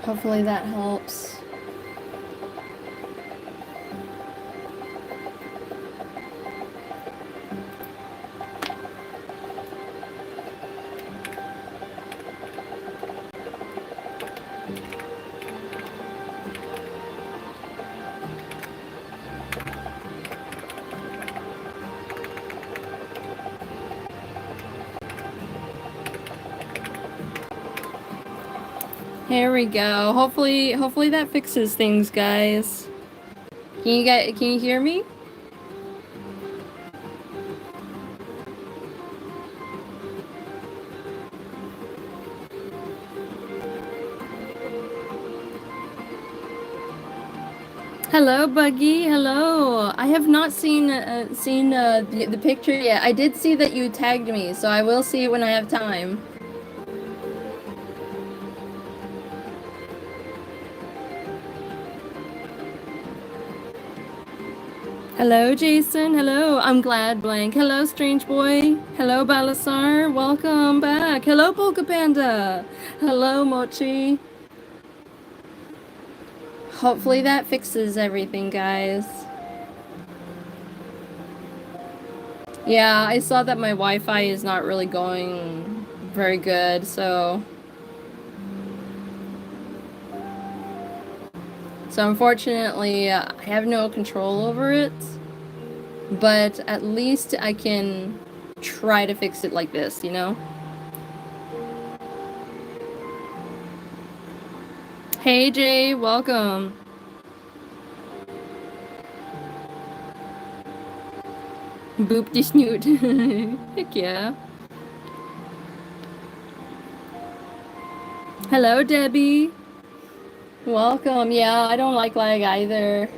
Hopefully that helps. Here we go. Hopefully that fixes things, guys. Can you hear me? Hello, Buggy. Hello. I have not seen the picture yet. I did see that you tagged me, so I will see it when I have time. Hello, Jason. Hello. I'm glad, Blank. Hello, Strange Boy. Hello, Balasar. Welcome back. Hello, Polka Panda. Hello, Mochi. Hopefully that fixes everything, guys. Yeah, I saw that my Wi-Fi is not really going very good, so unfortunately, I have no control over it, but at least I can try to fix it like this, you know? Hey Jay, welcome. Boop die snoot. Heck yeah. Hello Debbie. Welcome. Yeah, I don't like lag either.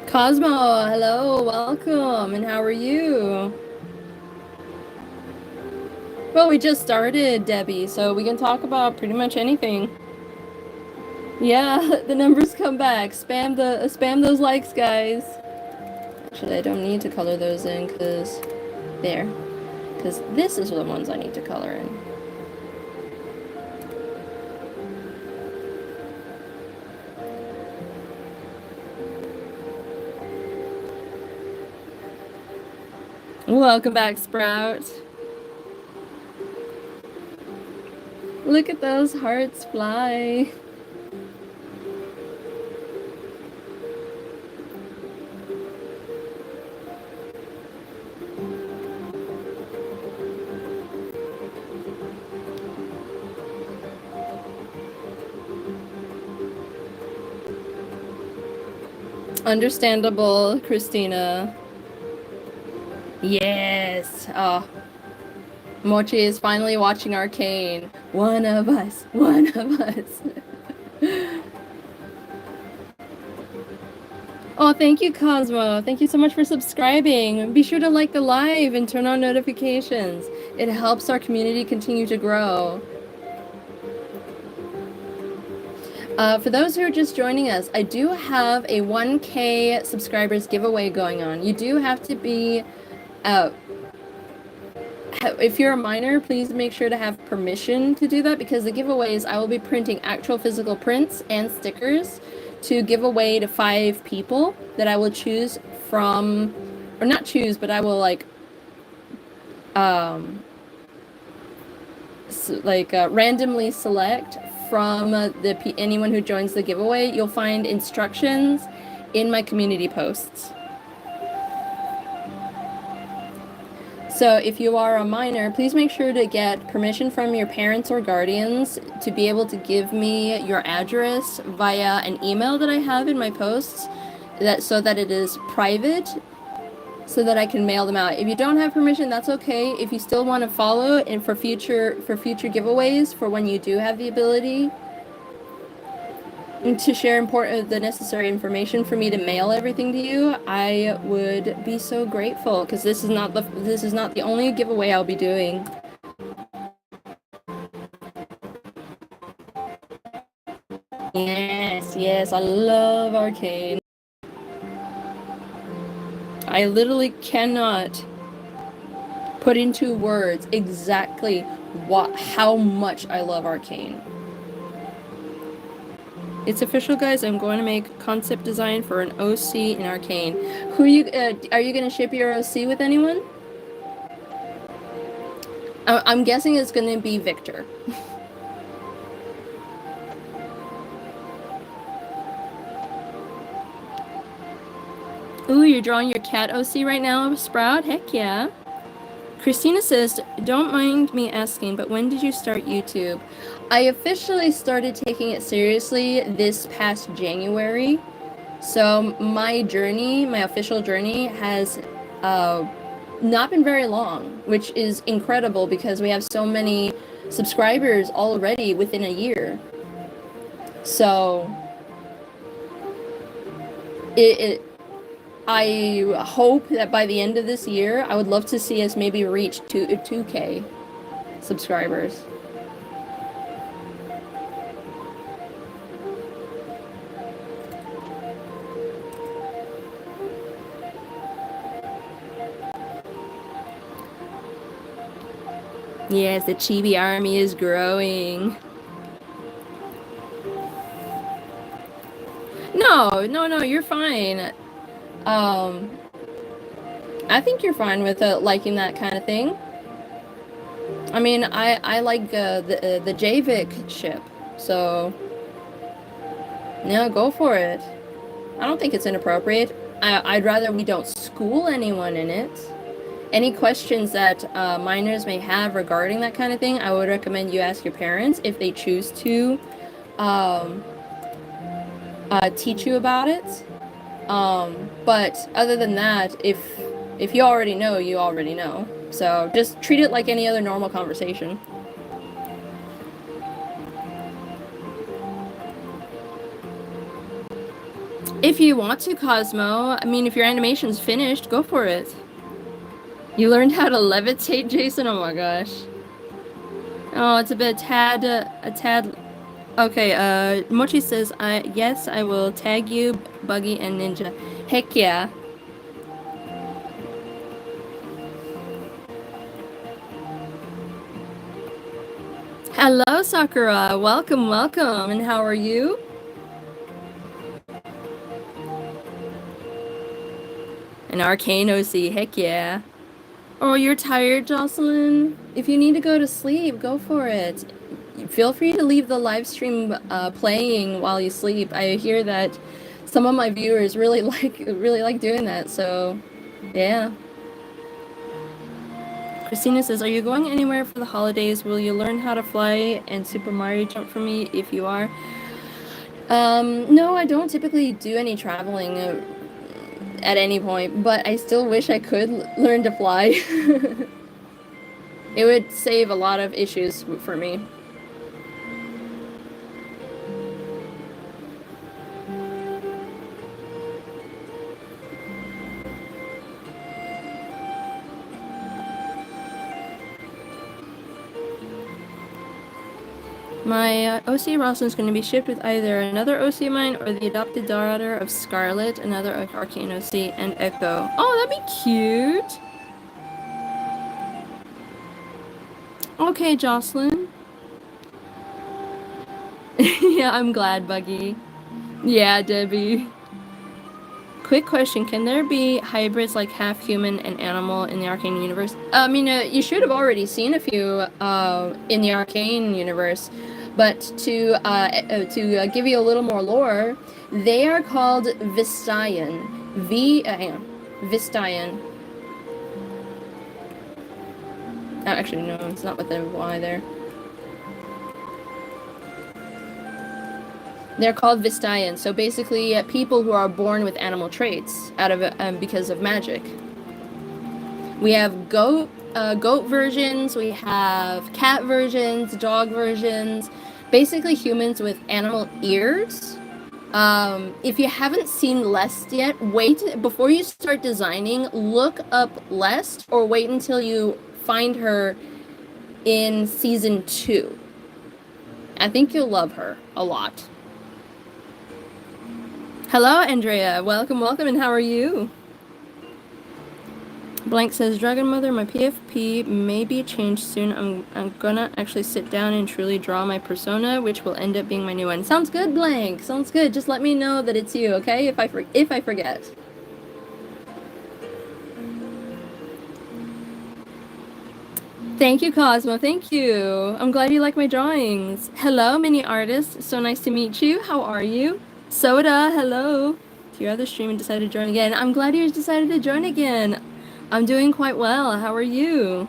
Cosmo, hello, welcome, and how are you? Well, we just started, Debbie, so we can talk about pretty much anything. Yeah, the numbers come back. Spam those likes, guys. Actually, I don't need to color those in, because this is the ones I need to color in. Welcome back, Sprout. Look at those hearts fly. Understandable, Christina. Yes. Oh. Mochi is finally watching Arcane. One of us. One of us. Oh, thank you, Cosmo. Thank you so much for subscribing. Be sure to like the live and turn on notifications. It helps our community continue to grow. For those who are just joining us, I do have a 1K subscribers giveaway going on. You do have to be... if you're a minor, please make sure to have permission to do that, because the giveaways, I will be printing actual physical prints and stickers to give away to 5 people that I will choose from, or not choose, but I will randomly select from anyone who joins the giveaway. You'll find instructions in my community posts. So if you are a minor, please make sure to get permission from your parents or guardians to be able to give me your address via an email that I have in my posts, so that it is private, so that I can mail them out. If you don't have permission, that's okay. If you still want to follow and for future giveaways, for when you do have the ability to share the necessary information for me to mail everything to you, I would be so grateful, because this is not the only giveaway I'll be doing. Yes, I love Arcane. I literally cannot put into words exactly how much I love Arcane. It's official, guys. I'm going to make concept design for an OC in Arcane. Who are you going to ship your OC with anyone? I'm guessing it's going to be Victor. Ooh, you're drawing your cat OC right now, Sprout? Heck yeah. Christina says, don't mind me asking, but when did you start YouTube? I officially started taking it seriously this past January. So my official journey has not been very long, which is incredible because we have so many subscribers already within a year. So I hope that by the end of this year, I would love to see us maybe reach 2K subscribers. Yes, the Chibi army is growing. No, you're fine. I think you're fine with liking that kind of thing. I mean, I like the Javik ship, so no, go for it. I don't think it's inappropriate. I'd rather we don't school anyone in it. Any questions that minors may have regarding that kind of thing, I would recommend you ask your parents if they choose to teach you about it. But other than that, if you already know, you already know. So just treat it like any other normal conversation. If you want to, Cosmo, I mean, if your animation's finished, go for it. You learned how to levitate, Jason? Oh my gosh. Oh, it's a tad. Okay, Mochi says, yes, I will tag you, Buggy and Ninja. Heck yeah. Hello, Sakura. Welcome. And how are you? An Arcane OC. Heck yeah. Oh, you're tired, Jocelyn? If you need to go to sleep, go for it. Feel free to leave the live stream playing while you sleep. I hear that some of my viewers really like doing that, so yeah. Christina says, are you going anywhere for the holidays? Will you learn how to fly and Super Mario jump for me if you are? No, I don't typically do any traveling at any point, but I still wish I could learn to fly. It would save a lot of issues for me. My OC Rosalind is going to be shipped with either another OC of mine or the adopted daughter of Scarlet, another Arcane OC, and Echo. Oh, that'd be cute! Okay, Jocelyn. Yeah, I'm glad, Buggy. Yeah, Debbie. Quick question, can there be hybrids like half human and animal in the Arcane universe? I mean, you should have already seen a few in the Arcane universe, but to give you a little more lore, they are called Vistayan. Vistayan. Actually, no, it's not with the Y there. They're called Vistayan, so basically people who are born with animal traits out of because of magic. We have goat versions, we have cat versions, dog versions, basically humans with animal ears. If you haven't seen Lest yet, wait before you start designing, look up Lest or wait until you find her in season 2. I think you'll love her a lot. Hello, Andrea. Welcome, welcome, and how are you? Blank says, Dragon Mother, my PFP may be changed soon. I'm gonna actually sit down and truly draw my persona, which will end up being my new one. Sounds good, Blank. Sounds good. Just let me know that it's you, okay? If I forget. Thank you, Cosmo. Thank you. I'm glad you like my drawings. Hello, mini artist. So nice to meet you. How are you? Soda, hello. If you're at the stream and decided to join again, I'm glad you decided to join again. I'm doing quite well. How are you?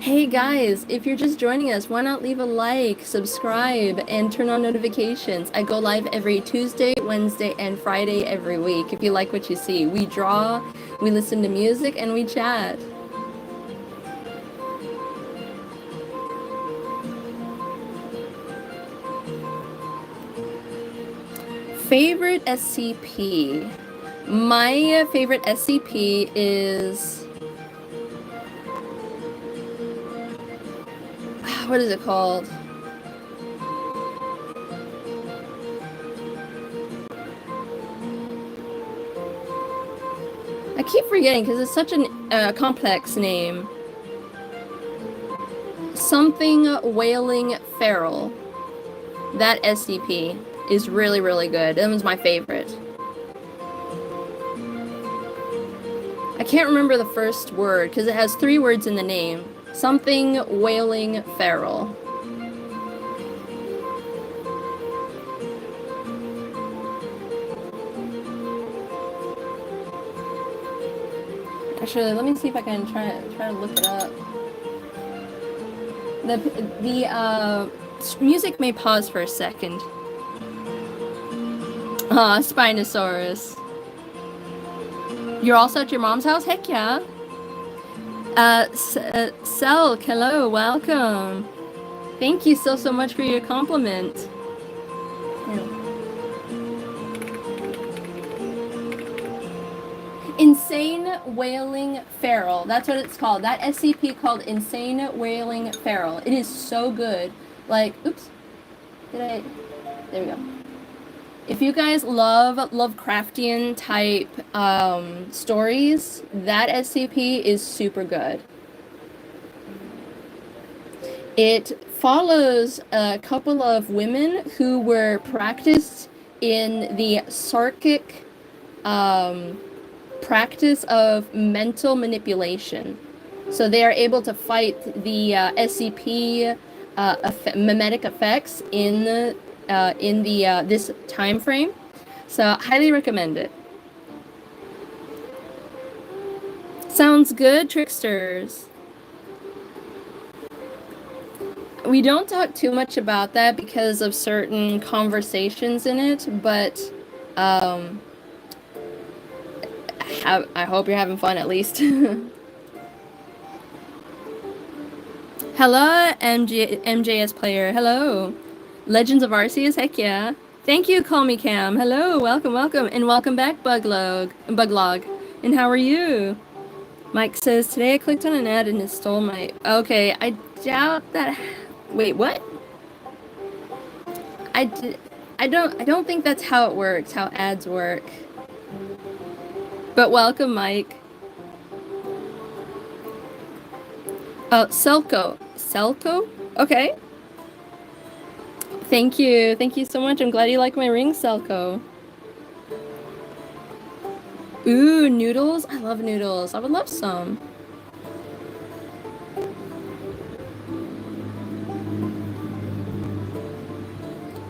Hey guys, if you're just joining us, why not leave a like, subscribe, and turn on notifications? I go live every Tuesday, Wednesday, and Friday every week. If you like what you see, we draw, we listen to music, and we chat. Favorite SCP? My favorite SCP is... what is it called? I keep forgetting because it's such a complex name. Something Wailing Feral. That SCP is really, really good. That one's my favorite. I can't remember the first word because it has 3 words in the name. Something Wailing Feral. Actually, let me see if I can try to look it up. The music may pause for a second. Spinosaurus. You're also at your mom's house? Heck yeah. Selk, hello, welcome. Thank you so much for your compliment. Insane Wailing Feral. That's what it's called. That SCP called Insane Wailing Feral. It is so good. Like, oops. There we go. If you guys love Lovecraftian type stories, that SCP is super good. It follows a couple of women who were practiced in the Sarkic practice of mental manipulation. So they are able to fight the SCP mimetic effects in this time frame. So highly recommend it. Sounds good, tricksters. We don't talk too much about that because of certain conversations in it, but I hope you're having fun at least. Hello, MJS player. Hello. Legends of Arceus, heck yeah. Thank you, Call Me Cam. Hello, welcome, and welcome back, Buglog. And how are you? Mike says, today I clicked on an ad and it stole my... Okay, I doubt that... Wait, what? I don't think that's how it works, how ads work. But welcome, Mike. Selko. Selko? Okay. Thank you so much. I'm glad you like my ring, Selko. Ooh, noodles? I love noodles. I would love some.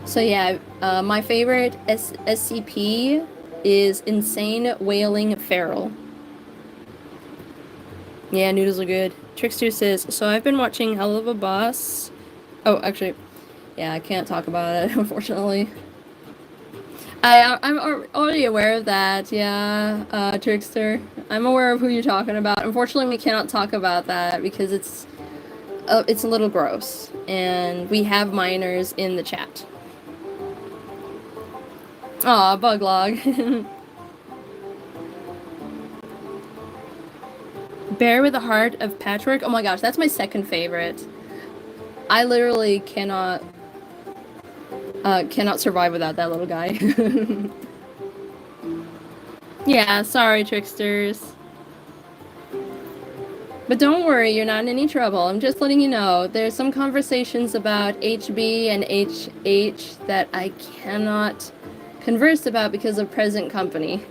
So yeah, my favorite SCP is Insane Wailing Feral. Yeah, noodles are good. Trickster says, so I've been watching Hell of a Boss. Oh, actually, yeah, I can't talk about it, unfortunately. I'm already aware of that, yeah, Trickster. I'm aware of who you're talking about. Unfortunately, we cannot talk about that because it's a little gross. And we have minors in the chat. Aw, Buglog. Bear with the Heart of Patchwork. Oh my gosh, that's my second favorite. I literally cannot... Cannot survive without that little guy. Yeah, sorry, tricksters. But don't worry, you're not in any trouble. I'm just letting you know. There's some conversations about HB and HH that I cannot converse about because of present company.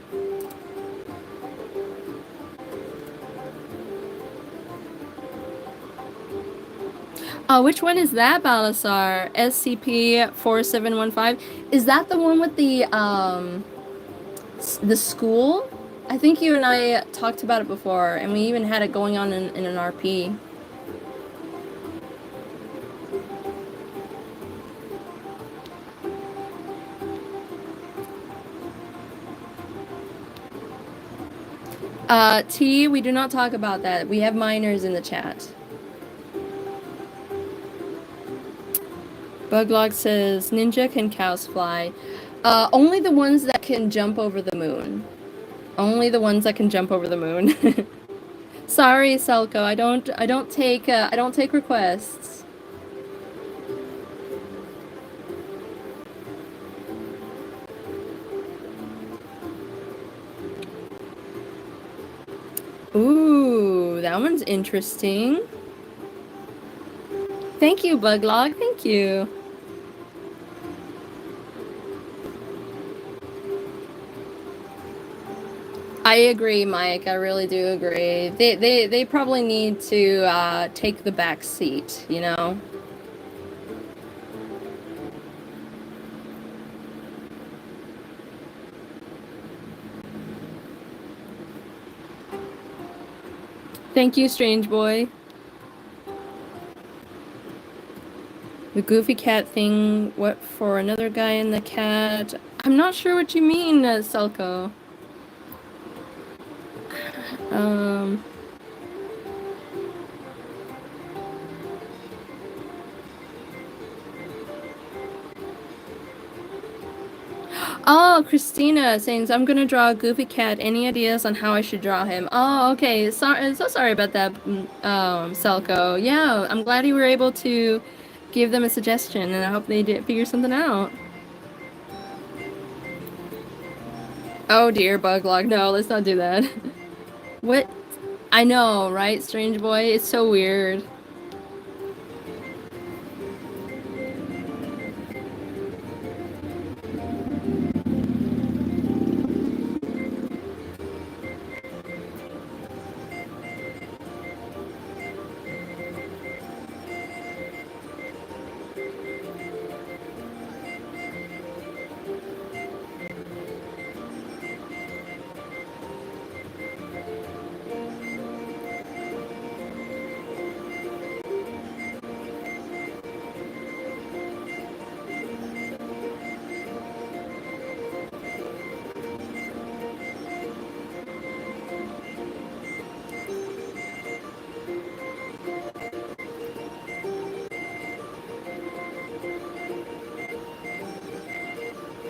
Which one is that, Balasar? SCP-4715? Is that the one with the school? I think you and I talked about it before, and we even had it going on in an RP. T, we do not talk about that. We have minors in the chat. Buglog says, ninja can cows fly? Only the ones that can jump over the moon. Only the ones that can jump over the moon. Sorry, Selko, I don't take requests. Ooh, that one's interesting. Thank you, Buglog, thank you. I agree, Mike. I really do agree. They probably need to take the back seat, you know? Thank you, Strange Boy. The goofy cat thing, what for another guy in the cat? I'm not sure what you mean, Selko. Oh, Christina saying, I'm gonna draw a goofy cat. Any ideas on how I should draw him? Oh, okay. So sorry about that, Selko. Yeah, I'm glad you were able to give them a suggestion, and I hope they did figure something out. Oh dear, Buglog. No, let's not do that. What? I know, right, Strange Boy? It's so weird.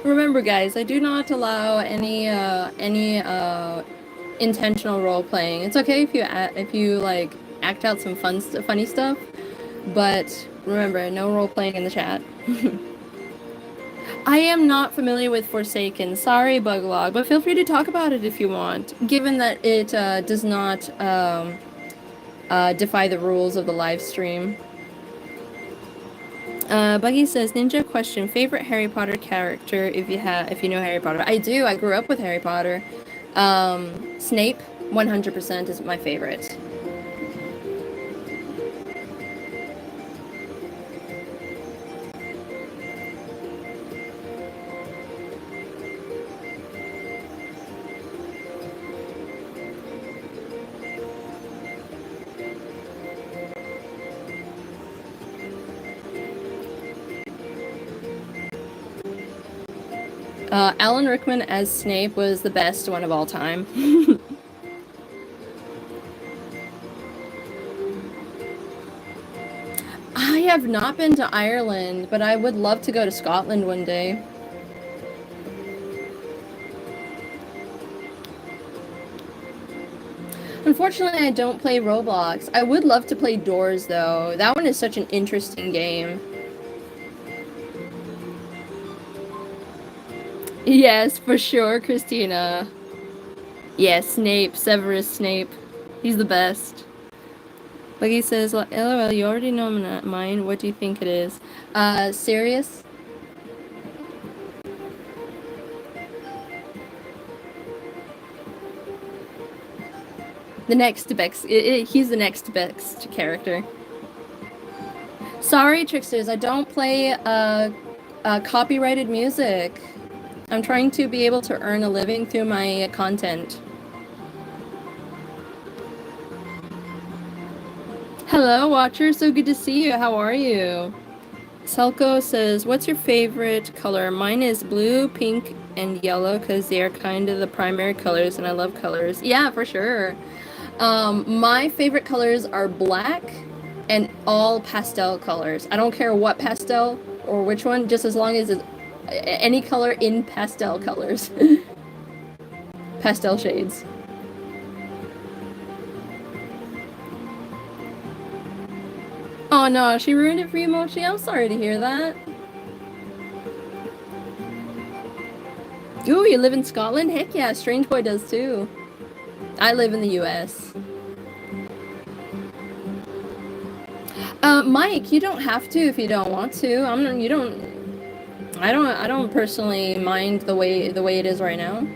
Remember, guys, I do not allow any intentional role playing. It's okay if you like act out some funny stuff, but remember, no role playing in the chat. I am not familiar with Forsaken. Sorry, Buglog, but feel free to talk about it if you want, given that it does not defy the rules of the live stream. Buggy says, Ninja question, favorite Harry Potter character if you know Harry Potter. I do, I grew up with Harry Potter. Snape, 100% is my favorite. Alan Rickman as Snape was the best one of all time. I have not been to Ireland, but I would love to go to Scotland one day. Unfortunately, I don't play Roblox. I would love to play Doors, though. That one is such an interesting game. Yes, for sure, Christina. Yes, Snape, Severus Snape. He's the best. Like he says, LOL, you already know mine. What do you think it is? Sirius? The next best. He's the next best character. Sorry, Tricksters, I don't play copyrighted music. I'm trying to be able to earn a living through my content. Hello, Watcher. So good to see you. How are you? Selko says, what's your favorite color? Mine is blue, pink, and yellow because they are kind of the primary colors, and I love colors. Yeah, for sure. My favorite colors are black and all pastel colors. I don't care what pastel or which one, just as long as it's any color in pastel colors. Pastel shades. Oh no, she ruined it for you, Mochi. I'm sorry to hear that. Ooh, you live in Scotland? Heck yeah, Strange Boy does too. I live in the US. Mike, you don't have to if you don't want to. I don't personally mind the way it is right now.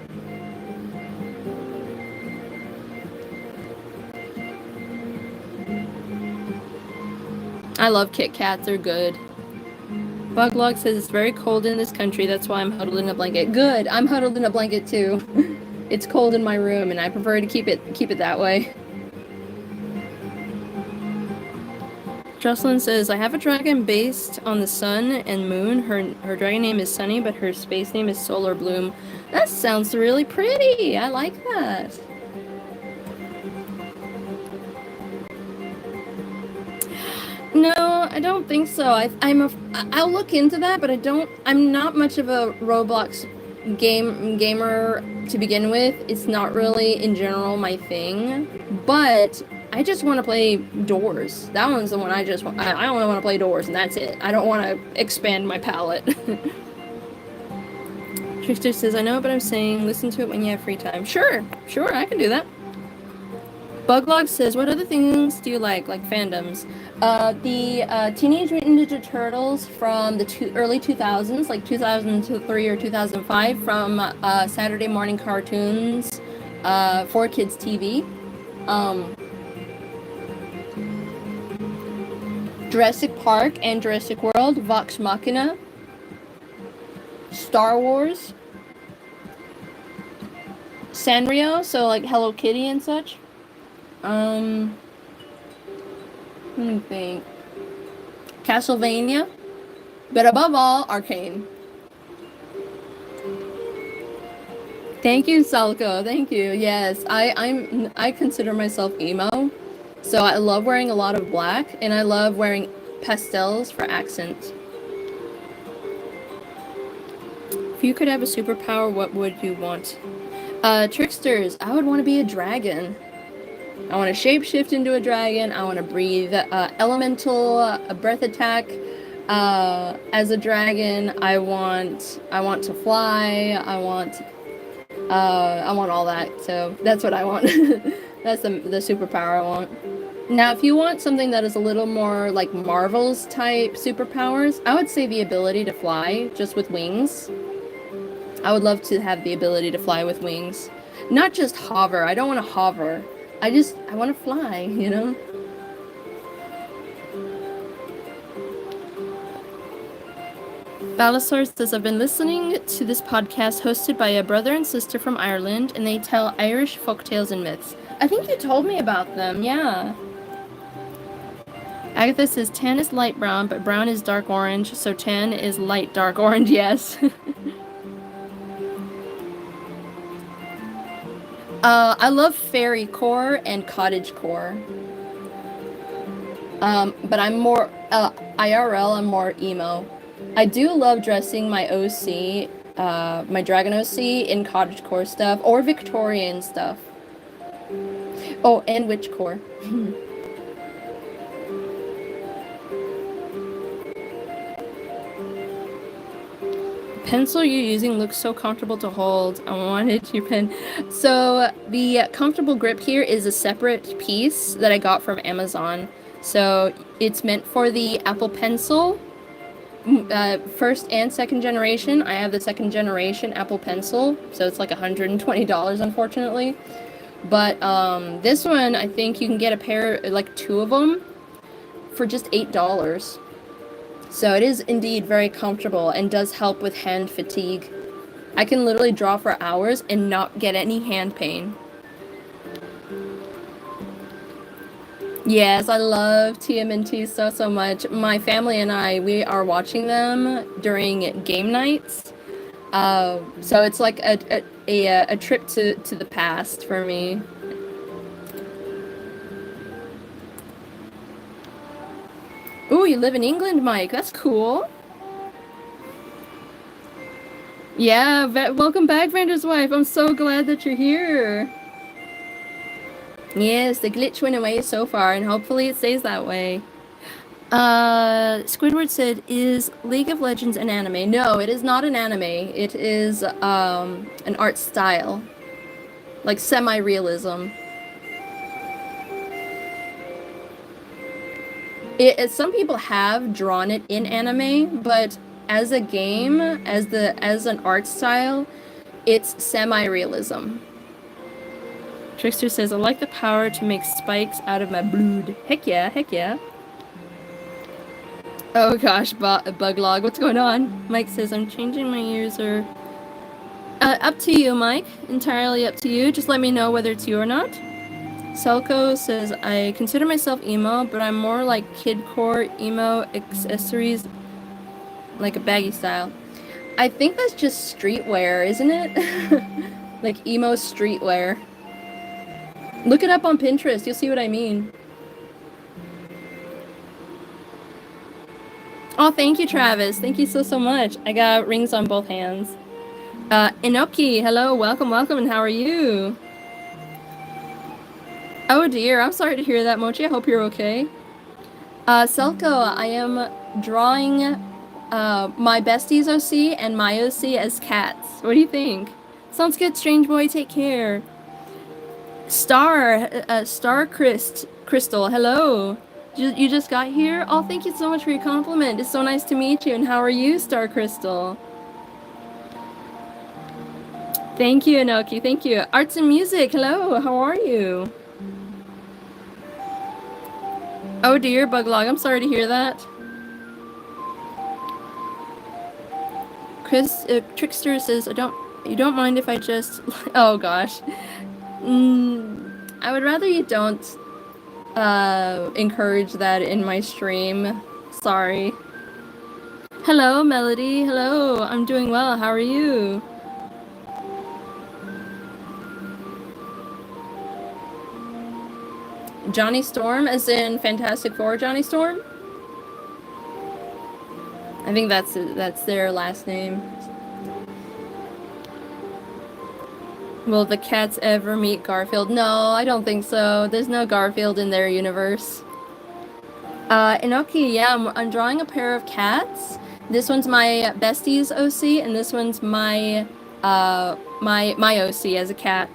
I love Kit Kats, they're good. Buglog says it's very cold in this country, that's why I'm huddled in a blanket. Good, I'm huddled in a blanket too. It's cold in my room and I prefer to keep it that way. Jocelyn says, I have a dragon based on the sun and moon. Her dragon name is Sunny, but her space name is Solar Bloom. That sounds really pretty. I like that. No, I don't think so. I'll look into that, but I'm not much of a Roblox gamer to begin with. It's not really in general my thing, but I just want to play Doors. That one's the one I only want to play Doors, and that's it. I don't want to expand my palette. Trickster says, I know, but I'm saying listen to it when you have free time. Sure, I can do that. Buglog says, what other things do you like fandoms? The Teenage Mutant Ninja Turtles from the early 2000s, like 2003 or 2005, from Saturday morning cartoons for kids TV. Jurassic Park and Jurassic World, Vox Machina, Star Wars, Sanrio, so like Hello Kitty and such. Let me think. Castlevania, but above all, Arcane. Thank you, Salko. Thank you. Yes, I consider myself emo, so I love wearing a lot of black, and I love wearing pastels for accent. If you could have a superpower, what would you want? Tricksters, I would want to be a dragon. I want to shapeshift into a dragon. I want to breathe elemental breath attack as a dragon. I want to fly. I want all that. So that's what I want. That's the superpower I want. Now, if you want something that is a little more like Marvel's type superpowers, I would say the ability to fly just with wings. I would love to have the ability to fly with wings. Not just hover. I don't want to hover. I want to fly, you know? Ballasaur says, I've been listening to this podcast hosted by a brother and sister from Ireland, and they tell Irish folktales and myths. I think you told me about them, yeah. Agatha says, tan is light brown, but brown is dark orange, so tan is light dark orange, yes. I love fairy core and cottage core. But I'm more, IRL, I'm more emo. I do love dressing my OC, my Dragon OC in cottagecore stuff or Victorian stuff. Oh, and witchcore. pencil you're using looks so comfortable to hold. I wanted your pen. So the comfortable grip here is a separate piece that I got from Amazon. So it's meant for the Apple Pencil, first and second generation. I have the second generation Apple Pencil, so it's like $120, unfortunately. But this one, I think you can get a pair, like 2 of them, for just $8. So it is indeed very comfortable and does help with hand fatigue. I can literally draw for hours and not get any hand pain. Yes, I love TMNT so much. My family and I, we are watching them during game nights. So it's like a trip to the past for me. Ooh, you live in England, Mike. That's cool. Yeah, welcome back, Vander's wife. I'm so glad that you're here. Yes, the glitch went away so far, and hopefully it stays that way. Squidward said, is League of Legends an anime? No, it is not an anime. It is, an art style. Like, semi-realism. Some people have drawn it in anime, but as a game, as an art style, it's semi-realism. Trickster says, I like the power to make spikes out of my blood. Heck yeah, heck yeah. Oh gosh, Buglog, what's going on? Mike says, I'm changing my user. Up to you, Mike. Entirely up to you. Just let me know whether it's you or not. Selko says, I consider myself emo, but I'm more like kidcore emo accessories, like a baggy style. I think that's just streetwear, isn't it? Like emo streetwear. Look it up on Pinterest, you'll see what I mean. Oh, thank you, Travis. Thank you so much. I got rings on both hands. Inoki, hello, welcome, and how are you? Oh dear, I'm sorry to hear that, Mochi. I hope you're okay. Selko, I am drawing my bestie's OC and my OC as cats. What do you think? Sounds good, strange boy. Take care. Star Crystal, hello. You just got here? Oh, thank you so much for your compliment. It's so nice to meet you. And how are you, Star Crystal? Thank you, Inoki. Thank you. Arts and music, hello. How are you? Oh dear, Buglog, I'm sorry to hear that. Trickster says, you don't mind if I just, oh gosh. I would rather you don't encourage that in my stream. Sorry. Hello, Melody. Hello, I'm doing well. How are you? Johnny Storm, as in Fantastic Four Johnny Storm? I think that's their last name. Will the cats ever meet Garfield? No, I don't think so. There's no Garfield in their universe. Inoki, yeah, I'm drawing a pair of cats. This one's my bestie's OC, and this one's my my OC as a cat.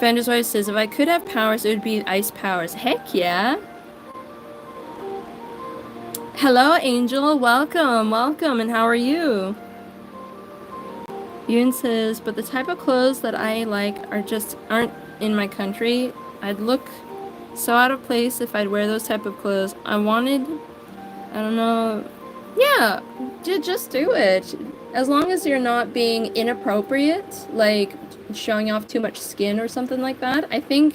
Fender's wife says, if I could have powers, it would be ice powers. Heck yeah. Hello, Angel. Welcome, and how are you? Yoon says, but the type of clothes that I like aren't in my country. I'd look so out of place if I'd wear those type of clothes. I don't know. Yeah, just do it. As long as you're not being inappropriate, like showing off too much skin or something like that, I think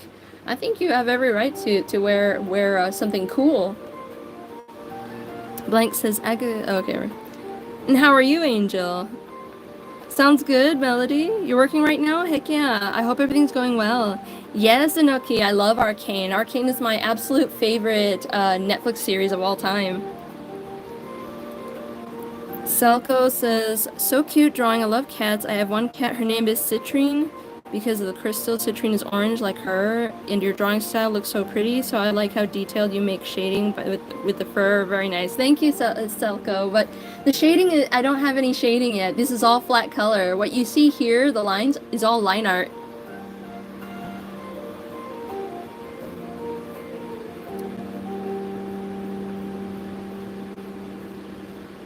you have every right to wear something cool. Blank says, okay. And how are you, Angel? Sounds good, Melody. You're working right now? Heck yeah. I hope everything's going well. Yes, Inoki, I love Arcane. Arcane is my absolute favorite Netflix series of all time. Selko says, so cute drawing. I love cats. I have one cat. Her name is Citrine. because of the crystal. Citrine is orange like her, and your drawing style looks so pretty. So I like how detailed you make shading with the fur. Very nice. Thank you, Selko. But the shading, I don't have any shading yet. This is all flat color. What you see here, the lines, is all line art.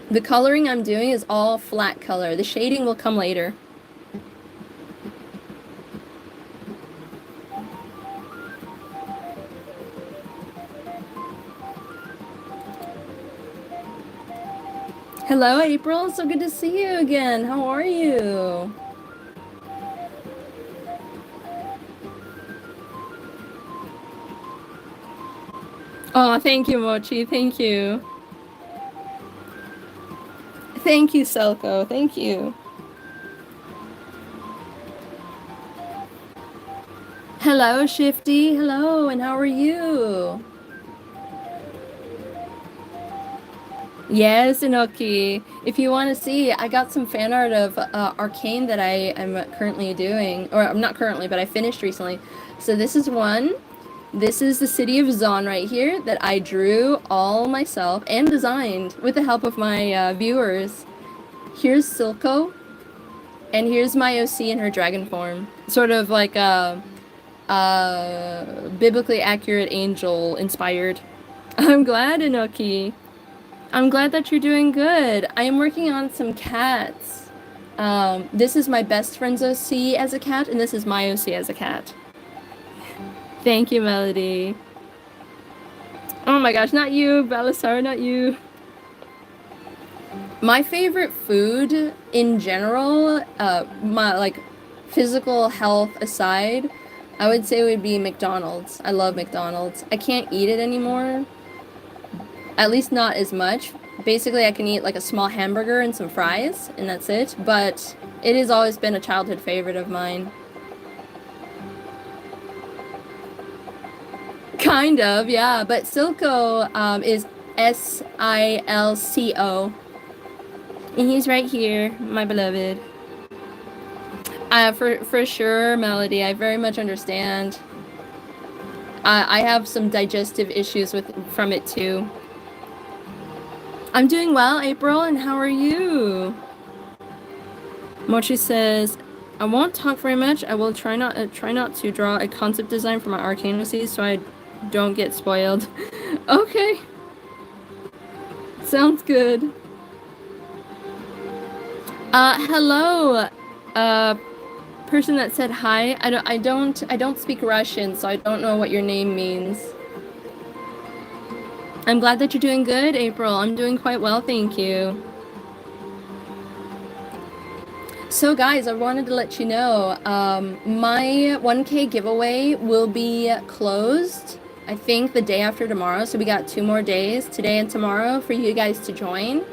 The coloring I'm doing is all flat color. The shading will come later. Hello, April. So good to see you again. How are you? Oh, thank you, Mochi. Thank you. Thank you, Selko. Thank you. Hello, Shifty. Hello, and how are you? Yes, Inoki. If you want to see, I got some fan art of Arcane that I am currently doing, or I'm not currently, but I finished recently. So this is one. This is the city of Zon right here that I drew all myself and designed with the help of my viewers. Here's Silco, and here's my OC in her dragon form. Sort of like a biblically accurate angel inspired. I'm glad, Inoki. I'm glad that you're doing good. I am working on some cats. This is my best friend's OC as a cat, and this is my OC as a cat. Thank you, Melody. Oh my gosh, not you, Belisar, not you. My favorite food in general, my like physical health aside, I would say would be McDonald's. I love McDonald's. I can't eat it anymore. At least not as much. Basically, I can eat like a small hamburger and some fries, and that's it. But it has always been a childhood favorite of mine. Kind of, yeah. But Silco is Silco. And he's right here, my beloved. For sure, Melody. I very much understand. I have some digestive issues from it too. I'm doing well, April, and how are you? Mochi says, I won't talk very much. I will try not to draw a concept design for my Arcane OCs so I don't get spoiled. Okay. Sounds good. Hello. Person that said hi. I don't speak Russian, so I don't know what your name means. I'm glad that you're doing good, April. I'm doing quite well, thank you. So guys, I wanted to let you know, my 1K giveaway will be closed, I think the day after tomorrow. So we got 2 more days, today and tomorrow, for you guys to join.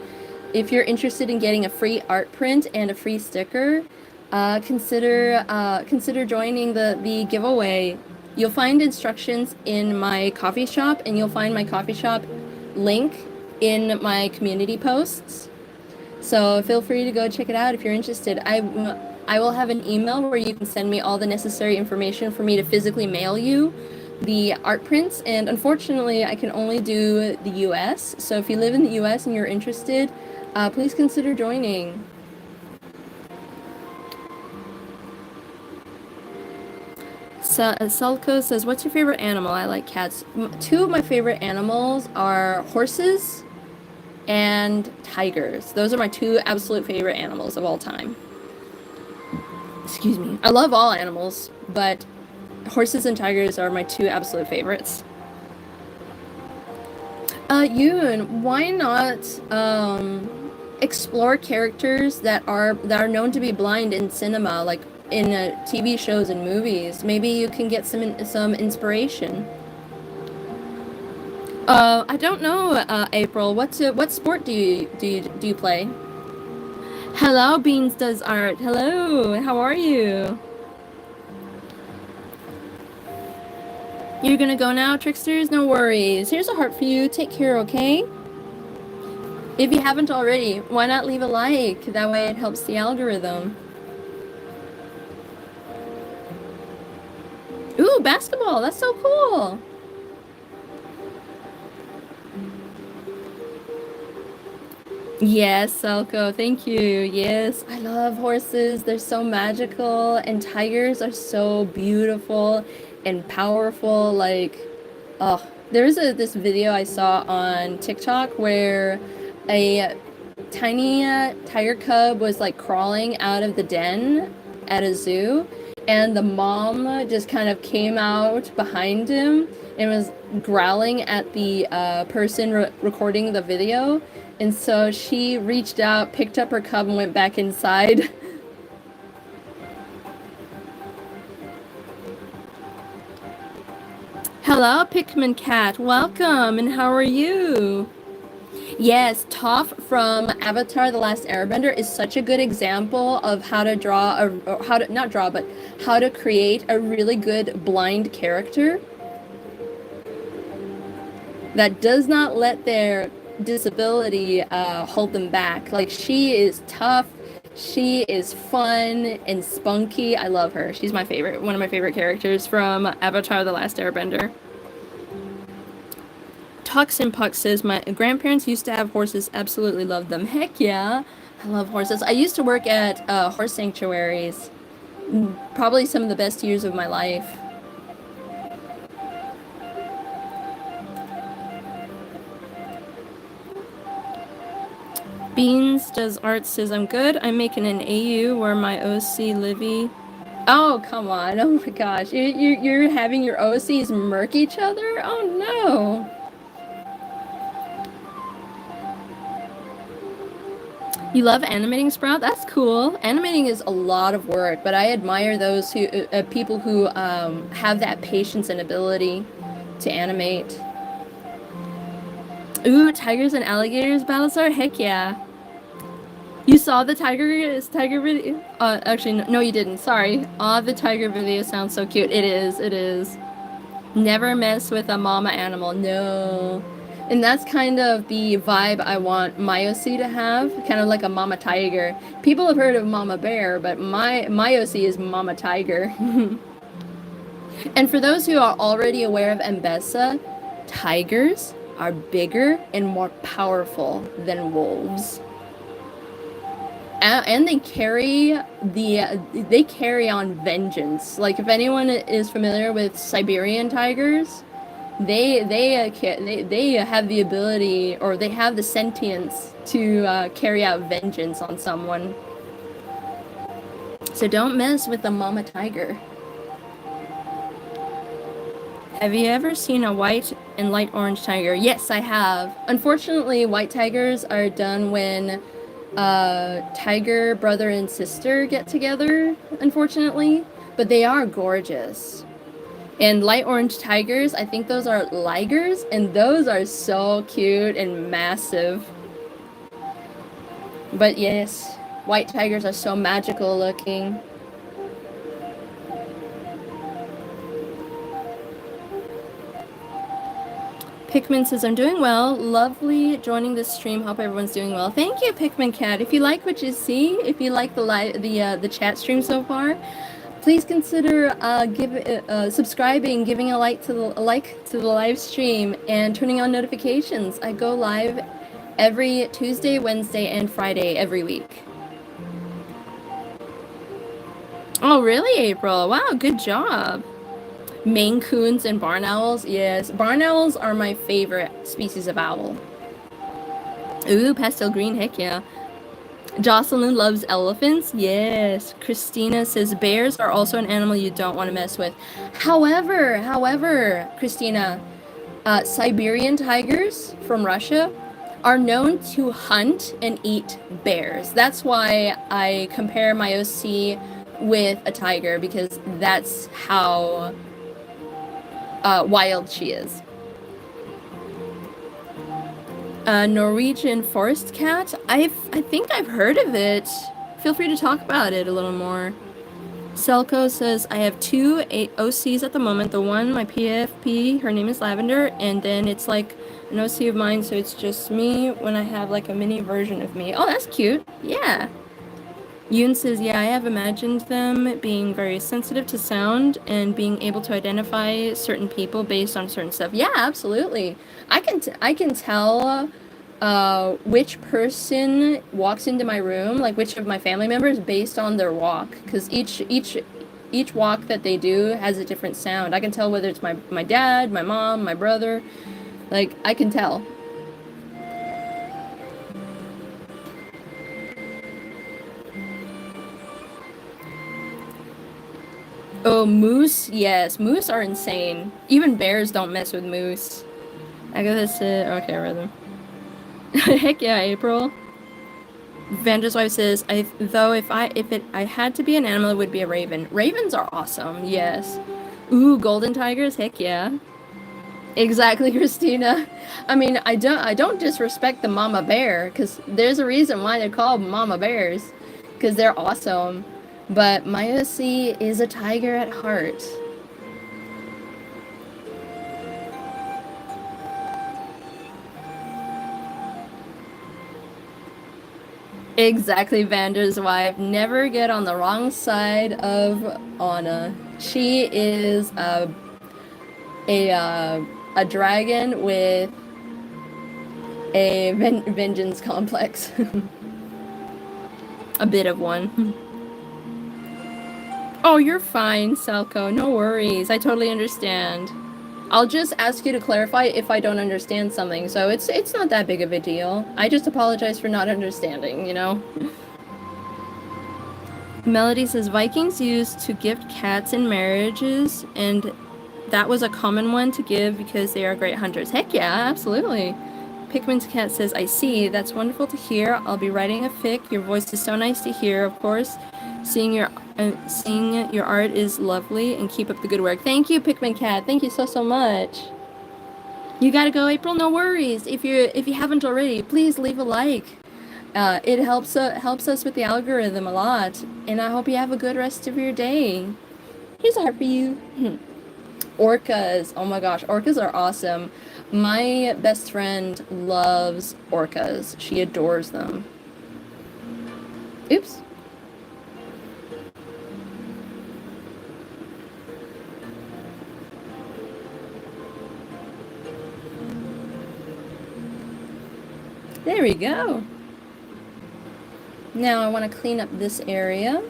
If you're interested in getting a free art print and a free sticker, consider joining the giveaway. You'll find instructions in my coffee shop, and you'll find my coffee shop link in my community posts. So feel free to go check it out if you're interested. I will have an email where you can send me all the necessary information for me to physically mail you the art prints, and unfortunately I can only do the US. So if you live in the US and you're interested, please consider joining. Selko says, what's your favorite animal? I like cats. 2 of my favorite animals are horses and tigers. Those are my 2 absolute favorite animals of all time. Excuse me. I love all animals, but horses and tigers are my 2 absolute favorites. Yoon, why not explore characters that are known to be blind in cinema, like in TV shows and movies? Maybe you can get some inspiration. I don't know, April. What sport do you play? Hello, Beans Does Art. Hello, how are you? You're gonna go now, Tricksters? No worries. Here's a heart for you. Take care, okay? If you haven't already, why not leave a like? That way it helps the algorithm. basketball. That's so cool. Yes, Selko, thank you. Yes, I love horses. They're so magical, and tigers are so beautiful and powerful. Like, oh, there's this video I saw on TikTok where a tiny tiger cub was like crawling out of the den at a zoo, and the mom just kind of came out behind him and was growling at the person recording the video. And so she reached out, picked up her cub, and went back inside. Hello, Pikmin Cat. Welcome, and how are you? Yes, Toph from Avatar: The Last Airbender is such a good example of how to draw or how to not draw, but how to create a really good blind character that does not let their disability hold them back. Like, she is tough, she is fun and spunky. I love her. She's my favorite, one of my favorite characters from Avatar: The Last Airbender. Toxin Puck says, my grandparents used to have horses, absolutely loved them. Heck yeah, I love horses. I used to work at horse sanctuaries. Probably some of the best years of my life. Beans does art says, I'm good. I'm making an AU where my OC Livy. Oh, come on. Oh my gosh. You're having your OCs murk each other? Oh no. You love animating, Sprout? That's cool. Animating is a lot of work, but I admire those who people who have that patience and ability to animate. Ooh, tigers and alligators, Battlestar? Heck yeah. You saw the tiger video? Actually, no, you didn't. Sorry. Aw, the tiger video sounds so cute. It is, it is. Never mess with a mama animal. No. And that's kind of the vibe I want my OC to have, kind of like a mama tiger. People have heard of mama bear, but my OC is mama tiger. And for those who are already aware of Mbessa, tigers are bigger and more powerful than wolves. And they carry on vengeance. Like, if anyone is familiar with Siberian tigers, they have the ability, or they have the sentience to carry out vengeance on someone. So don't mess with the mama tiger. Have you ever seen a white and light orange tiger? Yes, I have. Unfortunately, white tigers are done when tiger brother and sister get together, unfortunately, but they are gorgeous. And light orange tigers, I think those are ligers, and those are so cute and massive. But yes, white tigers are so magical looking. Pikmin says, I'm doing well. Lovely joining this stream. Hope everyone's doing well. Thank you, Pikmin Cat. If you like what you see, if you like the chat stream so far, please consider subscribing, giving a like to the live stream, and turning on notifications. I go live every Tuesday, Wednesday, and Friday every week. Oh, really, April? Wow, good job. Maine Coons and barn owls? Yes, barn owls are my favorite species of owl. Ooh, pastel green, heck yeah. Jocelyn loves elephants. Yes. Christina says bears are also an animal you don't want to mess with. However, Christina, Siberian tigers from Russia are known to hunt and eat bears. That's why I compare my OC with a tiger, because that's how wild she is. Norwegian forest cat? I think I've heard of it. Feel free to talk about it a little more. Selko says, I have two OCs at the moment. The one, my PFP, her name is Lavender, and then it's like an OC of mine, so it's just me when I have like a mini version of me. Oh, that's cute. Yeah. Yoon says, yeah, I have imagined them being very sensitive to sound and being able to identify certain people based on certain stuff. Yeah, absolutely. I can tell which person walks into my room, like which of my family members, based on their walk, because each walk that they do has a different sound. I can tell whether it's my dad, my mom, my brother. Like, I can tell. Oh, moose? Yes, moose are insane. Even bears don't mess with moose. I gotta sit. Okay, rhythm. Heck yeah, April. Vandra's wife says, I had to be an animal, it would be a raven. Ravens are awesome, yes. Ooh, golden tigers? Heck yeah. Exactly, Christina. I mean, I don't disrespect the mama bear, because there's a reason why they're called mama bears, because they're awesome. But my OC is a tiger at heart. Exactly, Vander's wife. Never get on the wrong side of Anna. She is a dragon with a vengeance complex. A bit of one. Oh, you're fine, Selko. No worries. I totally understand. I'll just ask you to clarify if I don't understand something, so it's not that big of a deal. I just apologize for not understanding, you know? Melody says Vikings used to gift cats in marriages, and that was a common one to give because they are great hunters. Heck yeah, absolutely. Pikmin's cat says, I see. That's wonderful to hear. I'll be writing a fic. Your voice is so nice to hear, of course. Seeing your art is lovely, and keep up the good work. Thank you, Pikmin cat. Thank you so much. You gotta go, April. No worries. If you haven't already, please leave a like. It helps us with the algorithm a lot, and I hope you have a good rest of your day. Here's a heart for you. Orcas. Oh my gosh, orcas are awesome. My best friend loves orcas. She adores them. Oops. There we go. Now I want to clean up this area,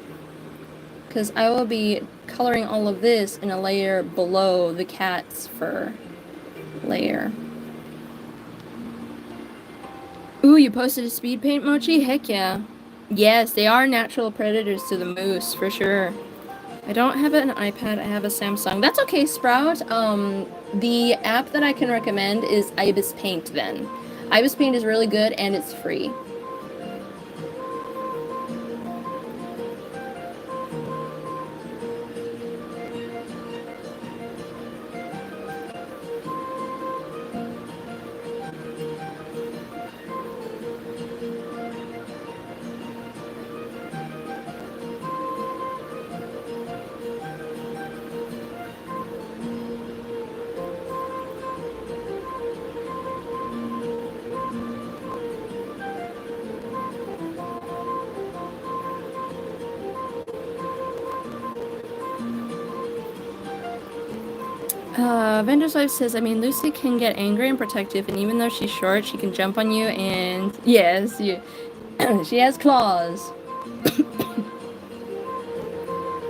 because I will be coloring all of this in a layer below the cat's fur layer. Ooh, you posted a speed paint, Mochi? Heck yeah. Yes, they are natural predators to the moose, for sure. I don't have an iPad, I have a Samsung. That's okay, Sprout. The app that I can recommend is Ibis Paint then. Ibis Paint is really good and it's free. Vendor's wife says, I mean, Lucy can get angry and protective, and even though she's short, she can jump on you, and yes, she has claws.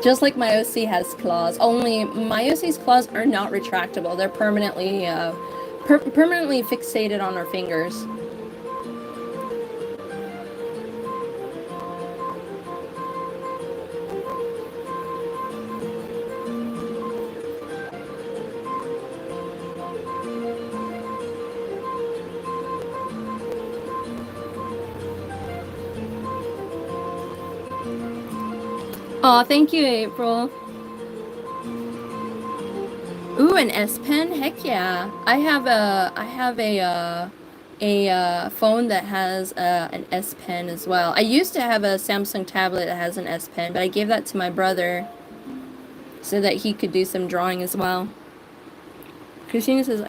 Just like my OC has claws, only my OC's claws are not retractable. They're permanently, permanently fixated on her fingers. Aw, thank you, April. Ooh, an S Pen? Heck yeah. I have a phone that has an S Pen as well. I used to have a Samsung tablet that has an S Pen, but I gave that to my brother so that he could do some drawing as well. Christina says,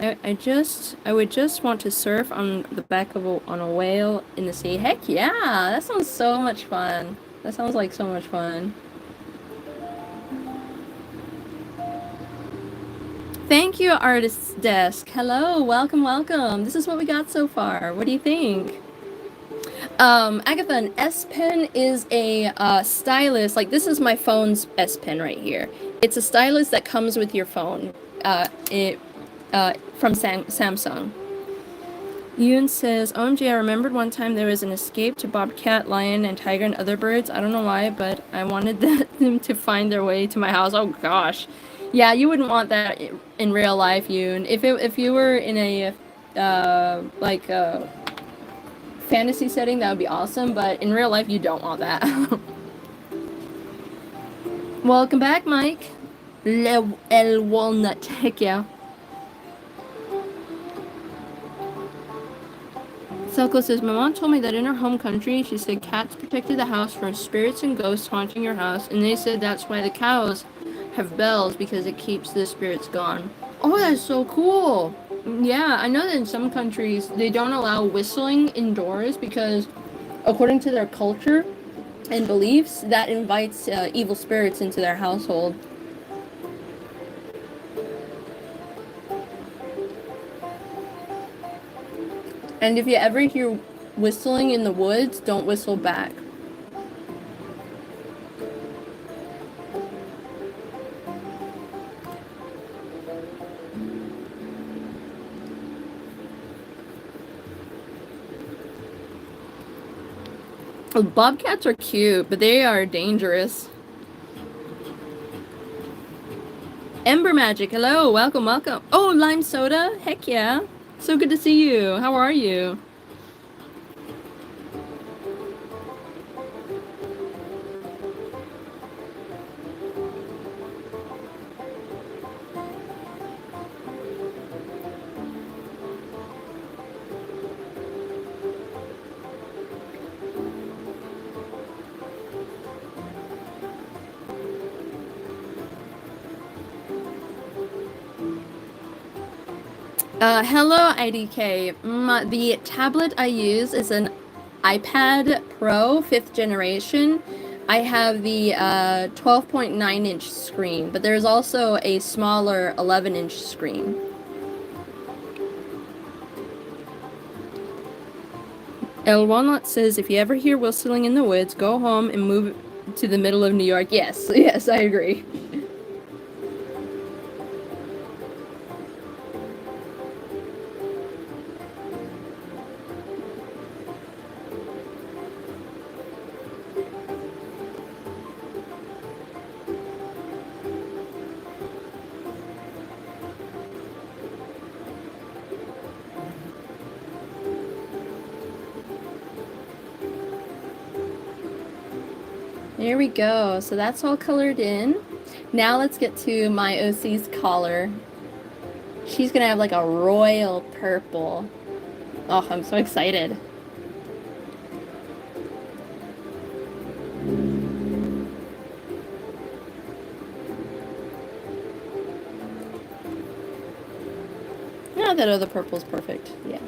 I would just want to surf on the back of on a whale in the sea. Heck yeah, that sounds so much fun. That sounds like so much fun. Thank you, Artist's Desk. Hello, welcome, welcome. This is what we got so far. What do you think? Agatha, an S Pen is a stylus. Like, this is my phone's S Pen right here. It's a stylus that comes with your phone. From Samsung. Yoon says, OMG, I remembered one time there was an escape to bobcat, lion, and tiger and other birds. I don't know why, but I wanted them to find their way to my house. Oh, gosh. Yeah, you wouldn't want that in real life, Yoon. If you were in a, fantasy setting, that would be awesome, but in real life, you don't want that. Welcome back, Mike. El Walnut. Heck yeah. Selko says, my mom told me that in her home country, she said cats protected the house from spirits and ghosts haunting your house, and they said that's why the cows have bells, because it keeps the spirits gone. Oh, that's so cool! Yeah, I know that in some countries, they don't allow whistling indoors because, according to their culture and beliefs, that invites evil spirits into their household. And if you ever hear whistling in the woods, don't whistle back. Oh, bobcats are cute, but they are dangerous. Ember Magic, hello, welcome, welcome. Oh, lime soda, heck yeah. So good to see you. How are you? Hello, IDK. The tablet I use is an iPad Pro 5th generation. I have the 12.9-inch screen, but there's also a smaller 11-inch screen. El Walnut says, if you ever hear whistling in the woods, go home and move to the middle of New York. Yes, yes, I agree. There we go. So that's all colored in. Now let's get to my OC's collar. She's gonna have like a royal purple. Oh, I'm so excited. No, that other purple's perfect. Yeah.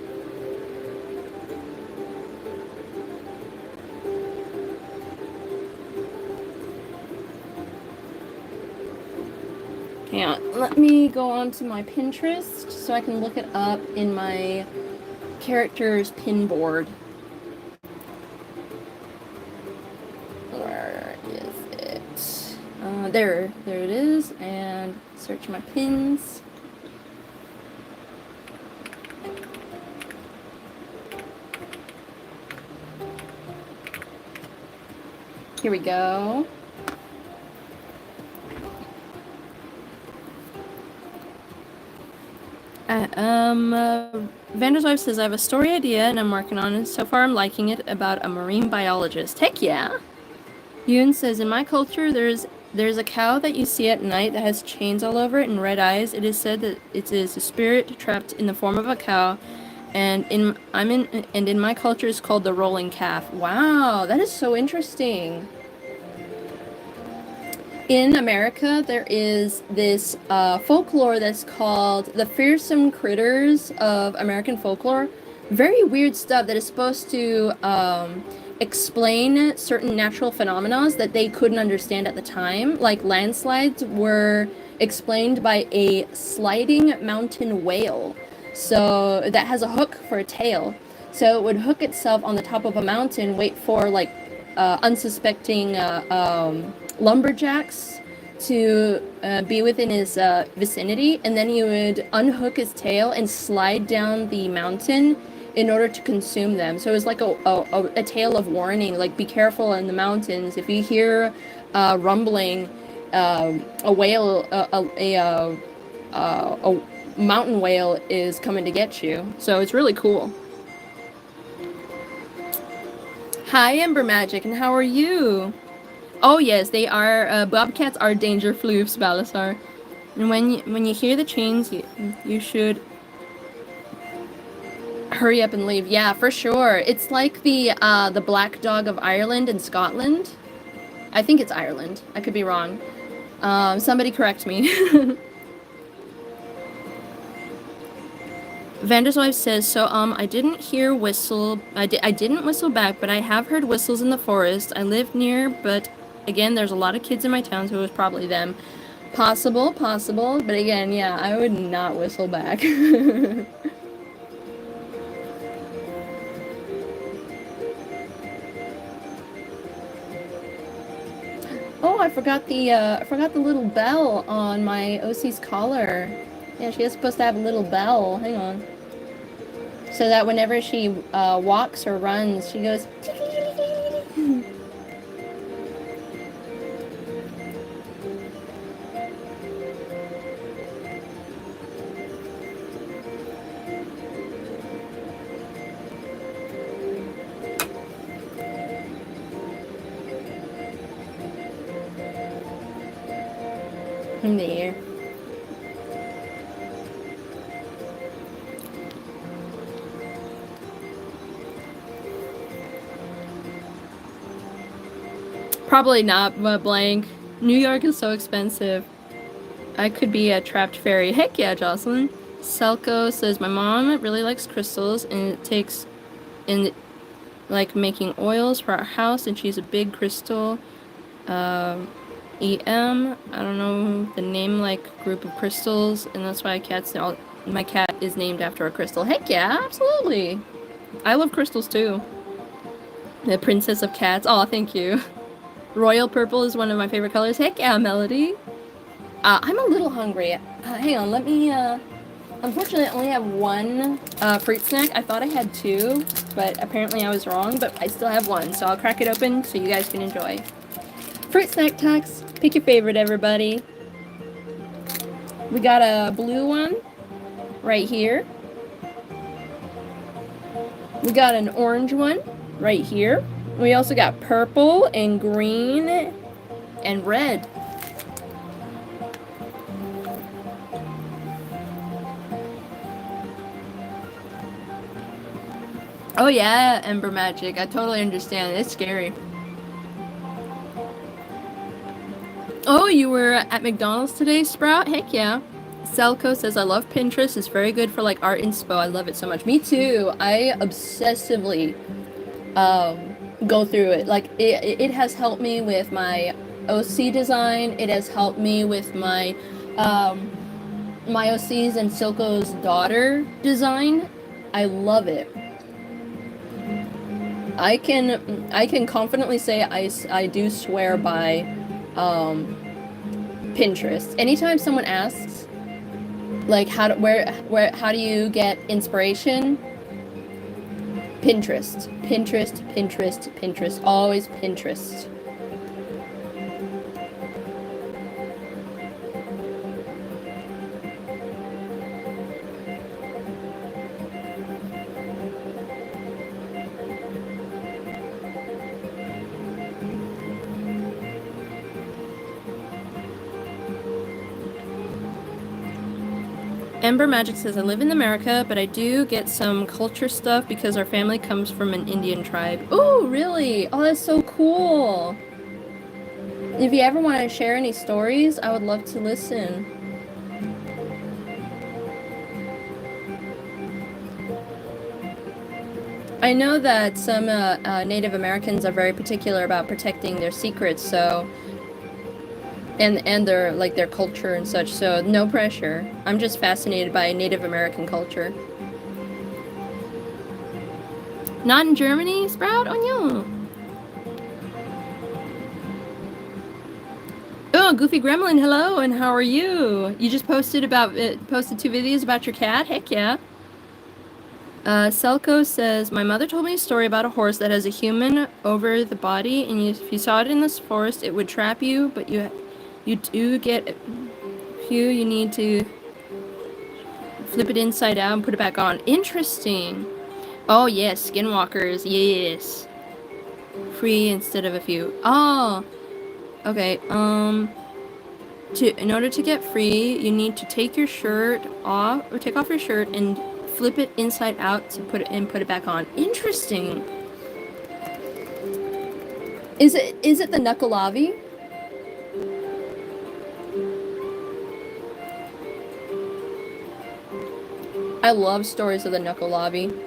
Hang on, let me go on to my Pinterest so I can look it up in my characters pin board. Where is it? There it is, and search my pins. Here we go. Vander's wife says, I have a story idea and I'm working on it. So far I'm liking it, about a marine biologist. Heck yeah! Yoon says, in my culture there's a cow that you see at night that has chains all over it and red eyes. It is said that it is a spirit trapped in the form of a cow, and in my culture it's called the rolling calf. Wow, that is so interesting. In America, there is this folklore that's called the fearsome critters of American folklore. Very weird stuff that is supposed to explain certain natural phenomena that they couldn't understand at the time. Like landslides were explained by a sliding mountain whale. So that has a hook for a tail. So it would hook itself on the top of a mountain, wait for like unsuspecting lumberjacks to be within his vicinity, and then he would unhook his tail and slide down the mountain in order to consume them. So it was like a tale of warning, like be careful in the mountains. If you hear rumbling, a whale, a mountain whale is coming to get you. So it's really cool. Hi, Ember Magic, and how are you? Oh yes, they are. Bobcats are danger floofs, Balasar. And when you hear the chains, you should hurry up and leave. Yeah, for sure. It's like the black dog of Ireland and Scotland. I think it's Ireland. I could be wrong. Somebody correct me. Vander's wife says, so, I didn't hear whistle. I didn't whistle back, but I have heard whistles in the forest. I live near, but again, there's a lot of kids in my town, so it was probably them. Possible, but again, yeah, I would not whistle back. Oh, I forgot the little bell on my OC's collar. Yeah, she is supposed to have a little bell. Hang on. So that whenever she walks or runs, she goes. There. Probably not, but blank. New York is so expensive. I could be a trapped fairy. Heck yeah, Jocelyn. Selko says, my mom really likes crystals, and it takes in like making oils for our house, and she's a big crystal EM. I don't know the name, like group of crystals, and that's why my cat is named after a crystal. Heck yeah, absolutely. I love crystals too. The princess of cats. Oh, thank you. Royal purple is one of my favorite colors. Heck yeah, Melody. I'm a little hungry. Hang on, let me, unfortunately I only have one fruit snack. I thought I had two, but apparently I was wrong, but I still have one, so I'll crack it open so you guys can enjoy. Fruit snack talks. Pick your favorite, everybody. We got a blue one right here. We got an orange one right here. We also got purple and green and red. Oh yeah, Ember Magic. I totally understand. It's scary. Oh, you were at McDonald's today, Sprout? Heck yeah. Selko says, I love Pinterest. It's very good for like art inspo. I love it so much. Me too. I obsessively go through it. Like it has helped me with my OC design. It has helped me with my my OC's and Silko's daughter design. I love it. I can confidently say I do swear by Pinterest. Anytime someone asks, like, how do you get inspiration? Pinterest. Always Pinterest. Ember Magic says, I live in America, but I do get some culture stuff because our family comes from an Indian tribe. Oh, really? Oh, that's so cool. If you ever want to share any stories, I would love to listen. I know that some Native Americans are very particular about protecting their secrets, so and their like their culture and such. So no pressure. I'm just fascinated by Native American culture. Not in Germany, Sprout? Oh no. Oh, Goofy Gremlin, hello, and how are you? You just posted posted 2 videos about your cat? Heck yeah. Selko says, my mother told me a story about a horse that has a human over the body, and if you saw it in this forest, it would trap you, but you do get you need to flip it inside out and put it back on. Interesting. Oh, yes, skinwalkers, yes. Free instead of a few. Oh, okay, in order to get free, you need to take your shirt off, or take off your shirt and flip it inside out to put it back on. Interesting. Is it the Knuckleavi? I love stories of the Knuckleavi.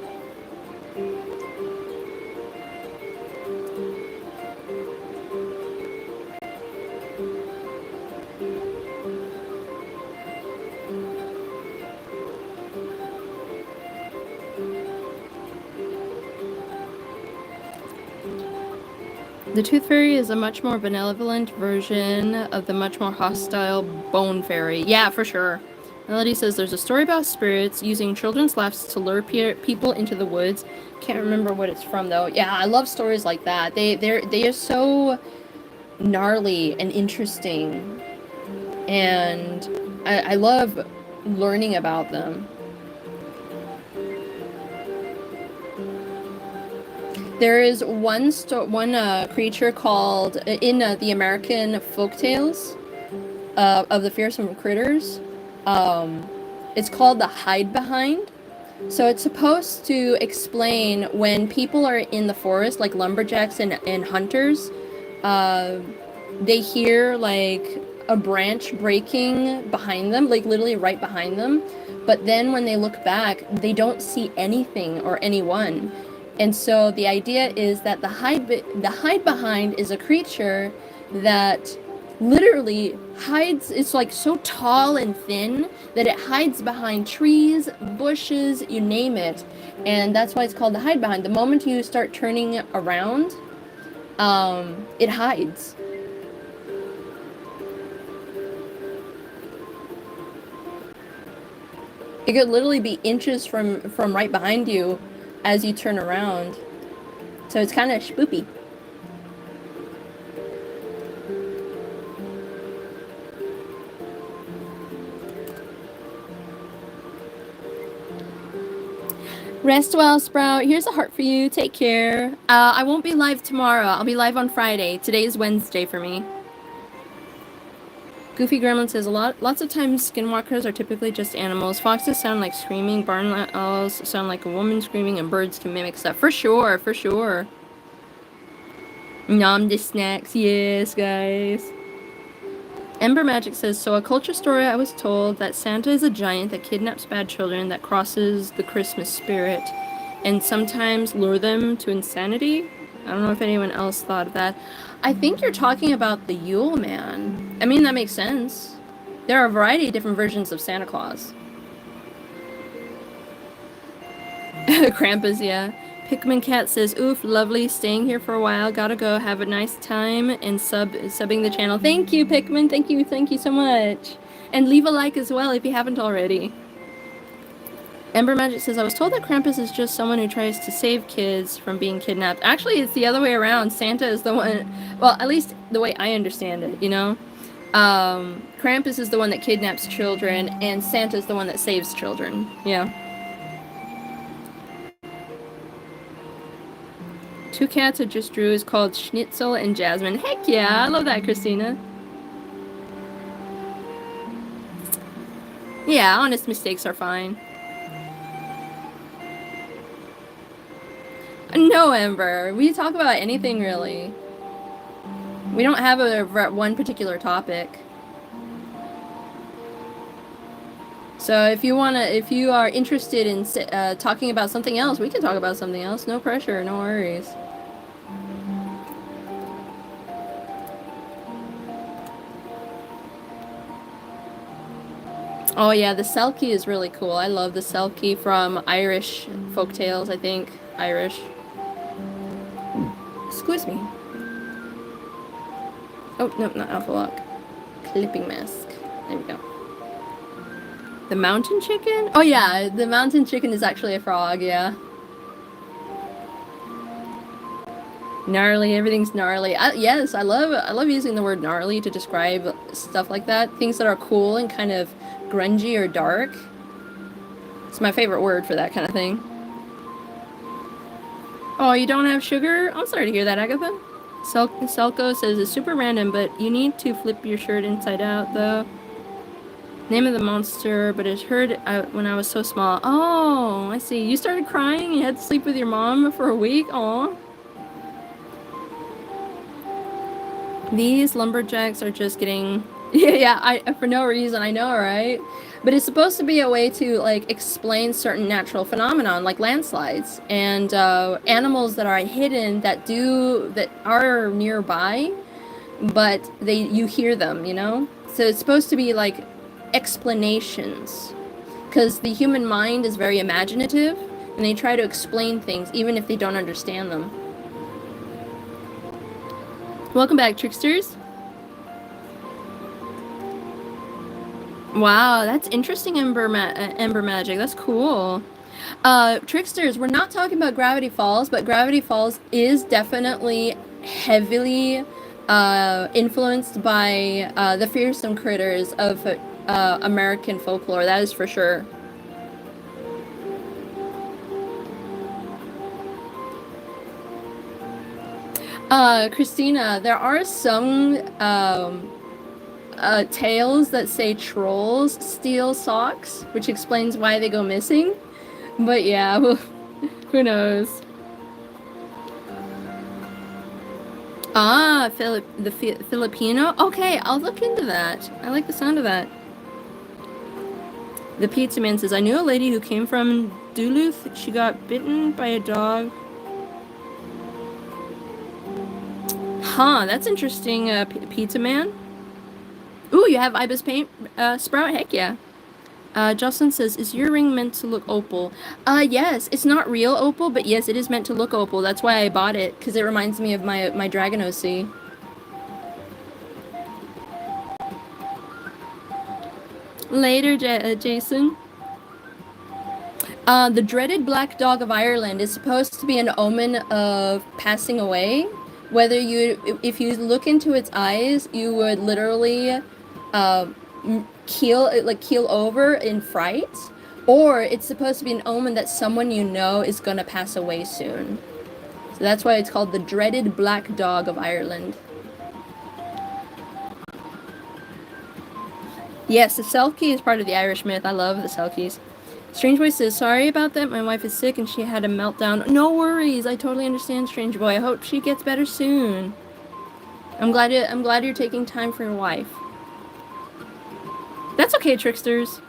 The Tooth Fairy is a much more benevolent version of the much more hostile Bone Fairy. Yeah, for sure. Melody says there's a story about spirits using children's laughs to lure people into the woods. Can't remember what it's from though. Yeah, I love stories like that. They are so gnarly and interesting, and I love learning about them. There is one creature called in the American folktales of the fearsome critters. It's called the hide behind. So it's supposed to explain when people are in the forest, like lumberjacks and hunters, they hear like a branch breaking behind them, like literally right behind them. But then when they look back, they don't see anything or anyone. And so the idea is that the hide behind is a creature that literally hides. It's like so tall and thin that it hides behind trees, bushes, you name it. And that's why it's called the hide behind. The moment you start turning around, it hides. It could literally be inches from right behind you as you turn around. So it's kind of spoopy. Rest well, Sprout. Here's a heart for you. Take care. I won't be live tomorrow. I'll be live on Friday. Today is Wednesday for me. Goofy Gremlin says lots of times skinwalkers are typically just animals. Foxes sound like screaming, barn owls sound like a woman screaming, and birds can mimic stuff. For sure, for sure. Nom de snacks, yes, guys. Ember Magic says, so a culture story I was told that Santa is a giant that kidnaps bad children that crosses the Christmas spirit and sometimes lure them to insanity. I don't know if anyone else thought of that. I think you're talking about the Yule Man. I mean, that makes sense. There are a variety of different versions of Santa Claus. Krampus, yeah. Pikmin Cat says, oof, lovely, staying here for a while, gotta go, have a nice time, and subbing the channel. Thank you, Pikmin, thank you so much. And leave a like as well if you haven't already. Ember Magic says, I was told that Krampus is just someone who tries to save kids from being kidnapped. Actually, it's the other way around. Santa is the one, well, at least the way I understand it, you know? Krampus is the one that kidnaps children, and Santa's the one that saves children, yeah. 2 cats I just drew is called Schnitzel and Jasmine. Heck yeah, I love that, Christina. Yeah, honest mistakes are fine. No, Ember. We talk about anything, really. We don't have one particular topic. So if you are interested in talking about something else, we can talk about something else. No pressure, no worries. Oh yeah, the Selkie is really cool. I love the Selkie from Irish folktales, I think. Irish. Excuse me. Oh, no, not Alpha Lock. Clipping mask. There we go. The mountain chicken? Oh yeah, the mountain chicken is actually a frog, yeah. Gnarly, everything's gnarly. Yes, I love using the word gnarly to describe stuff like that. Things that are cool and kind of grungy or dark. It's my favorite word for that kind of thing. Oh, you don't have sugar? I'm sorry to hear that, Agatha. Selko says it's super random, but you need to flip your shirt inside out, though. Name of the monster, but it's heard when I was so small. Oh, I see. You started crying? You had to sleep with your mom for a week? Aw. These lumberjacks are just getting... Yeah, for no reason, I know, right? But it's supposed to be a way to, like, explain certain natural phenomenon, like landslides, and animals that are hidden that are nearby, but you hear them, you know? So it's supposed to be, like, explanations. Because the human mind is very imaginative, and they try to explain things, even if they don't understand them. Welcome back, tricksters. Wow, that's interesting, Ember Magic. That's cool. Tricksters, we're not talking about Gravity Falls, but Gravity Falls is definitely heavily influenced by the fearsome critters of American folklore. That is for sure. Christina, there are some tales that say trolls steal socks, which explains why they go missing. But yeah, well, who knows? Ah, the Filipino? Okay, I'll look into that. I like the sound of that. The pizza man says, I knew a lady who came from Duluth. She got bitten by a dog. Huh, that's interesting, pizza man. Ooh, you have ibis paint, Sprout? Heck yeah. Jocelyn says, is your ring meant to look opal? Yes, it's not real opal, but yes, it is meant to look opal. That's why I bought it, because it reminds me of my Dragon OC. Later, Jason. The dreaded black dog of Ireland is supposed to be an omen of passing away. If you look into its eyes, you would literally keel over in fright, or it's supposed to be an omen that someone you know is gonna pass away soon. So that's why it's called the dreaded black dog of Ireland. Yes, the Selkie is part of the Irish myth. I love the Selkies. Strange Boy says, sorry about that. My wife is sick and she had a meltdown. No worries. I totally understand, Strange Boy. I hope she gets better soon. I'm glad you're taking time for your wife. That's okay, tricksters.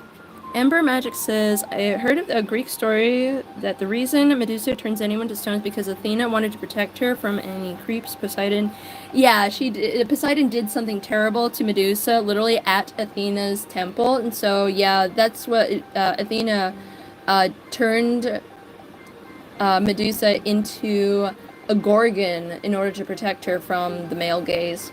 Ember Magic says, I heard of a Greek story that the reason Medusa turns anyone to stone is because Athena wanted to protect her from any creeps. Poseidon. Yeah, Poseidon did something terrible to Medusa, literally at Athena's temple. And so, yeah, that's what Athena turned Medusa into a gorgon in order to protect her from the male gaze.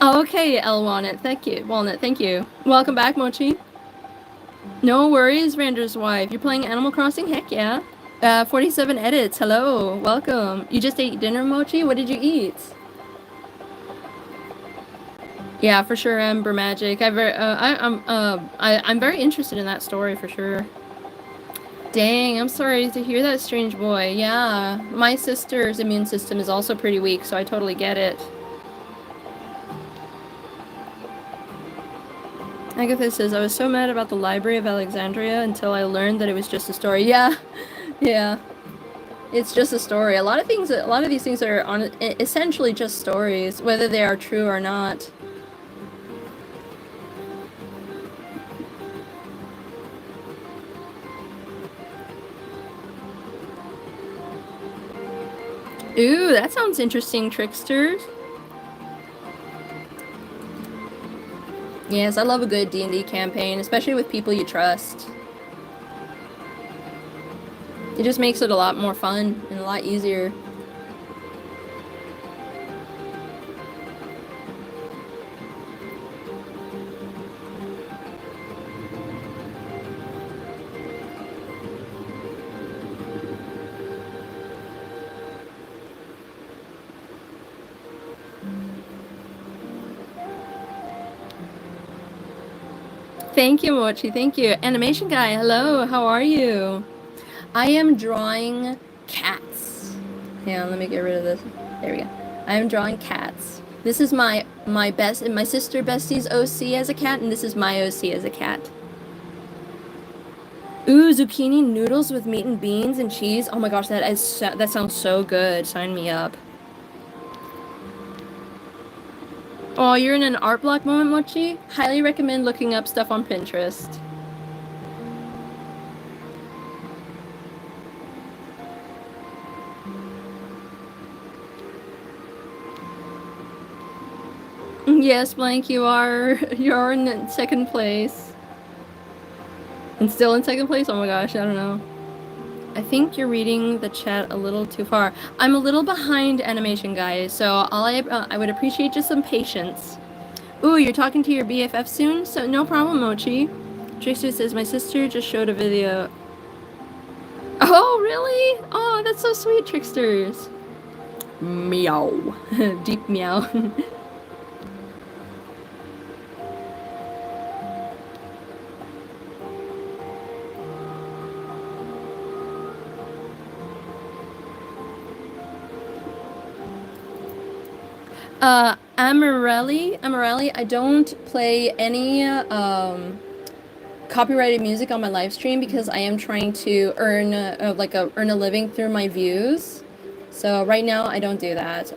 Oh, okay, L Walnut. Thank you. Welcome back, Mochi. No worries, Rander's wife. You're playing Animal Crossing? Heck yeah. 47 edits. Hello. Welcome. You just ate dinner, Mochi? What did you eat? Yeah, for sure, Ember Magic. I'm very interested in that story for sure. Dang, I'm sorry to hear that, Strange Boy. Yeah, my sister's immune system is also pretty weak, so I totally get it. Agatha says, I was so mad about the Library of Alexandria until I learned that it was just a story. Yeah, yeah. It's just a story. A lot of these things are essentially just stories, whether they are true or not. Ooh, that sounds interesting, Tricksters. Yes, I love a good D&D campaign, especially with people you trust. It just makes it a lot more fun and a lot easier. Thank you, Mochi. Thank you. Animation guy, hello. How are you? I am drawing cats. Hang on, let me get rid of this. There we go. I am drawing cats. This is my sister Bestie's OC as a cat, and this is my OC as a cat. Ooh, zucchini noodles with meat and beans and cheese. Oh my gosh, that sounds so good. Sign me up. Oh, you're in an art block moment, Mochi? Highly recommend looking up stuff on Pinterest. Yes, Blank, you're in second place. And still in second place? Oh my gosh, I don't know. I think you're reading the chat a little too far. I'm a little behind, animation guys, so I would appreciate just some patience. Ooh, you're talking to your BFF soon? So no problem, Mochi. Trickster says, my sister just showed a video. Oh, really? Oh, that's so sweet, Tricksters. Meow. Deep meow. Amarelli, I don't play any copyrighted music on my live stream because I am trying to earn a living through my views. So right now I don't do that.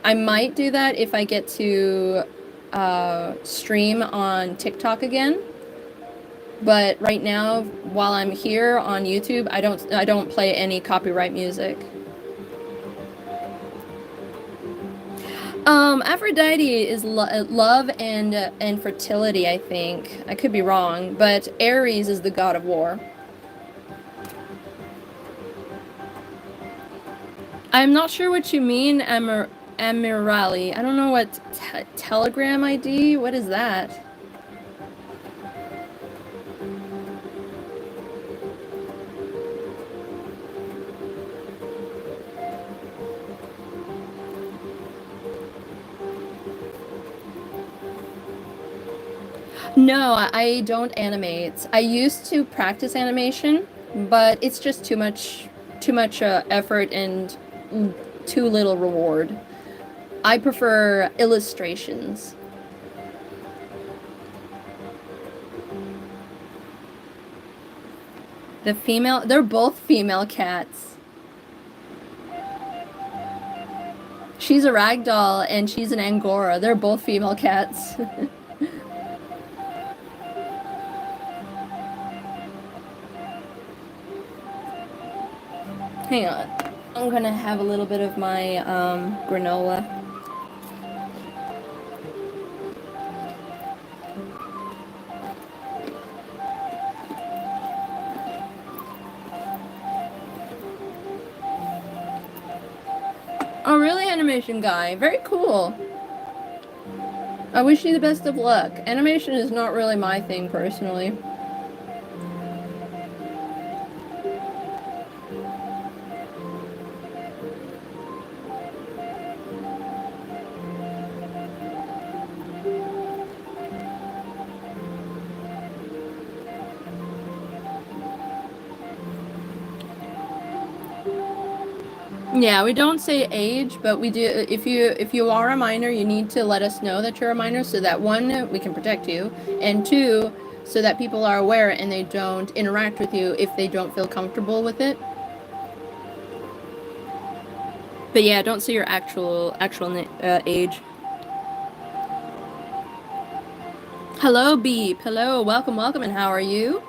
I might do that if I get to stream on TikTok again. But right now, while I'm here on YouTube, I don't play any copyright music. Aphrodite is love and fertility, I think. I could be wrong, but Ares is the god of war. I'm not sure what you mean, Amirali. I don't know what Telegram ID. What is that? No, I don't animate. I used to practice animation, but it's just too much effort and too little reward. I prefer illustrations. They're both female cats. She's a ragdoll and she's an angora. They're both female cats. Hang on. I'm gonna have a little bit of my granola. Oh, really, animation guy? Very cool. I wish you the best of luck. Animation is not really my thing, personally. Yeah, we don't say age, but we do. If you are a minor, you need to let us know that you're a minor, so that one, we can protect you, and two, so that people are aware and they don't interact with you if they don't feel comfortable with it. But yeah, don't say your actual age. Hello, Beep. Hello, welcome, welcome, and how are you?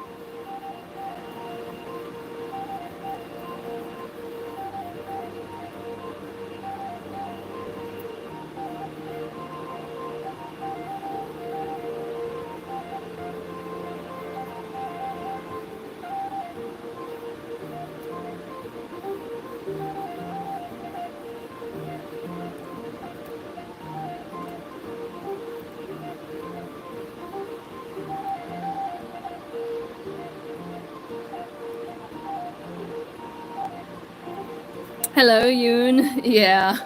Hello, Yoon. Yeah,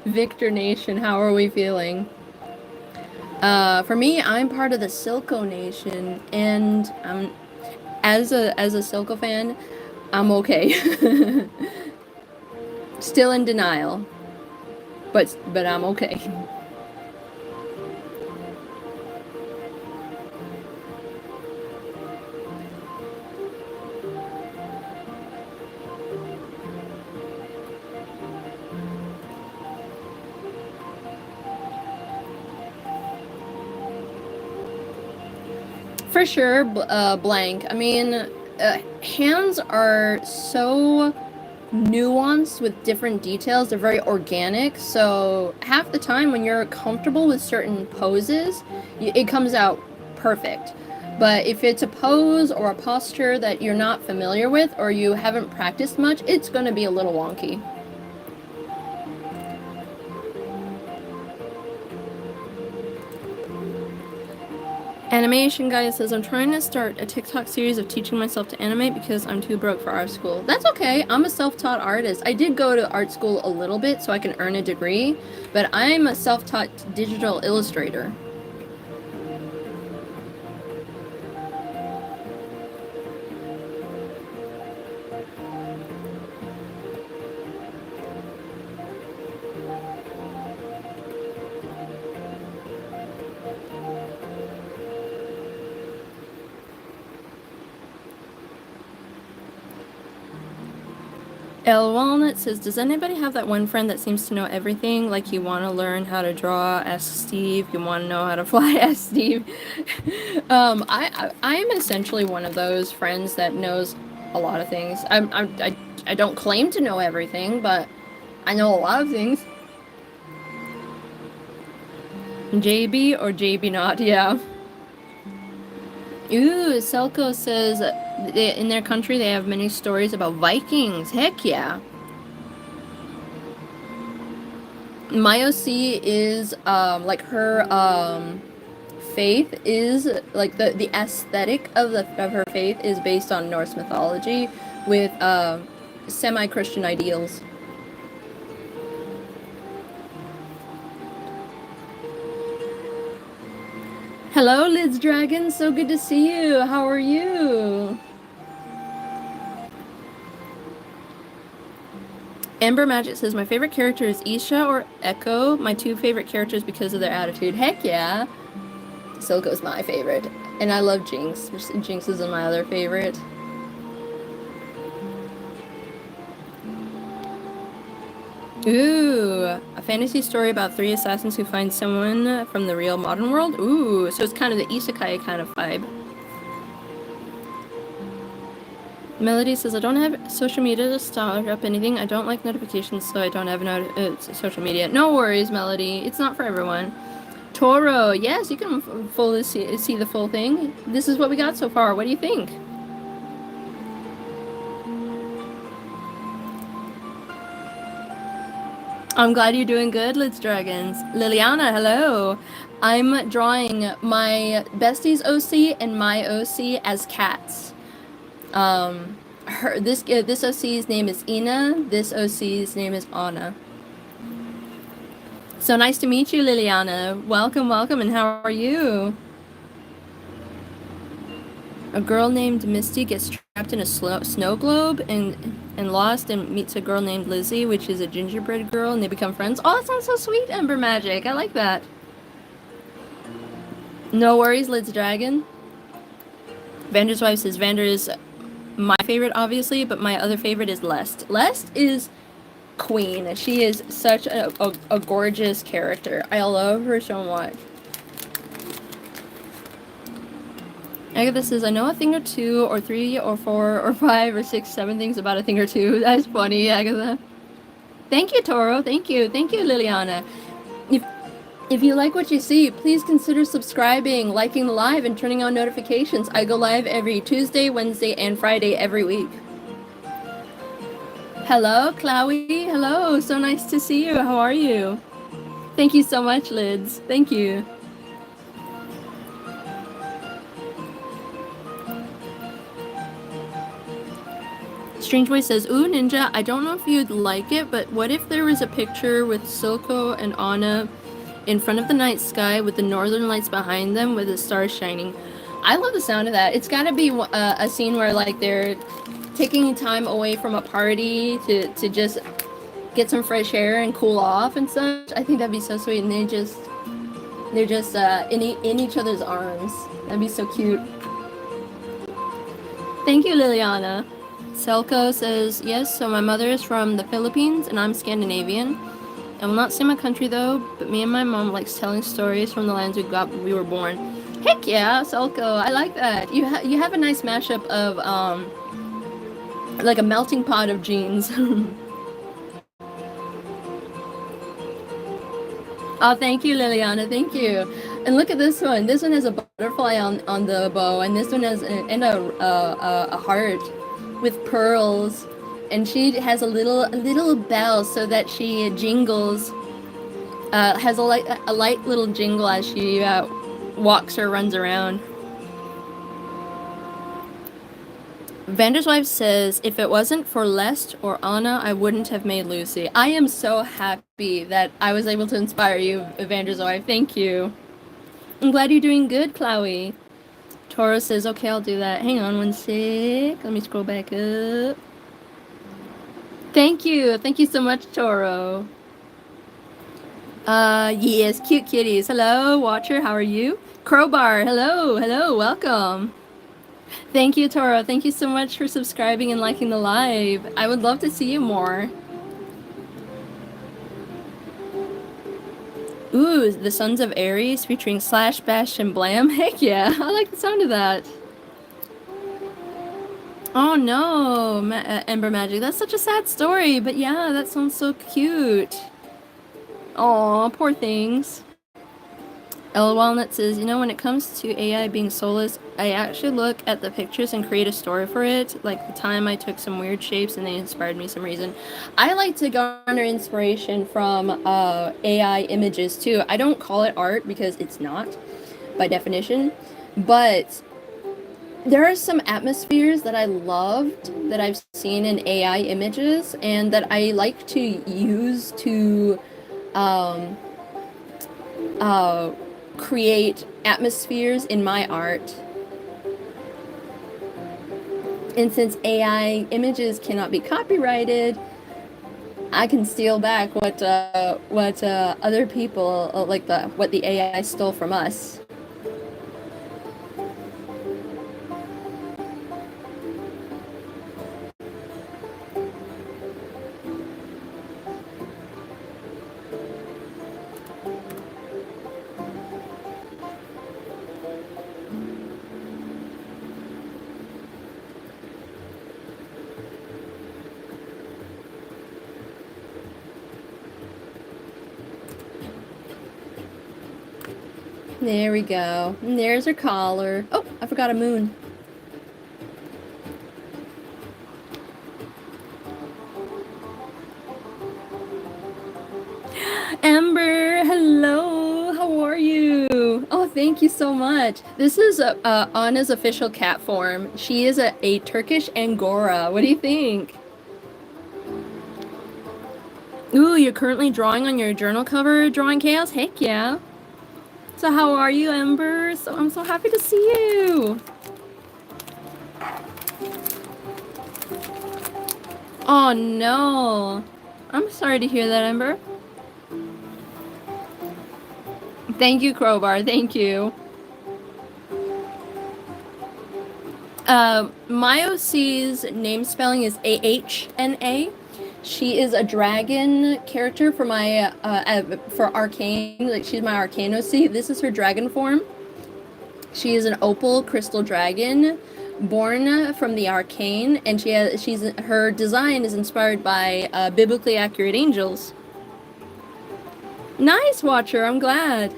Victor Nation, how are we feeling? For me, I'm part of the Silco Nation, and as a Silco fan, I'm okay. Still in denial, but I'm okay. For sure, blank. I mean, hands are so nuanced with different details. They're very organic. So half the time when you're comfortable with certain poses, it comes out perfect. But if it's a pose or a posture that you're not familiar with or you haven't practiced much, it's going to be a little wonky. Animation guy says, I'm trying to start a TikTok series of teaching myself to animate because I'm too broke for art school. That's okay. I'm a self-taught artist. I did go to art school a little bit so I can earn a degree, but I'm a self-taught digital illustrator. El Walnut says, does anybody have that one friend that seems to know everything? Like you want to learn how to draw, ask Steve. You want to know how to fly, ask Steve. I'm essentially one of those friends that knows a lot of things. I don't claim to know everything, but I know a lot of things. JB or JB not, yeah. Ooh, Selko says in their country they have many stories about Vikings. Heck yeah. My OC is like her faith is like the aesthetic of her faith is based on Norse mythology with semi-Christian ideals. Hello, Lids Dragon. So good to see you. How are you? Amber Magic says, my favorite character is Isha or Echo. My two favorite characters because of their attitude. Heck yeah. Silco's my favorite. And I love Jinx. Jinx is my other favorite. Ooh, a fantasy story about three assassins who find someone from the real modern world? Ooh, so it's kind of the isekai kind of vibe. Melody says, I don't have social media to start up anything. I don't like notifications, so I don't have social media. No worries, Melody. It's not for everyone. Toro, yes, you can fully see the full thing. This is what we got so far. What do you think? I'm glad you're doing good, Let's Dragons. Liliana, hello. I'm drawing my bestie's OC and my OC as cats. This OC's name is Ina. This OC's name is Anna. So nice to meet you, Liliana. Welcome, welcome, and how are you? A girl named Misty gets trapped in a snow globe and lost and meets a girl named Lizzie, which is a gingerbread girl, and they become friends. Oh, that sounds so sweet, Ember Magic. I like that. No worries, Lid's Dragon. Vander's wife says Vander is my favorite, obviously, but my other favorite is Lest. Lest is queen. She is such a gorgeous character. I love her so much. Agatha says, I know a thing or two, or 3, or 4, or 5, or 6, 7 things about a thing or two. That's funny, Agatha. Thank you, Toro. Thank you. Thank you, Liliana. If you like what you see, please consider subscribing, liking the live, and turning on notifications. I go live every Tuesday, Wednesday, and Friday every week. Hello, Chloe. Hello. So nice to see you. How are you? Thank you so much, Lids. Thank you. Strange Boy says, ooh, Ninja, I don't know if you'd like it, but what if there was a picture with Silco and Anna in front of the night sky with the northern lights behind them with the stars shining? I love the sound of that. It's got to be a scene where, like, they're taking time away from a party to just get some fresh air and cool off and such. I think that'd be so sweet. And they're just in each other's arms. That'd be so cute. Thank you, Liliana. Selko says, yes, so my mother is from the Philippines and I'm Scandinavian. I will not say my country though, but me and my mom likes telling stories from the lands we were born. Heck yeah, Selko, I like that. You have a nice mashup of like a melting pot of genes. Oh, thank you, Liliana. Thank you. And look at this one. This one has a butterfly on the bow, and this one has a heart with pearls, and she has a little bell so that she jingles. Has a light little jingle as she walks or runs around. Vander's wife says, if it wasn't for Lest or Anna, I wouldn't have made Lucy. I am so happy that I was able to inspire you, Vander's wife. Thank you. I'm glad you're doing good, Chloe. Toro says, okay, I'll do that. Hang on one sec. Let me scroll back up. Thank you. Thank you so much, Toro. Yes, cute kitties. Hello, Watcher. How are you? Crowbar. Hello. Hello. Welcome. Thank you, Toro. Thank you so much for subscribing and liking the live. I would love to see you more. Ooh, the Sons of Ares featuring Slash, Bash, and Blam. Heck yeah, I like the sound of that. Oh no, Ember Magic. That's such a sad story, but yeah, that sounds so cute. Aw, poor things. El Walnut says, you know, when it comes to AI being soulless, I actually look at the pictures and create a story for it. Like the time I took some weird shapes and they inspired me some reason. I like to garner inspiration from AI images too. I don't call it art because it's not by definition, but there are some atmospheres that I loved that I've seen in AI images and that I like to use to create atmospheres in my art. And since AI images cannot be copyrighted, I can steal back what other people what the AI stole from us. There we go. And there's her collar. Oh, I forgot a moon. Amber, hello. How are you? Oh, thank you so much. This is Anna's official cat form. She is a Turkish Angora. What do you think? Ooh, you're currently drawing on your journal cover, Drawing Chaos? Heck yeah. So how are you, Ember? So I'm so happy to see you. Oh no. I'm sorry to hear that, Ember. Thank you, Crowbar. Thank you. My OC's name spelling is AHNA. She is a dragon character for my for Arcane. Like she's my Arcane OC. This is her dragon form. She is an opal crystal dragon, born from the Arcane, and her design is inspired by biblically accurate angels. Nice, Watcher. I'm glad.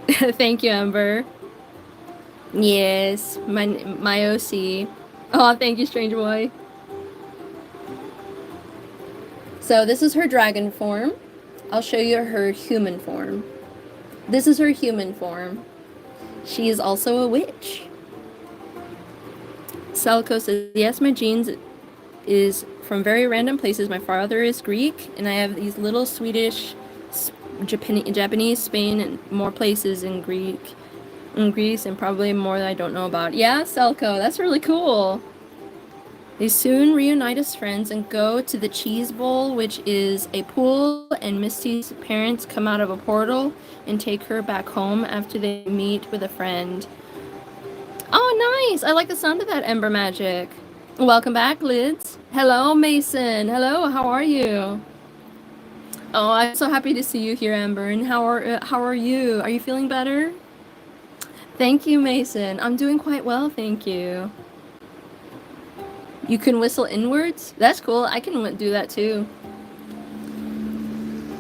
Thank you, Ember. Yes, my OC. Oh, thank you, Stranger Boy. So this is her dragon form. I'll show you her human form. This is her human form. She is also a witch. Selko says, yes, my genes is from very random places. My father is Greek, and I have these little Swedish, Japanese, Spain, and more places in Greece, and probably more that I don't know about. Yeah, Selko, that's really cool. They soon reunite as friends and go to the Cheese Bowl, which is a pool, and Misty's parents come out of a portal and take her back home after they meet with a friend. Oh, nice! I like the sound of that Ember Magic. Welcome back, Lids. Hello, Mason. Hello, how are you? Oh, I'm so happy to see you here, Ember. And how are you? Are you feeling better? Thank you, Mason. I'm doing quite well, thank you. You can whistle inwards? That's cool. I can do that too.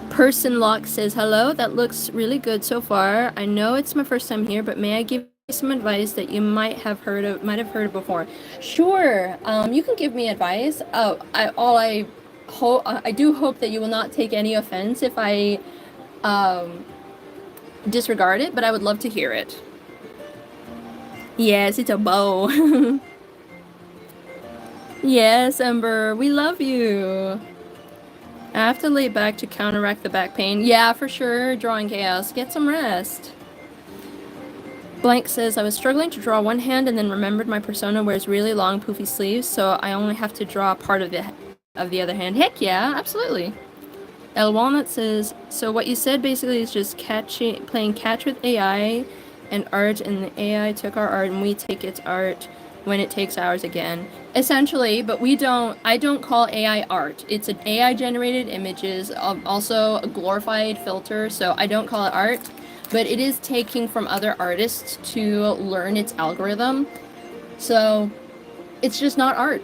Person Lock says, hello, that looks really good so far. I know it's my first time here, but may I give you some advice that you might have heard of before? Sure. You can give me advice. I do hope that you will not take any offense if I disregard it, but I would love to hear it. Yes, it's a bow. Yes, Ember, we love you. I have to lay back to counteract the back pain. Yeah, for sure, Drawing Chaos. Get some rest. Blank says, I was struggling to draw one hand and then remembered my persona wears really long poofy sleeves, so I only have to draw part of the other hand. Heck yeah, absolutely. El Walnut says, so what you said basically is just playing catch with AI and art, and the AI took our art and we take its art when it takes ours again. Essentially, but I don't call AI art. It's an AI generated images, also a glorified filter, so I don't call it art, but it is taking from other artists to learn its algorithm. So it's just not art,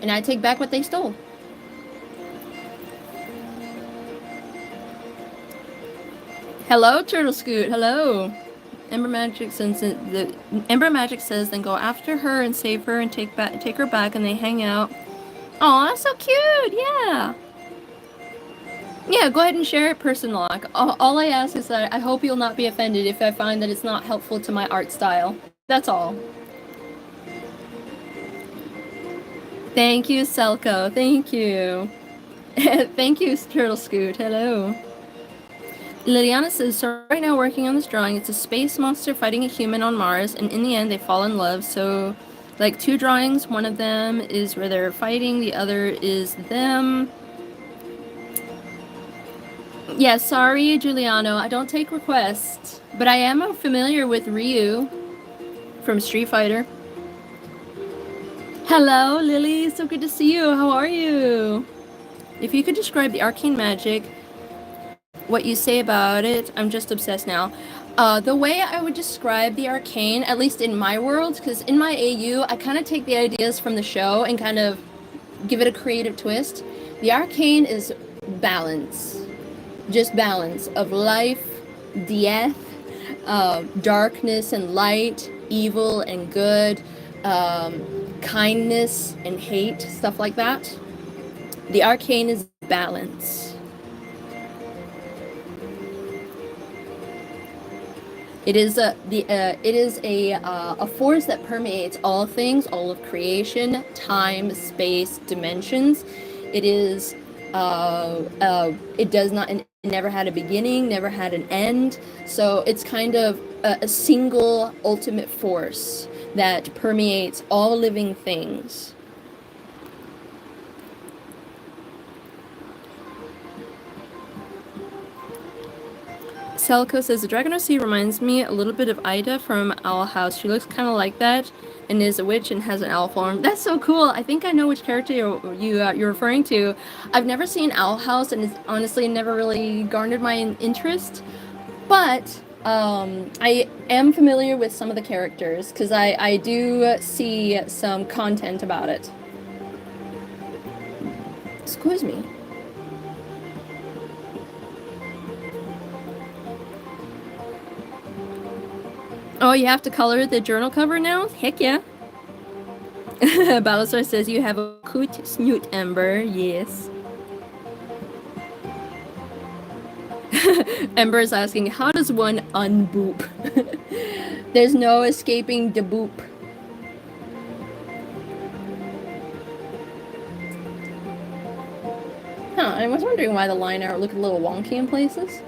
and I take back what they stole. Hello, Turtle Scoot. Hello. Ember Magic says then go after her and save her and take her back, and they hang out. Oh, that's so cute. Yeah. Yeah, go ahead and share it, Person Lock. All I ask is that I hope you'll not be offended if I find that it's not helpful to my art style. That's all. Thank you, Selko. Thank you. Thank you, Turtle Scoot. Hello. Liliana says, so right now working on this drawing, it's a space monster fighting a human on Mars, and in the end they fall in love. So, like, 2 drawings, one of them is where they're fighting, the other is them. Yeah, sorry, Giuliano, I don't take requests, but I am familiar with Ryu from Street Fighter. Hello, Lily, so good to see you. How are you? If you could describe the arcane magic, what you say about it, I'm just obsessed now. The way I would describe the arcane, at least in my world, because in my AU, I kind of take the ideas from the show and kind of give it a creative twist. The arcane is balance. Just balance of life, death, darkness and light, evil and good, kindness and hate, stuff like that. The arcane is balance. It is a force that permeates all things, all of creation, time, space, dimensions. It is it does not, it never had a beginning, never had an end. So it's kind of a single ultimate force that permeates all living things. Calico says, the Dragon OC reminds me a little bit of Ida from Owl House. She looks kind of like that and is a witch and has an owl form. That's so cool. I think I know which character you're referring to. I've never seen Owl House, and it's honestly never really garnered my interest. But I am familiar with some of the characters because I do see some content about it. Excuse me. Oh, you have to color the journal cover now? Heck yeah. Balasar says you have a cute snoot, Ember. Yes. Ember is asking, how does one unboop? There's no escaping the boop. Huh, I was wondering why the line art looked a little wonky in places.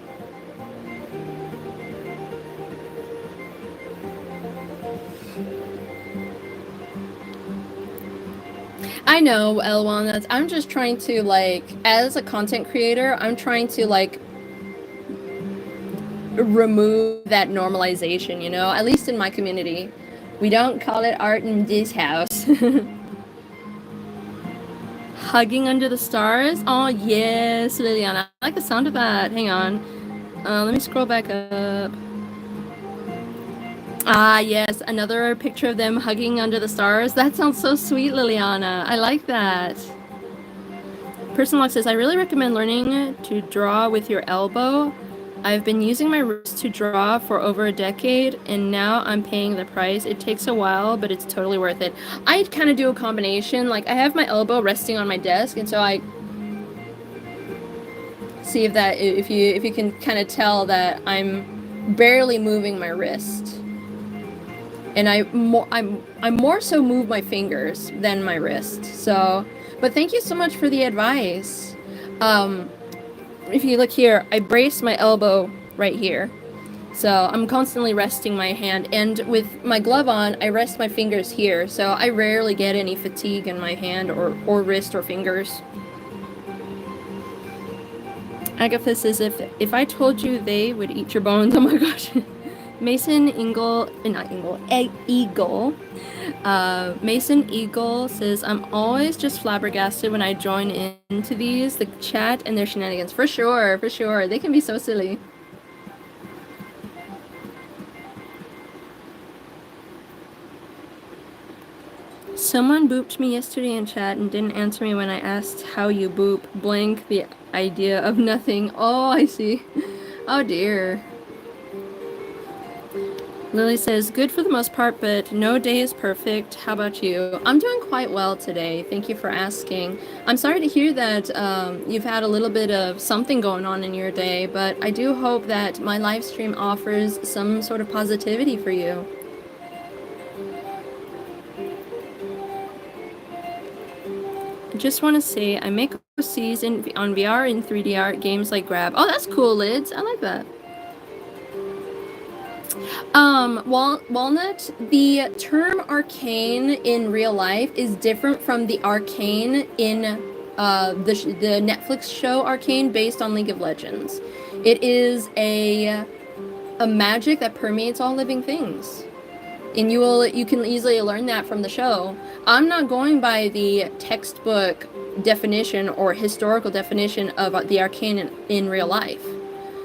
I know, L1, I'm just trying to, like, as a content creator, I'm trying to, like, remove that normalization, you know? At least in my community. We don't call it art in this house. Hugging under the stars? Oh, yes, Liliana. I like the sound of that. Hang on. Let me scroll back up. Ah, yes, another picture of them hugging under the stars. That sounds so sweet, Liliana. I like that. Personlock says, I really recommend learning to draw with your elbow. I've been using my wrist to draw for over a decade, and now I'm paying the price. It takes a while, but it's totally worth it. I kind of do a combination. Like, I have my elbow resting on my desk, and so I see if you can kind of tell that I'm barely moving my wrist. And I more so move my fingers than my wrist. So, but thank you so much for the advice. If you look here, I brace my elbow right here. So I'm constantly resting my hand, and with my glove on, I rest my fingers here. So I rarely get any fatigue in my hand or wrist or fingers. Agatha says, if I told you they would eat your bones, oh my gosh. Mason Eagle, Mason Eagle says, I'm always just flabbergasted when I join into these, the chat and their shenanigans. For sure, for sure. They can be so silly. Someone booped me yesterday in chat and didn't answer me when I asked how you boop. Blank the idea of nothing. Oh, I see. Oh dear. Lily says, good for the most part, but no day is perfect. How about you? I'm doing quite well today. Thank you for asking. I'm sorry to hear that you've had a little bit of something going on in your day, but I do hope that my live stream offers some sort of positivity for you. I just want to say I make OCs on VR and 3D art games like Grab. Oh, that's cool, Lids. I like that. Walnut, the term arcane in real life is different from the arcane in the Netflix show Arcane based on League of Legends. It is a magic that permeates all living things. And you can easily learn that from the show. I'm not going by the textbook definition or historical definition of the arcane in real life.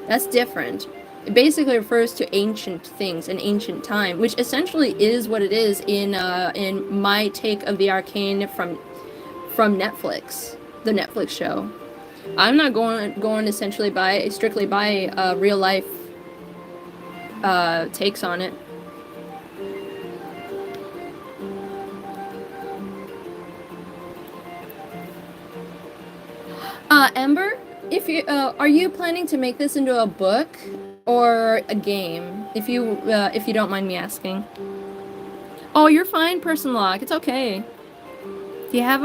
That's different. It basically refers to ancient things in ancient time, which essentially is what it is in my take of the arcane from Netflix, the Netflix show. I'm not going essentially strictly by real life takes on it. Ember, if you are you planning to make this into a book or a game? If you don't mind me asking. Oh, you're fine, Person Lock. It's okay. Do you have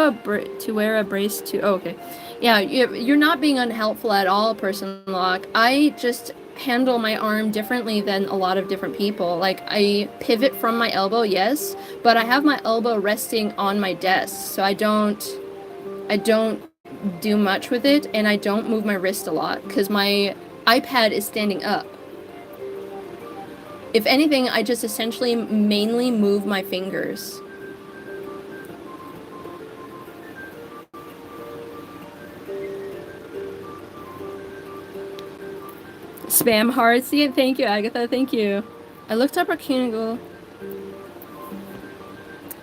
to wear a brace to? Oh, okay. Yeah, you're not being unhelpful at all, Person Lock. I just handle my arm differently than a lot of different people. Like, I pivot from my elbow, yes, but I have my elbow resting on my desk, so I don't do much with it, and I don't move my wrist a lot because my iPad is standing up. If anything, I just essentially mainly move my fingers. Spam hearts. Yeah, thank you, Agatha. Thank you. I looked up Arcane.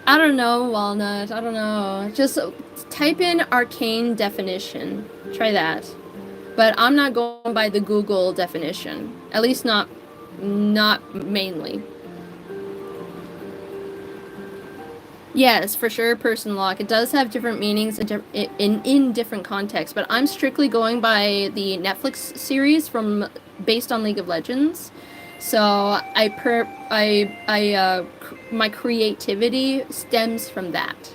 I don't know, Walnut. I don't know. Just type in arcane definition. Try that. But I'm not going by the Google definition. At least not mainly. Yes, for sure, person lock. It does have different meanings in different contexts, but I'm strictly going by the Netflix series based on League of Legends. So my creativity stems from that.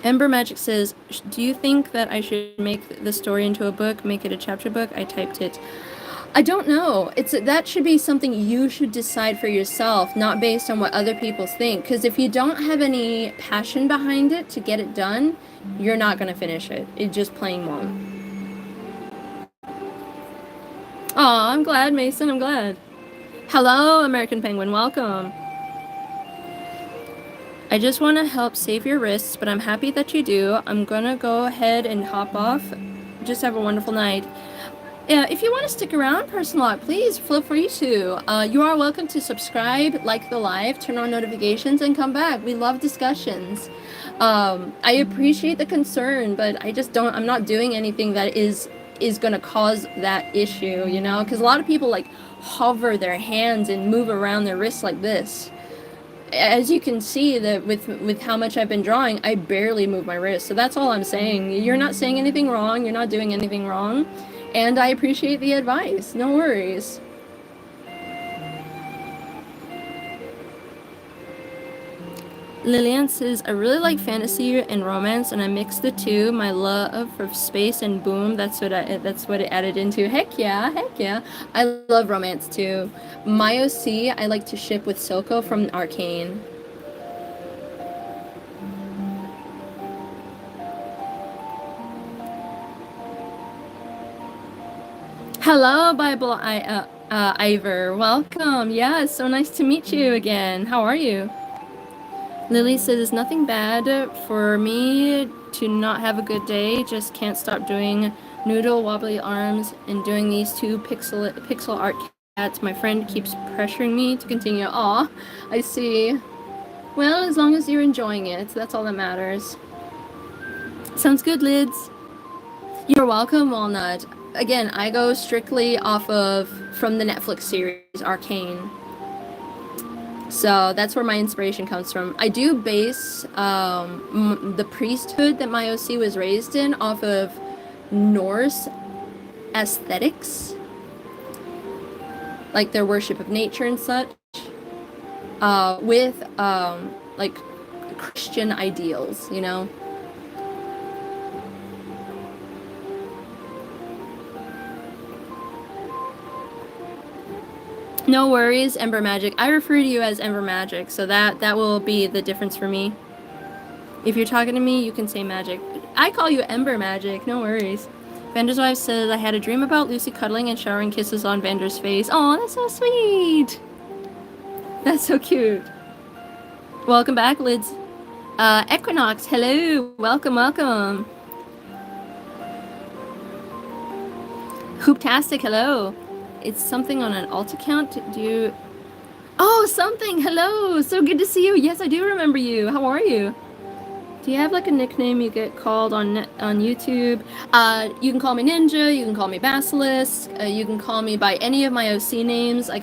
Ember Magic says, do you think that I should make the story into a book, make it a chapter book? I typed it. I don't know. That should be something you should decide for yourself, not based on what other people think. Because if you don't have any passion behind it to get it done, you're not going to finish it. It just plain won't. Aw, I'm glad, Mason. I'm glad. Hello, American Penguin. Welcome. I just want to help save your wrists, but I'm happy that you do. I'm going to go ahead and hop off. Just have a wonderful night. If you want to stick around, Person Lock, please feel free to. You are welcome to subscribe, like the live, turn on notifications, and come back. We love discussions. I appreciate the concern, but I'm not doing anything that is going to cause that issue, you know? Because a lot of people, like, hover their hands and move around their wrists like this. As you can see, that with how much I've been drawing, I barely move my wrist. So that's all I'm saying. You're not saying anything wrong. You're not doing anything wrong. And I appreciate the advice. No worries. Lillian says, I really like fantasy and romance, and I mix the two. My love for space and boom, that's what it added into. Heck yeah, heck yeah. I love romance too. My OC, I like to ship with Silco from Arcane. Hello, Bible Ivor. Welcome. Yeah, it's so nice to meet you again. How are you? Lily says, it's nothing bad for me to not have a good day. Just can't stop doing noodle wobbly arms and doing these two pixel art cats. My friend keeps pressuring me to continue. Aw, I see. Well, as long as you're enjoying it, that's all that matters. Sounds good, Lids. You're welcome, Walnut. Again, I go strictly from the Netflix series Arcane. So that's where my inspiration comes from. I do base the priesthood that my OC was raised in off of Norse aesthetics, like their worship of nature and such, with like Christian ideals, you know. No worries, Ember Magic. I refer to you as Ember Magic, so that will be the difference for me. If you're talking to me, you can say Magic. I call you Ember Magic, no worries. Vander's wife says, I had a dream about Lucy cuddling and showering kisses on Vander's face. Oh, that's so sweet. That's so cute. Welcome back, Lids. Equinox, hello. Welcome, welcome. Hooptastic, hello. It's something on an alt account. Do you... Oh, something! Hello! So good to see you! Yes, I do remember you. How are you? Do you have like a nickname you get called on YouTube? You can call me Ninja, you can call me Basilisk, you can call me by any of my OC names. Like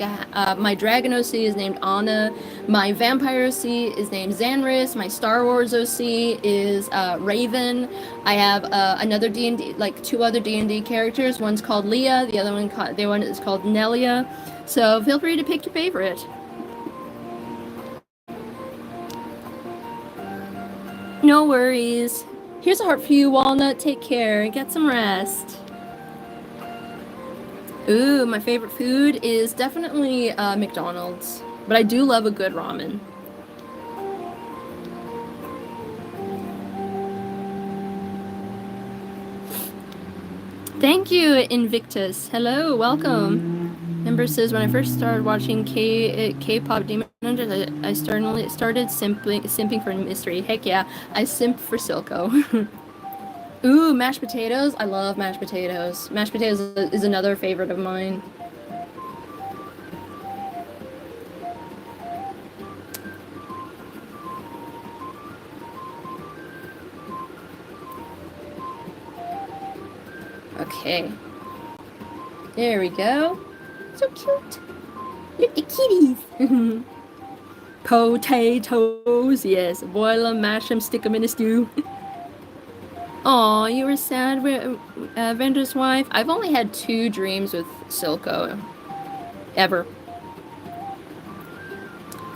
my Dragon OC is named Anna, my Vampire OC is named Xanris, my Star Wars OC is Raven. I have another D&D, like 2 other D&D characters. One's called Leah, the one is called Nelia. So feel free to pick your favorite. No worries. Here's a heart for you, Walnut. Take care. Get some rest. Ooh, my favorite food is definitely McDonald's. But I do love a good ramen. Thank you, Invictus. Hello, welcome. Ember says, when I first started watching K-pop Demon Hunters, I started simping for mystery. Heck yeah, I simp for Silco. Ooh, mashed potatoes. I love mashed potatoes. Mashed potatoes is another favorite of mine. Okay. There we go. So cute. Look at kitties. Potatoes. Yes. Boil them, mash them, stick them in a stew. Aw, you were sad with Vender's wife? I've only had 2 dreams with Silco. Ever.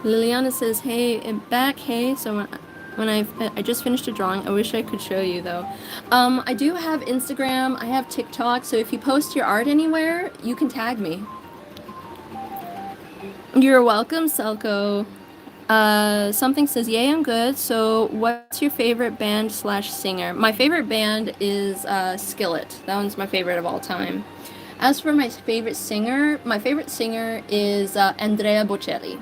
Liliana says, hey, back, hey. So when I just finished a drawing, I wish I could show you though. I do have Instagram, I have TikTok, so if you post your art anywhere, you can tag me. You're welcome, Selco. Something says, yay, I'm good. So what's your favorite band / singer? My favorite band is Skillet. That one's my favorite of all time. As for my favorite singer is Andrea Bocelli.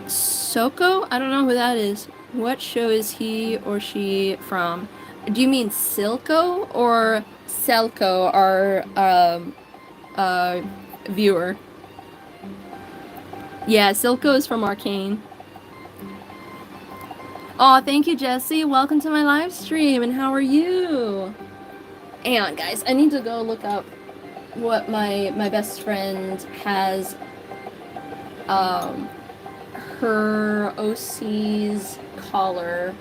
Soko? I don't know who that is. What show is he or she from? Do you mean Silco or Selco, our viewer? Yeah, Silco is from Arcane. Oh, thank you, Jesse. Welcome to my live stream, and how are you? Hang on, guys. I need to go look up what my best friend has her OC's collar.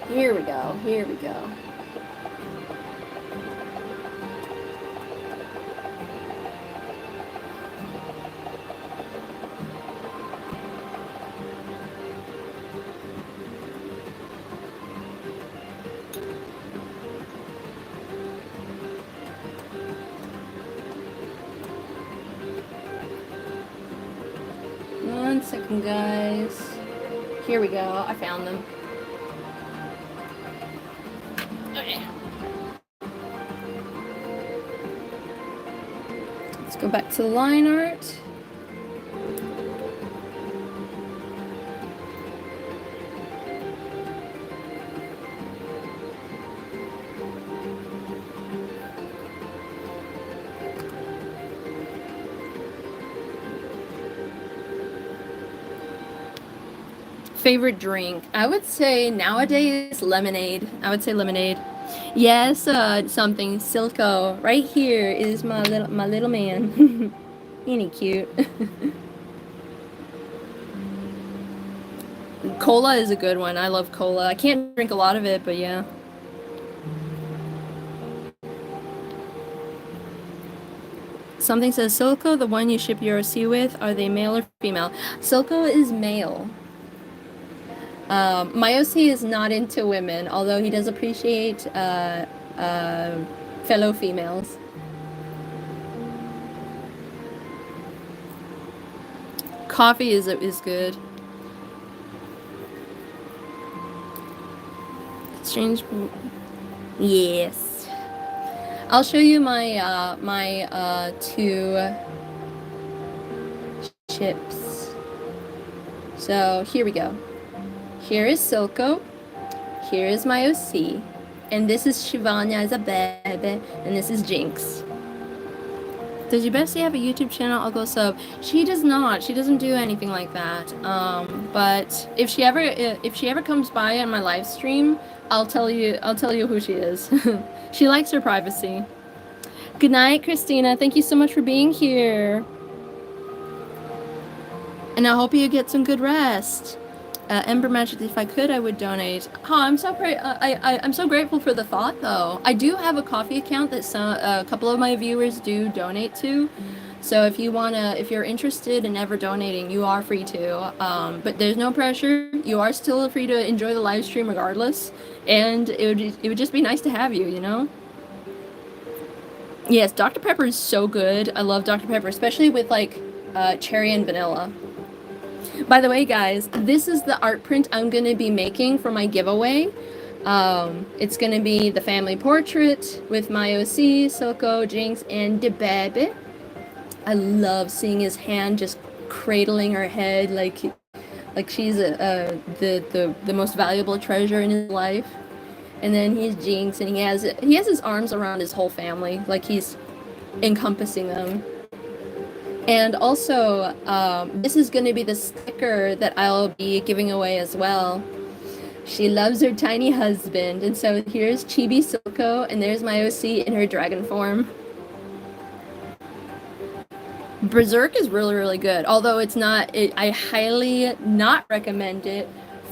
Here we go. Here we go. One second, guys. Here we go. I found them. Okay. Let's go back to the line art. Favorite drink? I would say nowadays lemonade. I would say lemonade. Yes, something. Silco. Right here is my little man. Ain't he cute? Cola is a good one. I love cola. I can't drink a lot of it, but yeah. Something says, Silco, the one you ship your OC with, are they male or female? Silco is male. My OC is not into women, although he does appreciate fellow females. Coffee is good. Strange. Yes. I'll show you my my 2 chips. So here we go. Here is Silco, here is my OC, and this is Shivanya as a baby, and this is Jinx. Does your bestie have a YouTube channel? I'll go sub. She does not. She doesn't do anything like that. But if she ever comes by on my live stream, I'll tell you who she is. She likes her privacy. Good night, Christina. Thank you so much for being here. And I hope you get some good rest. Ember Magic, if I could, I would donate. Oh, I'm so I'm so grateful for the thought, though. I do have a coffee account that a couple of my viewers do donate to. So if you're interested in ever donating, you are free to. But there's no pressure. You are still free to enjoy the live stream regardless. And it would just be nice to have you, you know? Yes, Dr. Pepper is so good. I love Dr. Pepper, especially with like cherry and vanilla. By the way, guys, this is the art print I'm going to be making for my giveaway. It's going to be the family portrait with my OC, Silco, Jinx, and the baby. I love seeing his hand just cradling her head like she's the most valuable treasure in his life. And then he's Jinx, and he has his arms around his whole family, like he's encompassing them. And also, this is going to be the sticker that I'll be giving away as well. She loves her tiny husband, and so here's Chibi Silco, and there's my OC in her dragon form. Berserk is really, really good, although it's not, I highly not recommend it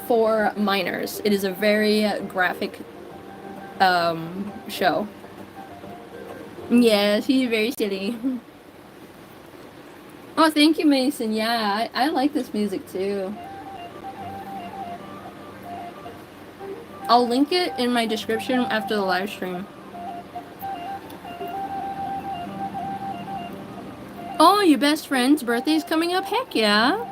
for minors. It is a very graphic show. Yeah, she's very silly. Oh, thank you, Mason. Yeah, I like this music too. I'll link it in my description after the live stream. Oh, your best friend's birthday's coming up? Heck yeah.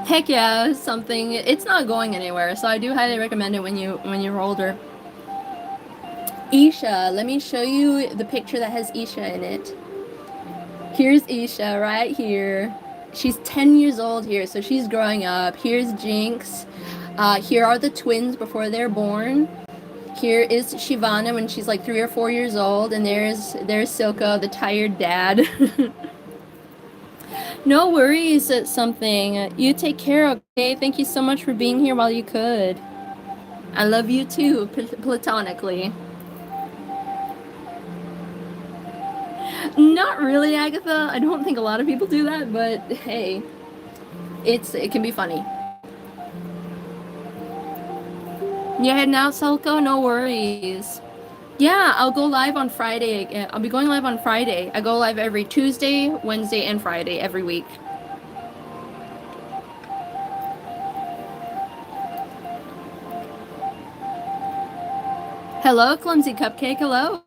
Heck yeah, something. It's not going anywhere, so I do highly recommend it when you're older. Isha, let me show you the picture that has Isha in it. Here's Isha right here. She's 10 years old here, so she's growing up. Here's Jinx. Here are the twins before they're born. Here is Shivana when she's like 3 or 4 years old, and there's Silco, the tired dad. No worries, something. You take care, okay? Thank you so much for being here while you could. I love you too, platonically. Not really, Agatha. I don't think a lot of people do that, but hey, it can be funny. You're heading out, Selko? No worries. Yeah, I'll go live on Friday. I'll be going live on Friday. I go live every Tuesday, Wednesday, and Friday every week. Hello, Clumsy Cupcake. Hello.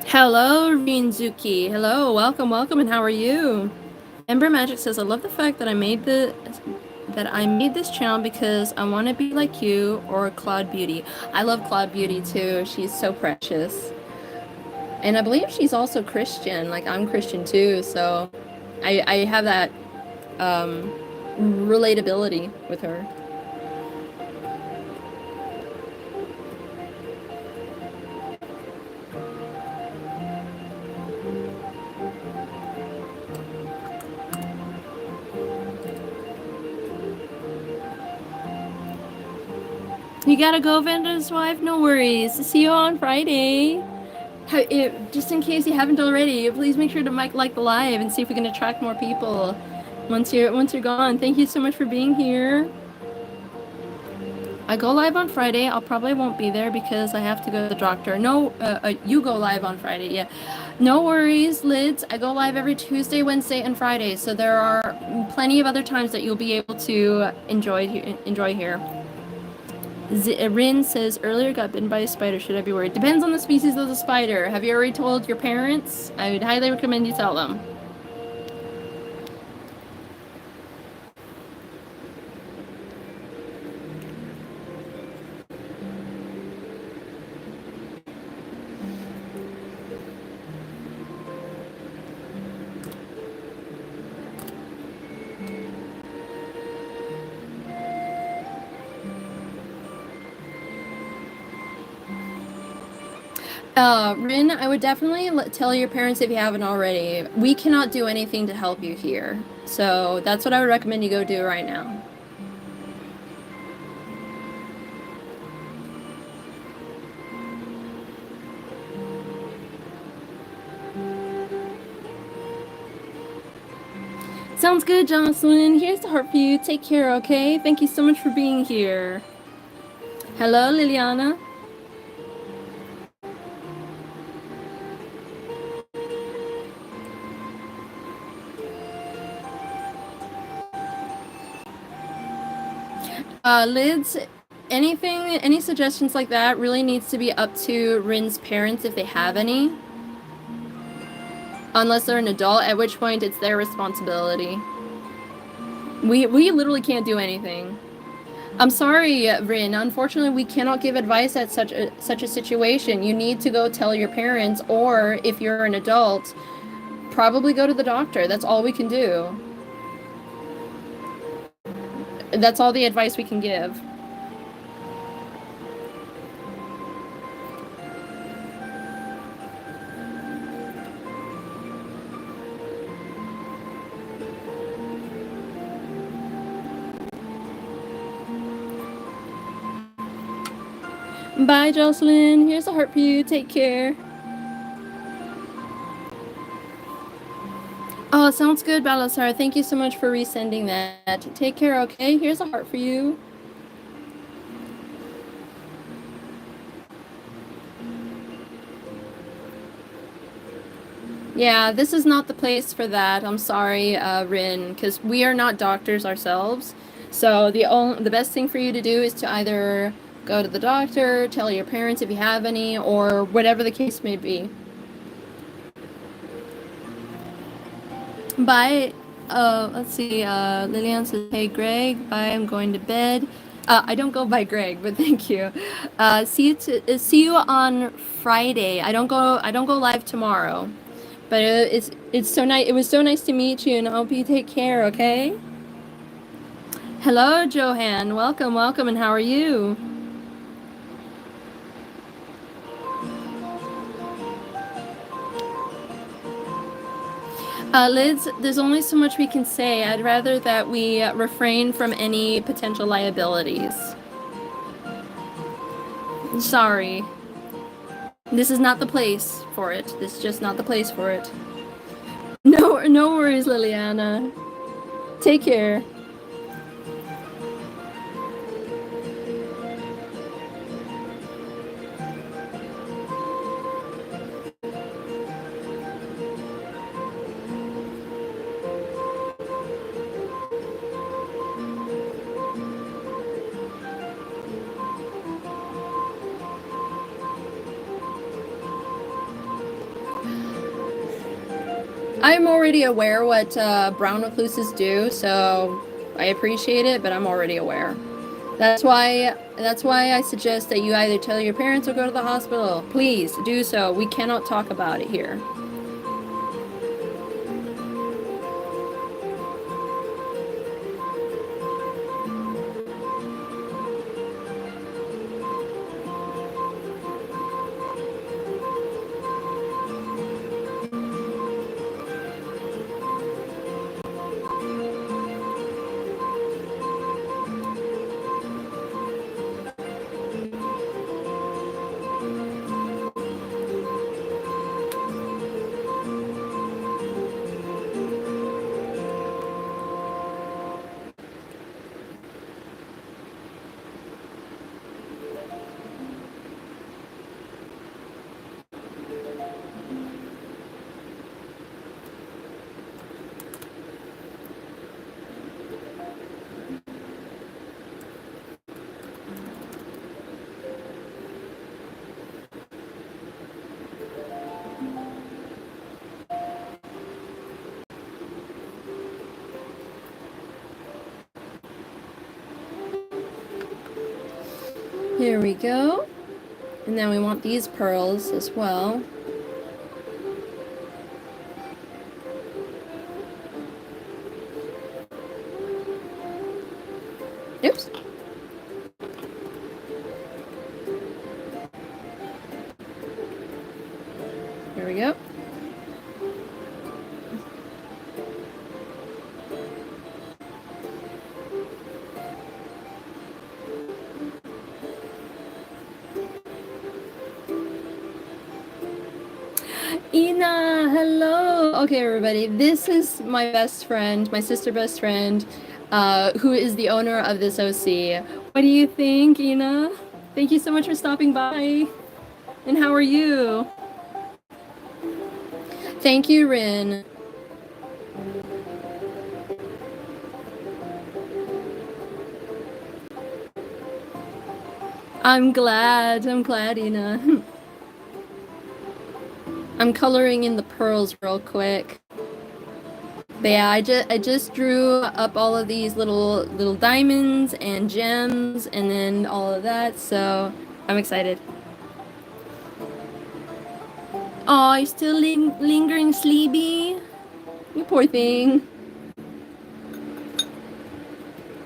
Hello, Rinzuki. Hello, welcome, and how are you? Ember Magic says, I love the fact that I made this channel because I want to be like you or Cloud Beauty. I love Cloud Beauty too. She's so precious. And I believe she's also Christian. Like, I'm Christian too, so I have that relatability with her. You gotta go, Vanda's wife? No worries. See you on Friday. Just in case you haven't already, please make sure to like the live and see if we can attract more people once you're gone. Thank you so much for being here. I go live on Friday. I probably won't be there because I have to go to the doctor. No, you go live on Friday, yeah. No worries, Lids. I go live every Tuesday, Wednesday, and Friday, so there are plenty of other times that you'll be able to enjoy here. Rin says, earlier got bitten by a spider. Should I be worried? Depends on the species of the spider. Have you already told your parents? I would highly recommend you tell them. Rin, I would definitely tell your parents if you haven't already. We cannot do anything to help you here. So that's what I would recommend you go do right now. Sounds good, Jocelyn. Here's the heart for you. Take care, okay? Thank you so much for being here. Hello, Liliana. Lids, any suggestions like that really needs to be up to Rin's parents if they have any. Unless they're an adult, at which point it's their responsibility. We literally can't do anything. I'm sorry, Rin. Unfortunately, we cannot give advice at such a situation. You need to go tell your parents, or if you're an adult, probably go to the doctor. That's all we can do. That's all the advice we can give. Bye, Jocelyn. Here's a heart for you. Take care. Oh, sounds good, Balasar. Thank you so much for resending that. Take care, okay? Here's a heart for you. Yeah, this is not the place for that. I'm sorry, Rin, because we are not doctors ourselves. So the best thing for you to do is to either go to the doctor, tell your parents if you have any, or whatever the case may be. Bye. Let's see. Lillian says, "Hey, Greg. Bye. I'm going to bed." I don't go by Greg, but thank you. See you on Friday. I don't go live tomorrow, but it's so nice. It was so nice to meet you, and I hope you take care. Okay. Hello, Johan. Welcome, and how are you? Liz, there's only so much we can say. I'd rather that we refrain from any potential liabilities. Sorry. This is not the place for it. This is just not the place for it. No worries, Liliana. Take care. I'm already aware what brown recluses do, so I appreciate it, but I'm already aware. That's why I suggest that you either tell your parents or go to the hospital. Please do so. We cannot talk about it here. Here we go. And then we want these pearls as well. Oops. There we go. Ina, hello. Okay, everybody. This is my best friend, my sister best friend, who is the owner of this OC. What do you think, Ina? Thank you so much for stopping by. And how are you? Thank you, Rin. I'm glad, Ina. I'm coloring in the pearls real quick. But yeah, I just drew up all of these little diamonds and gems and then all of that, so I'm excited. Oh, you're still lingering sleepy? You poor thing.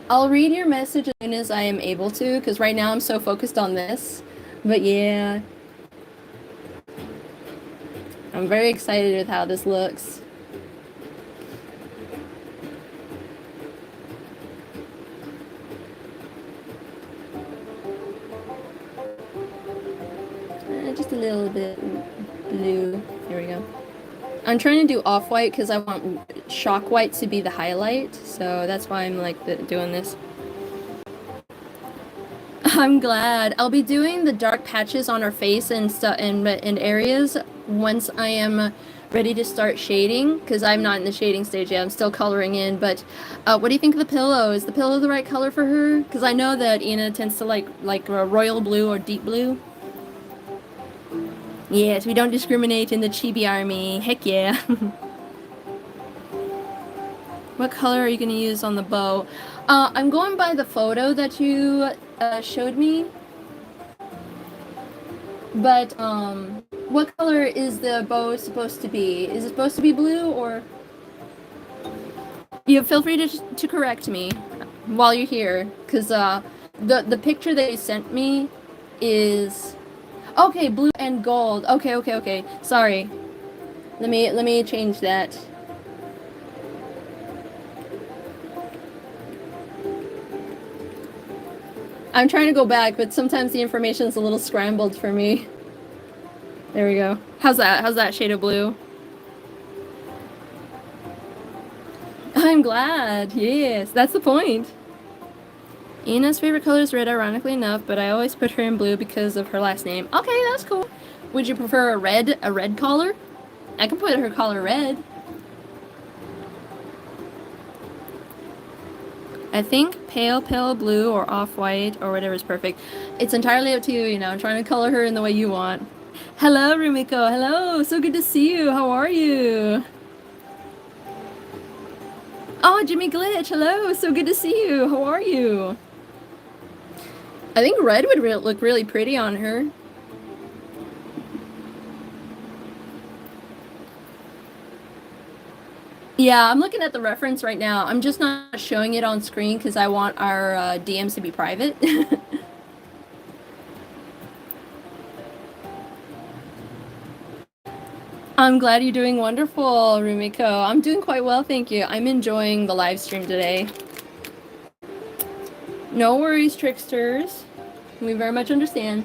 I'll read your message as soon as I am able to, because right now I'm so focused on this. But yeah. I'm very excited with how this looks. Just a little bit blue. There we go. I'm trying to do off-white because I want shock white to be the highlight, so that's why I'm like doing this. I'm glad. I'll be doing the dark patches on her face and stuff and areas once I am ready to start shading, because I'm not in the shading stage yet. I'm still coloring in. But what do you think of the pillow? Is the pillow the right color for her? Because I know that Ina tends to like a royal blue or deep blue. Yes, we don't discriminate in the Chibi army. Heck yeah. What color are you going to use on the bow? I'm going by the photo that you showed me. But, what color is the bow supposed to be? Is it supposed to be blue, or... You feel free to correct me while you're here, because, the picture that you sent me is... Okay, blue and gold. Okay. Sorry. Let me change that. I'm trying to go back, but sometimes the information is a little scrambled for me. There we go. How's that? How's that shade of blue? I'm glad. Yes, that's the point. Ina's favorite color is red, ironically enough, but I always put her in blue because of her last name. Okay, that's cool. Would you prefer a red collar? I can put her collar red. I think pale blue or off-white or whatever is perfect. It's entirely up to you, you know. I'm trying to color her in the way you want. Hello, Rumiko. Hello. So good to see you. How are you? Oh, Jimmy Glitch. Hello. So good to see you. How are you? I think red would look really pretty on her. Yeah, I'm looking at the reference right now. I'm just not showing it on screen because I want our DMs to be private. I'm glad you're doing wonderful, Rumiko. I'm doing quite well, thank you. I'm enjoying the live stream today. No worries, tricksters. We very much understand.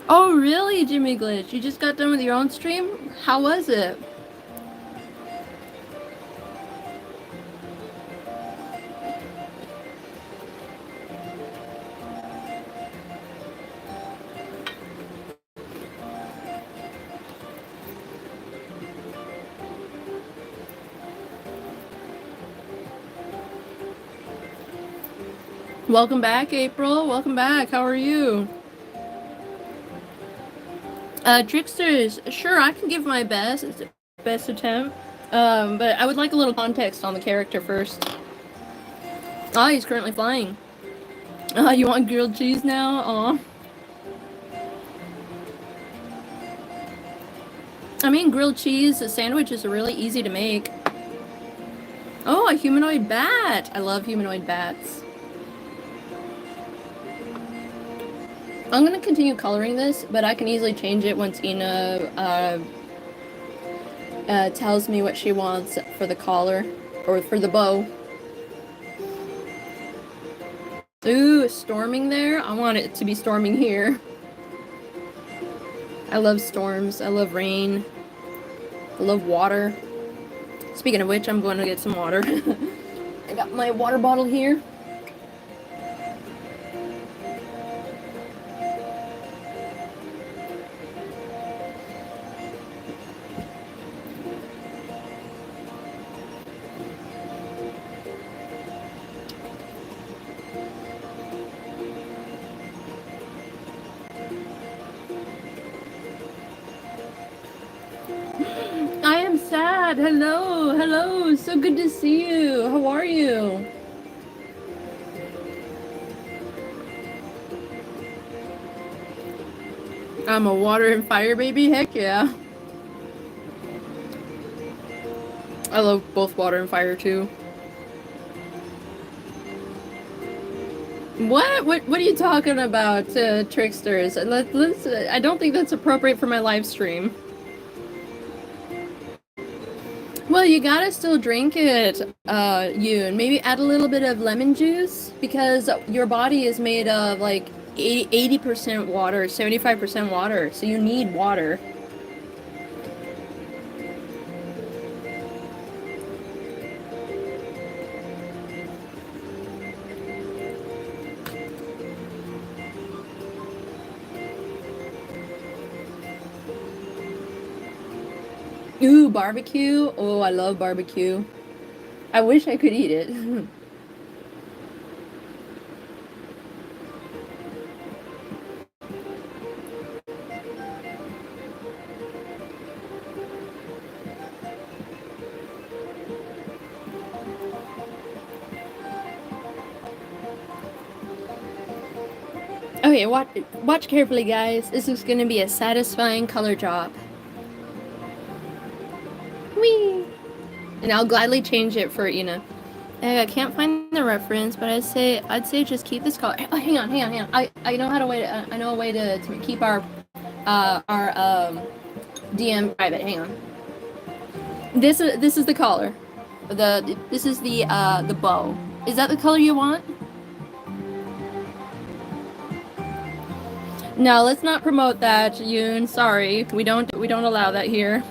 Oh, really, Jimmy Glitch? You just got done with your own stream? How was it? Welcome back, April. Welcome back. How are you? Tricksters, sure, I can give my best attempt. But I would like a little context on the character first. Ah, he's currently flying. You want grilled cheese now? Aw. I mean, grilled cheese sandwiches are really easy to make. Oh, a humanoid bat! I love humanoid bats. I'm gonna continue coloring this, but I can easily change it once Ina tells me what she wants for the collar or for the bow. Ooh, storming there? I want it to be storming here. I love storms. I love rain. I love water. Speaking of which, I'm going to get some water. I got my water bottle here. I am sad. Hello, hello. So good to see you. How are you? I'm a water and fire baby. Heck yeah. I love both water and fire too. What are you talking about, tricksters? Let's. I don't think that's appropriate for my live stream. Well, you gotta still drink it, Yoon. Maybe add a little bit of lemon juice because your body is made of like 80% water, 75% water, so you need water. Ooh, barbecue. Oh, I love barbecue. I wish I could eat it. Okay, watch carefully, guys. This is gonna be a satisfying color job. Whee! And I'll gladly change it for Ina. I can't find the reference, but I'd say just keep this color. Oh, hang on. I know how to I know a way to keep our DM private. Hang on. This is the color. This is the bow. Is that the color you want? No, let's not promote that, Yoon. Sorry, we don't allow that here.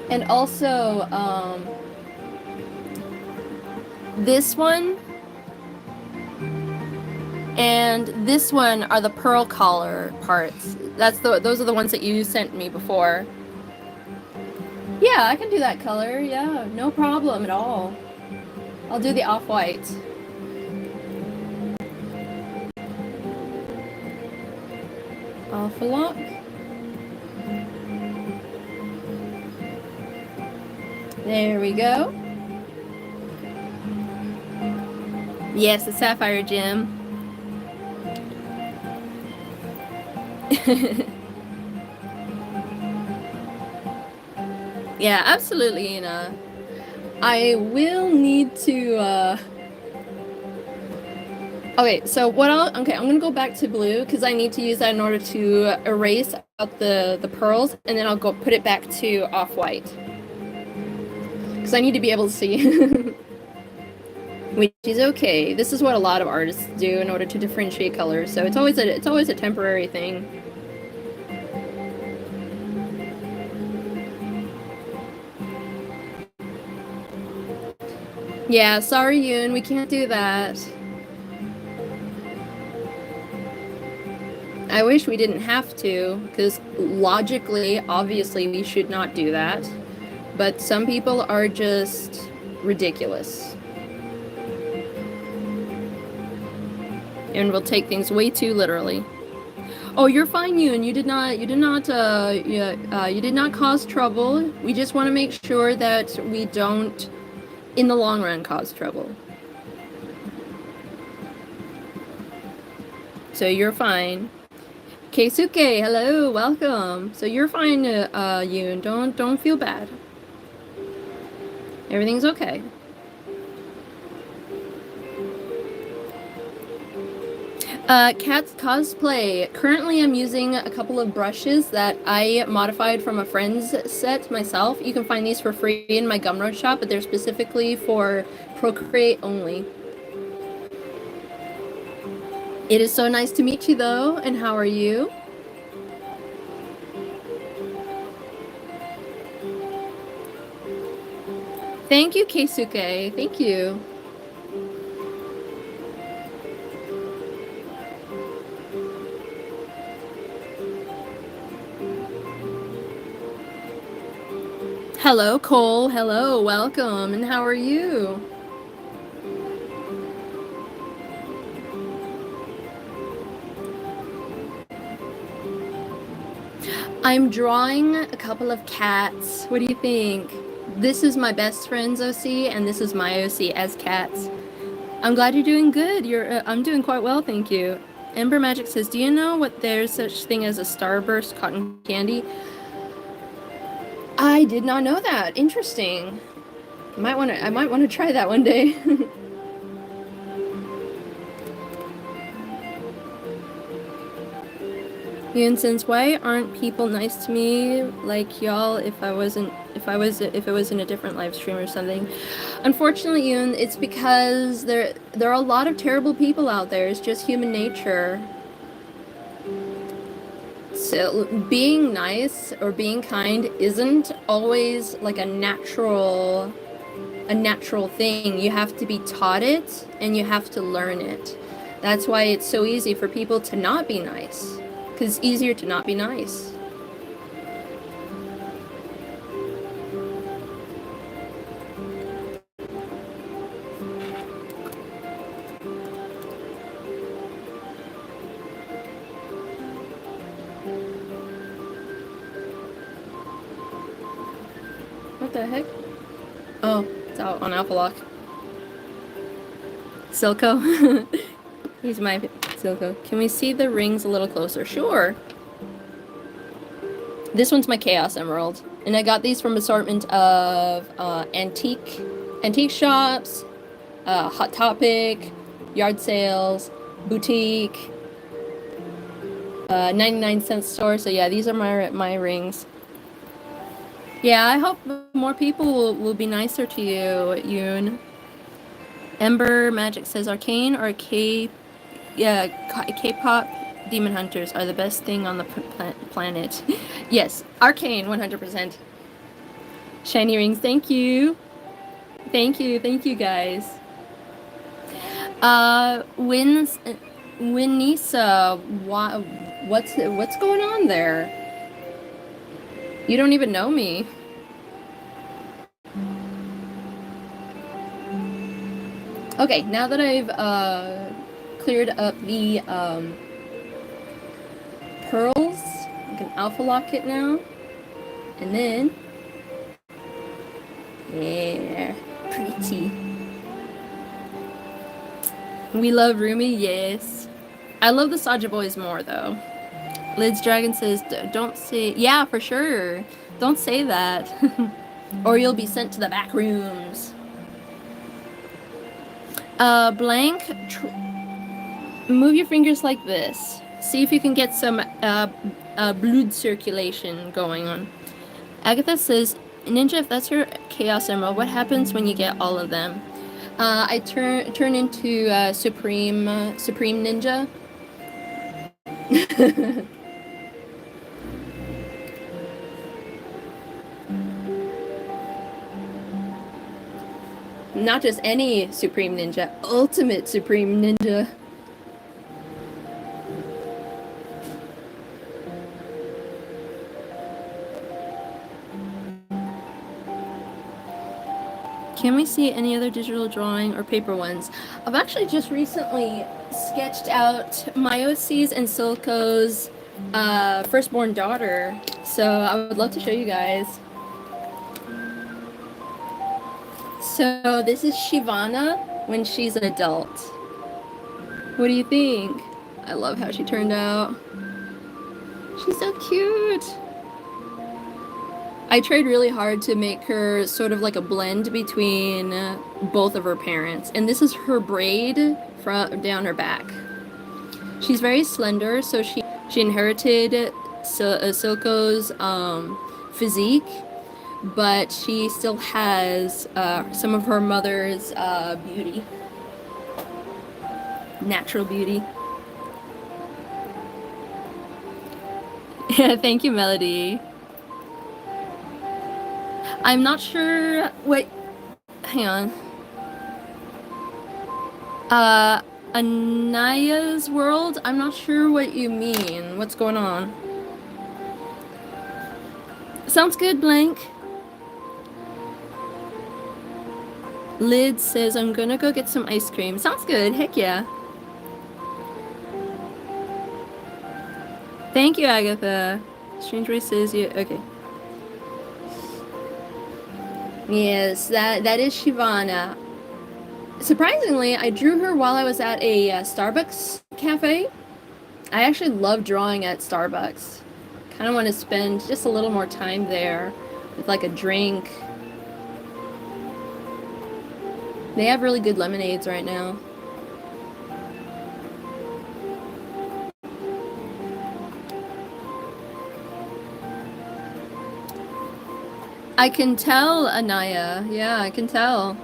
And also, this one and this one are the pearl collar parts. Those are the ones that you sent me before. Yeah, I can do that color. Yeah, no problem at all. I'll do the off-white. Alpha lock. There we go. Yes, the sapphire gem. Yeah, absolutely, Ina. I will need to, okay, so I'm gonna go back to blue because I need to use that in order to erase out the pearls, and then I'll go put it back to off-white. Because I need to be able to see. Which is okay. This is what a lot of artists do in order to differentiate colors, so it's always a temporary thing. Yeah, sorry Yoon, we can't do that. I wish we didn't have to, because logically, obviously, we should not do that. But some people are just ridiculous. And will take things way too literally. Oh, you're fine, Yoon. You did not cause trouble. We just want to make sure that we don't, in the long run, cause trouble. So you're fine. Keisuke, hello, welcome. So you're fine, Yoon. Don't feel bad. Everything's okay. Cat's cosplay. Currently, I'm using a couple of brushes that I modified from a friend's set myself. You can find these for free in my Gumroad shop, but they're specifically for Procreate only. It is so nice to meet you, though, and how are you? Thank you, Keisuke. Thank you. Hello, Cole. Hello, welcome, and how are you? I'm drawing a couple of cats. What do you think? This is my best friend's OC, and this is my OC as cats. I'm glad you're doing good. I'm doing quite well, thank you. Ember Magic says, do you know what there's such thing as a Starburst cotton candy? I did not know that. Interesting. I might want to try that one day. And since why aren't people nice to me like y'all if it was in a different live stream or something? Unfortunately, Yoon, it's because there are a lot of terrible people out there. It's just human nature. So being nice or being kind isn't always like a natural thing. You have to be taught it and you have to learn it. That's why it's so easy for people to not be nice. Because it's easier to not be nice. What the heck? Oh, it's out on Alpha Lock. Silco? He's my Silco. Can we see the rings a little closer? Sure. This one's my Chaos Emerald. And I got these from assortment of antique shops, Hot Topic, yard sales, boutique, 99-cent store. So yeah, these are my rings. Yeah, I hope more people will be nicer to you, Yoon. Ember Magic says Arcane or K-pop demon hunters are the best thing on the planet. Yes, Arcane, 100%. Shiny rings, thank you. Thank you guys. Winisa, what's going on there? You don't even know me. Okay, now that I've cleared up the pearls, I can alpha lock it now. And then, yeah, pretty. We love Rumi, yes. I love the Saja boys more though. Lids Dragon says, don't say, yeah, for sure. Don't say that. Or you'll be sent to the back rooms. Blank, move your fingers like this. See if you can get some blood circulation going on. Agatha says, Ninja, if that's your Chaos Emerald, what happens when you get all of them? I turn into Supreme Ninja. Not just any Supreme Ninja, Ultimate Supreme Ninja. Can we see any other digital drawing or paper ones? I've actually just recently sketched out my OC's and Silco's firstborn daughter, so I would love to show you guys. So this is Shivana when she's an adult. What do you think? I love how she turned out. She's so cute. I tried really hard to make her sort of like a blend between both of her parents. And this is her braid from down her back. She's very slender, so she inherited Silco's physique, but she still has some of her mother's beauty, natural beauty. Thank you, Melody. I'm not sure. Wait, hang on. Anaya's world? I'm not sure what you mean. What's going on? Sounds good, Blank. Lid says, I'm gonna go get some ice cream. Sounds good. Heck yeah. Thank you, Agatha. Strange Race says, yeah, okay. Yes, that is Shivana. Surprisingly, I drew her while I was at a Starbucks cafe. I actually love drawing at Starbucks. Kind of want to spend just a little more time there with like a drink. They have really good lemonades right now. I can tell, Anaya. Yeah, I can tell.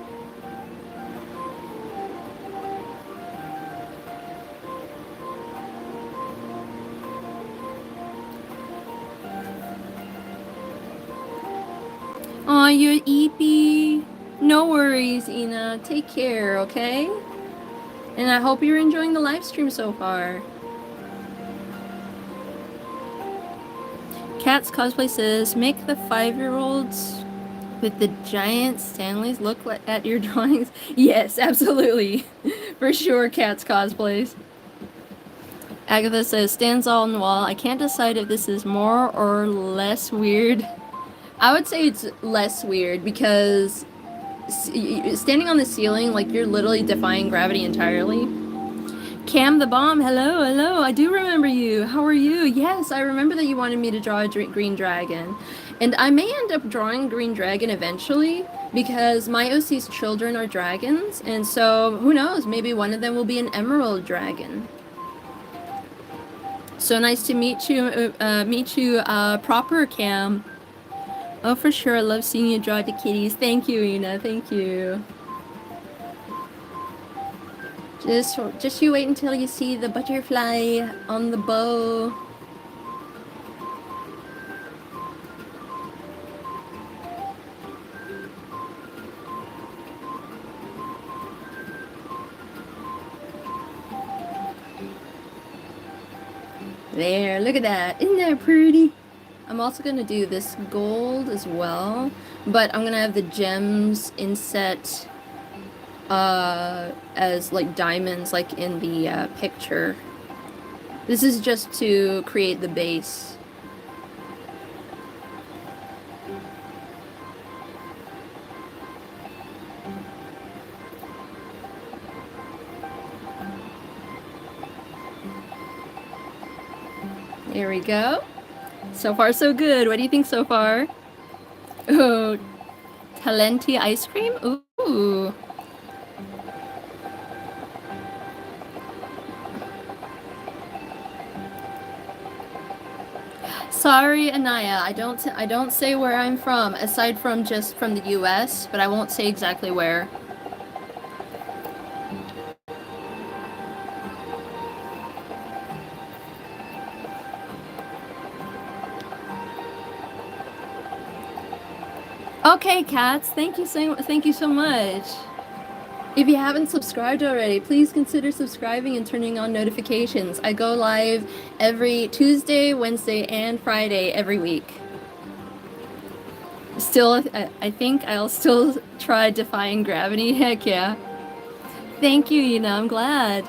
Aw, you're eepy. No worries, Ina. Take care, okay? And I hope you're enjoying the live stream so far. Cat's cosplay says, make the 5-year-olds with the giant Stanleys look at your drawings. Yes, absolutely. For sure, Cat's cosplays. Agatha says, stands on the wall. I can't decide if this is more or less weird. I would say it's less weird because standing on the ceiling, like, you're literally defying gravity entirely. Cam the Bomb, hello, hello, I do remember you. How are you? Yes, I remember that you wanted me to draw a green dragon. And I may end up drawing a green dragon eventually because my OC's children are dragons. And so, who knows, maybe one of them will be an emerald dragon. So nice to meet you, proper Cam. Oh, for sure, I love seeing you draw the kitties. Thank you, Ina, thank you. Just you wait until you see the butterfly on the bow. There, look at that. Isn't that pretty? I'm also gonna do this gold as well, but I'm gonna have the gems inset as like diamonds, like in the picture. This is just to create the base. There we go. So far, so good. What do you think so far? Oh, Talenti ice cream? Ooh. Sorry, Anaya. I don't say where I'm from, aside from just from the US, but I won't say exactly where. Okay, cats. Thank you so much. If you haven't subscribed already, please consider subscribing and turning on notifications. I go live every Tuesday, Wednesday, and Friday every week. Still, I think I'll still try defying gravity. Heck yeah. Thank you, I'm glad.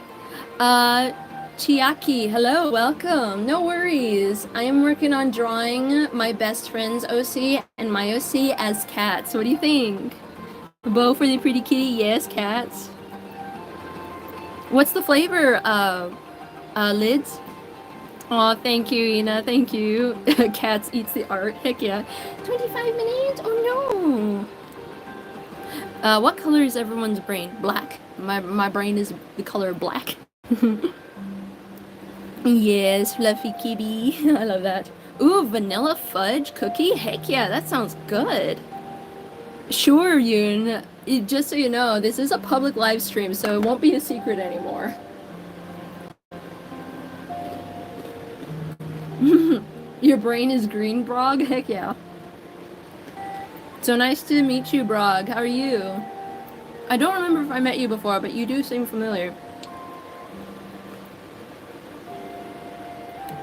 Chiaki, hello, welcome. No worries. I am working on drawing my best friend's OC and my OC as cats. What do you think? Bow for the pretty kitty? Yes, cats. What's the flavor? Lids? Aw, thank you, Ina. Thank you. Cats eats the art. Heck yeah. 25 minutes? Oh no. What color is everyone's brain? Black. My brain is the color black. Yes, fluffy kitty. I love that. Ooh, vanilla fudge cookie? Heck yeah, that sounds good. Sure, Yoon. Just so you know, this is a public live stream, so it won't be a secret anymore. Your brain is green, Brog? Heck yeah. So nice to meet you, Brog. How are you? I don't remember if I met you before, but you do seem familiar.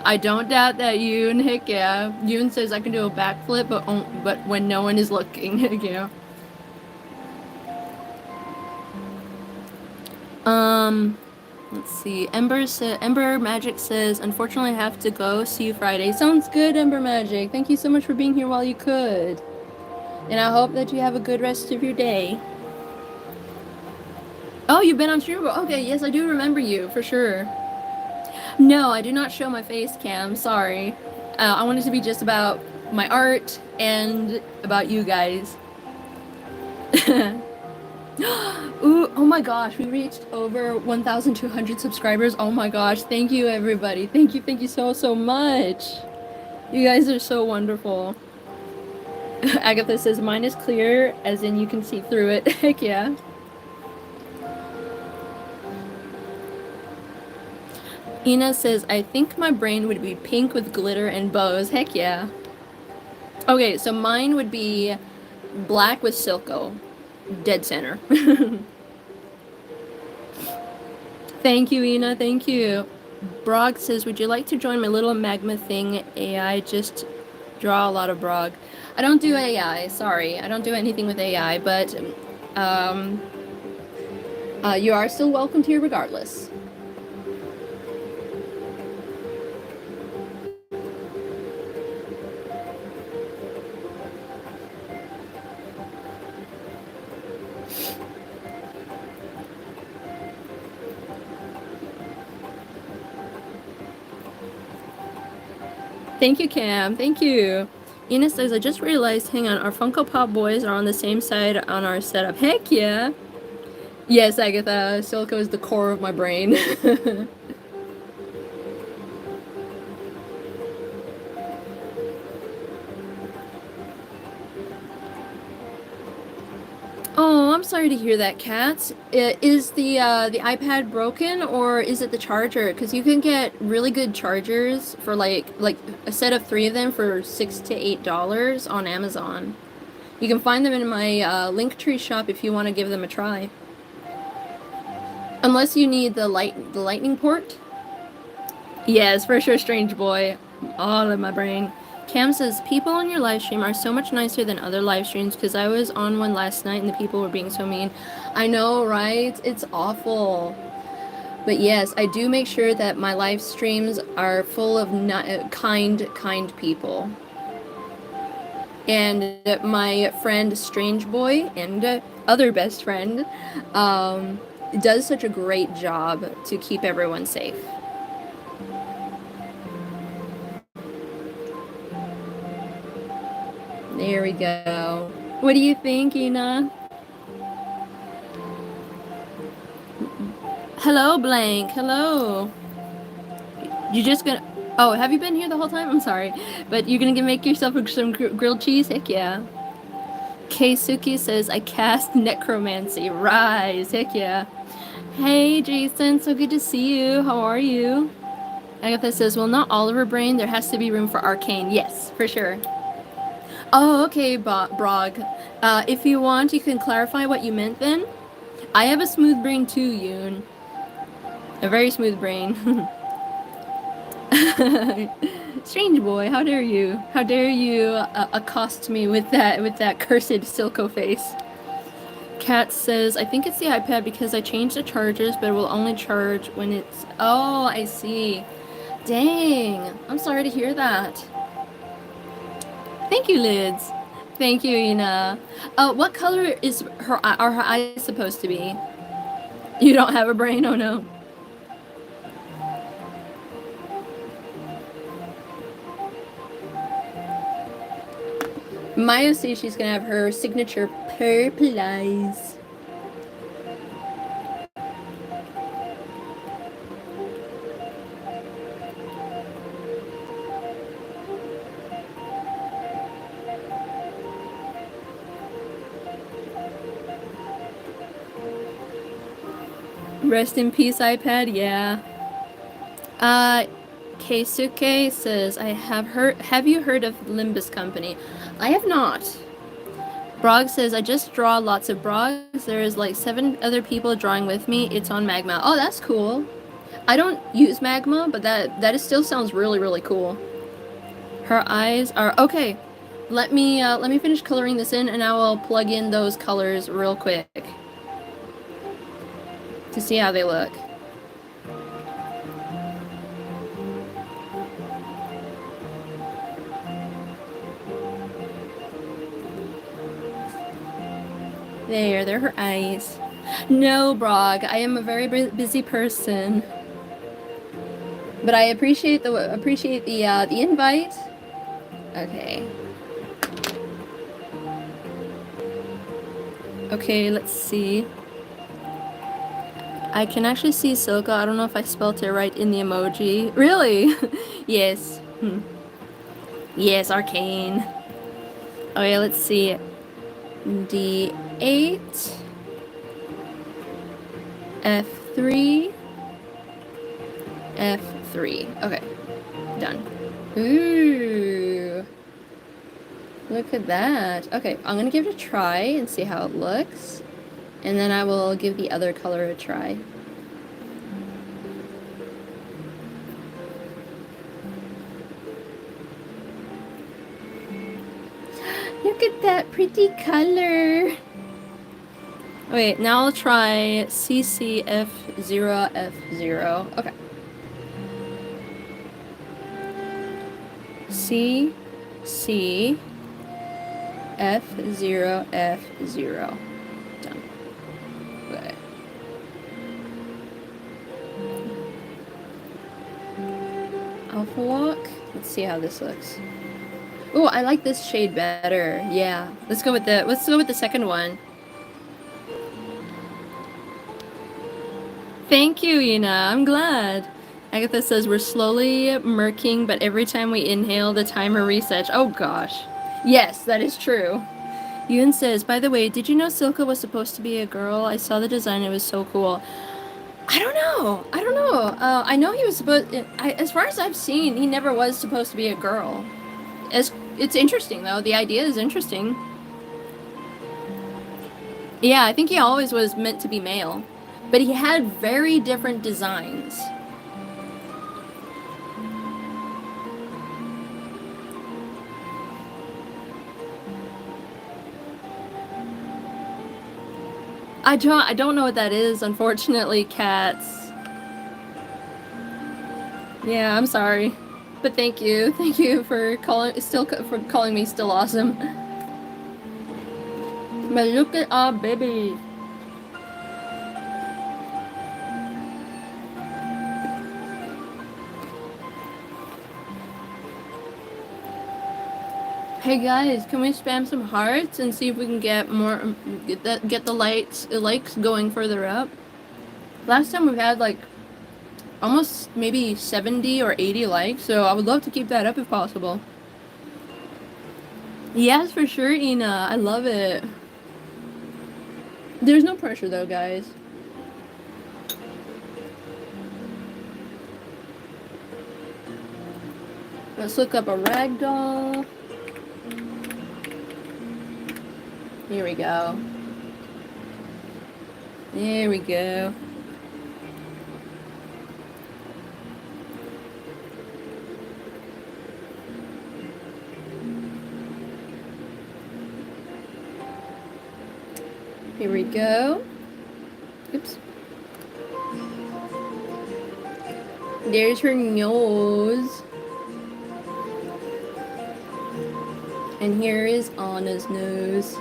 I don't doubt that Yoon. Heck yeah. Yoon says I can do a backflip, but when no one is looking. Heck yeah. Let's see. Ember Magic says, unfortunately, I have to go. See you Friday. Sounds good, Ember Magic. Thank you so much for being here while you could. And I hope that you have a good rest of your day. Oh, you've been on stream? Okay, yes, I do remember you, for sure. No, I do not show my face cam. Sorry. I want it to be just about my art and about you guys. Ooh, oh my gosh, we reached over 1,200 subscribers. Oh my gosh, thank you everybody. Thank you so much. You guys are so wonderful. Agatha says mine is clear, as in you can see through it. Heck yeah. Ina says, I think my brain would be pink with glitter and bows. Heck yeah. Okay, so mine would be black with Silco. Dead center. Thank you, Ina. Thank you. Brog says, would you like to join my little magma thing AI? Just draw a lot of Brog. I don't do AI. Sorry. I don't do anything with AI, but you are still welcome here regardless. Thank you, Cam. Thank you. Ina says, I just realized, hang on, our Funko Pop boys are on the same side on our setup. Heck yeah. Yes, Agatha. Silco is the core of my brain. Oh, I'm sorry to hear that, Kat. Is the iPad broken or is it the charger? Because you can get really good chargers for like a set of 3 of them for $6 to $8 on Amazon. You can find them in my linktree shop if you want to give them a try. Unless you need the lightning port. Yes, for sure, Strange Boy. All in my brain. Cam says, people on your live stream are so much nicer than other live streams because I was on one last night and the people were being so mean. I know, right? It's awful. But yes, I do make sure that my live streams are full of kind people. And my friend Strange Boy and other best friend does such a great job to keep everyone safe. There we go. What do you think, Ina? Hello, Blank. Hello. You just gonna... Oh, have you been here the whole time? I'm sorry. But you're gonna make yourself some grilled cheese? Heck yeah. Keisuke says, I cast necromancy. Rise. Heck yeah. Hey, Jason. So good to see you. How are you? Agatha says, well, not all of her brain. There has to be room for Arcane. Yes, for sure. Oh, okay, Brog. If you want, you can clarify what you meant then. I have a smooth brain too, Yoon. A very smooth brain. Strange Boy, how dare you? How dare you accost me with that cursed Silco face? Kat says, I think it's the iPad because I changed the chargers, but it will only charge when it's... Oh, I see. Dang. I'm sorry to hear that. Thank you, Lids. Thank you, Ina. What color are her eyes supposed to be? You don't have a brain? Oh no. Maya says she's gonna have her signature purple eyes. Rest in peace, iPad. Yeah. Keisuke says, have you heard of Limbus Company? I have not. Brog says, I just draw lots of Brogs. There's like 7 other people drawing with me. It's on Magma. Oh, that's cool. I don't use Magma, but that still sounds really, really cool. Her eyes are okay. Let me finish coloring this in, and I will plug in those colors real quick to see how they look. They're her eyes. No, Brog, I am a very busy person. But I appreciate the invite. Okay. Okay, let's see. I can actually see Silka. I don't know if I spelled it right in the emoji. Really? Yes. Yes, Arcane. Okay, let's see. D8. F3. F3. Okay. Done. Ooh. Look at that. Okay, I'm gonna give it a try and see how it looks. And then I will give the other color a try. Look at that pretty color. Wait, now I'll try CCF0F0. Okay. CCF0F0. Done. Okay. Alpha Walk. Let's see how this looks. Oh, I like this shade better. Yeah. Let's go with the second one. Thank you, Ina. I'm glad. Agatha says we're slowly murking, but every time we inhale, the timer resets. Oh gosh. Yes, that is true. Yoon says, by the way, did you know Silka was supposed to be a girl? I saw the design, it was so cool. I don't know. I know he was supposed... as far as I've seen, he never was supposed to be a girl. It's interesting, though. The idea is interesting. Yeah, I think he always was meant to be male. But he had very different designs. I don't know what that is, unfortunately, cats. Yeah, I'm sorry. But thank you. Thank you for calling me still awesome. But look at our baby. Hey guys, can we spam some hearts and see if we can get more get the likes going further up? Last time we had like almost maybe 70 or 80 likes, so I would love to keep that up if possible. Yes, for sure, Ina. I love it. There's no pressure though, guys. Let's look up a ragdoll. Here we go. There we go. Here we go. Oops. There's her nose. And here is Anna's nose.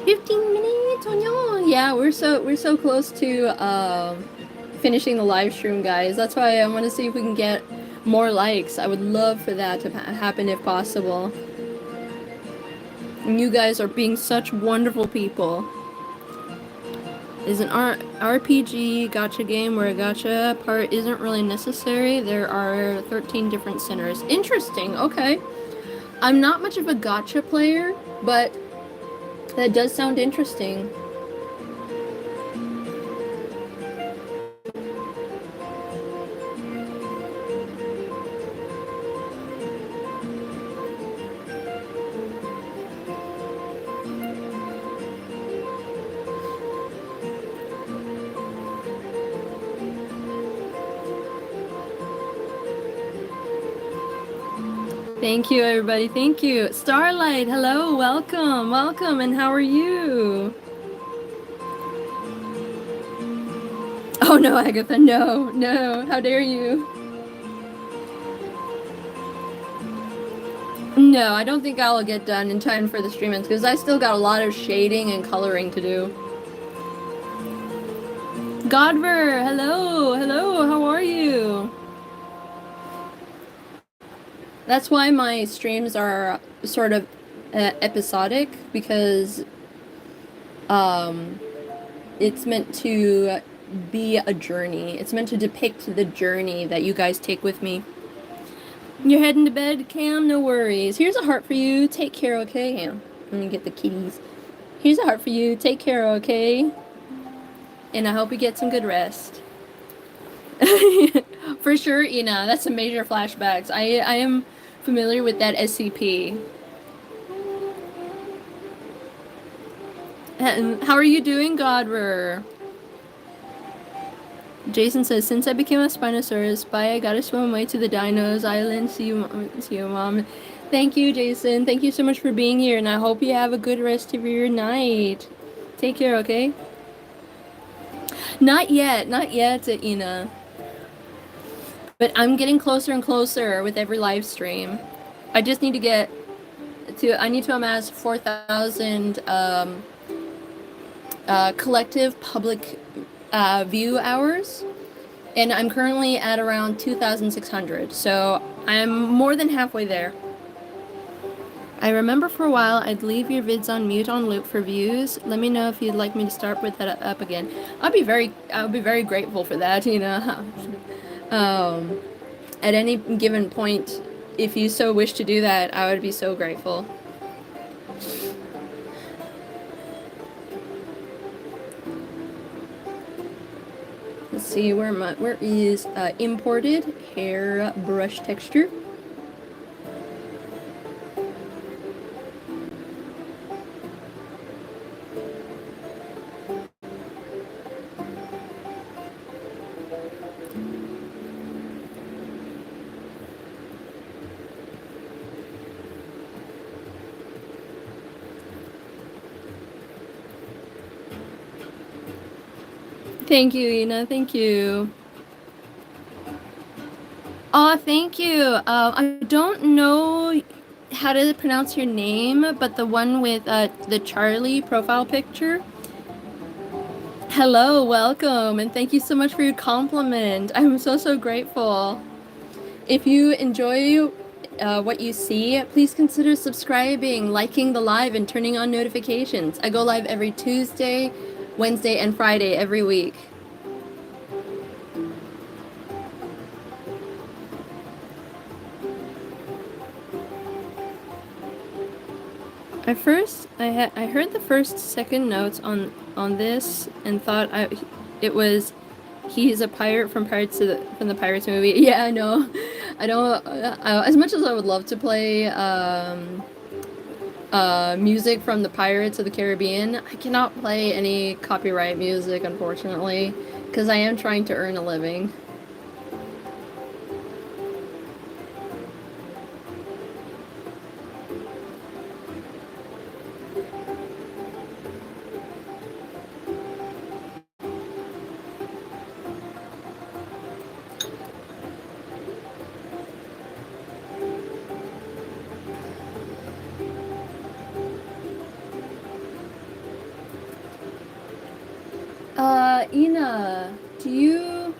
15 minutes, oh no. Yeah, we're so close to finishing the live stream, guys. That's why I want to see if we can get more likes. I would love for that to happen if possible. And you guys are being such wonderful people. Is an RPG gacha game where a gacha part isn't really necessary. There are 13 different centers. Interesting, okay. I'm not much of a gacha player, but That does sound interesting. Thank you, everybody. Thank you. Starlight, hello. Welcome. Welcome. And how are you? Oh, no, Agatha. No, no. How dare you? No, I don't think I'll get done in time for the streamings because I still got a lot of shading and coloring to do. Godver, hello. Hello. How are you? That's why my streams are sort of episodic because it's meant to be a journey. It's meant to depict the journey that you guys take with me. You're heading to bed, Cam? No worries. Here's a heart for you. Take care, okay? Cam. Let me get the kitties. Here's a heart for you. Take care, okay? And I hope you get some good rest. For sure, Ina. That's some major flashbacks. I am familiar with that SCP. How are you doing, Godver? Jason says, since I became a Spinosaurus spy, I gotta swim away to the Dinos Island. See you, Mom. Thank you, Jason. Thank you so much for being here, and I hope you have a good rest of your night. Take care, okay? Not yet, Ina. But I'm getting closer and closer with every live stream. I just need to get to, I need to amass 4,000 collective public view hours, and I'm currently at around 2,600, so I'm more than halfway there. I remember for a while I'd leave your vids on mute on loop for views. Let me know if you'd like me to start with that up again. I'll be very grateful for that, you know. At any given point, if you so wish to do that, I would be so grateful. Let's see, where is imported hair brush texture? Thank you, Ina. Thank you. Oh, thank you. I don't know how to pronounce your name, but the one with the Charlie profile picture. Hello, welcome, and thank you so much for your compliment. I'm so grateful. If you enjoy what you see, please consider subscribing, liking the live, and turning on notifications. I go live every Tuesday, Wednesday, and Friday every week. I heard the first second notes on this and thought it was he's a pirate from the Pirates movie. Yeah, I know. I don't as much as I would love to play music from the Pirates of the Caribbean, I cannot play any copyright music, unfortunately, because I am trying to earn a living. Ina, do you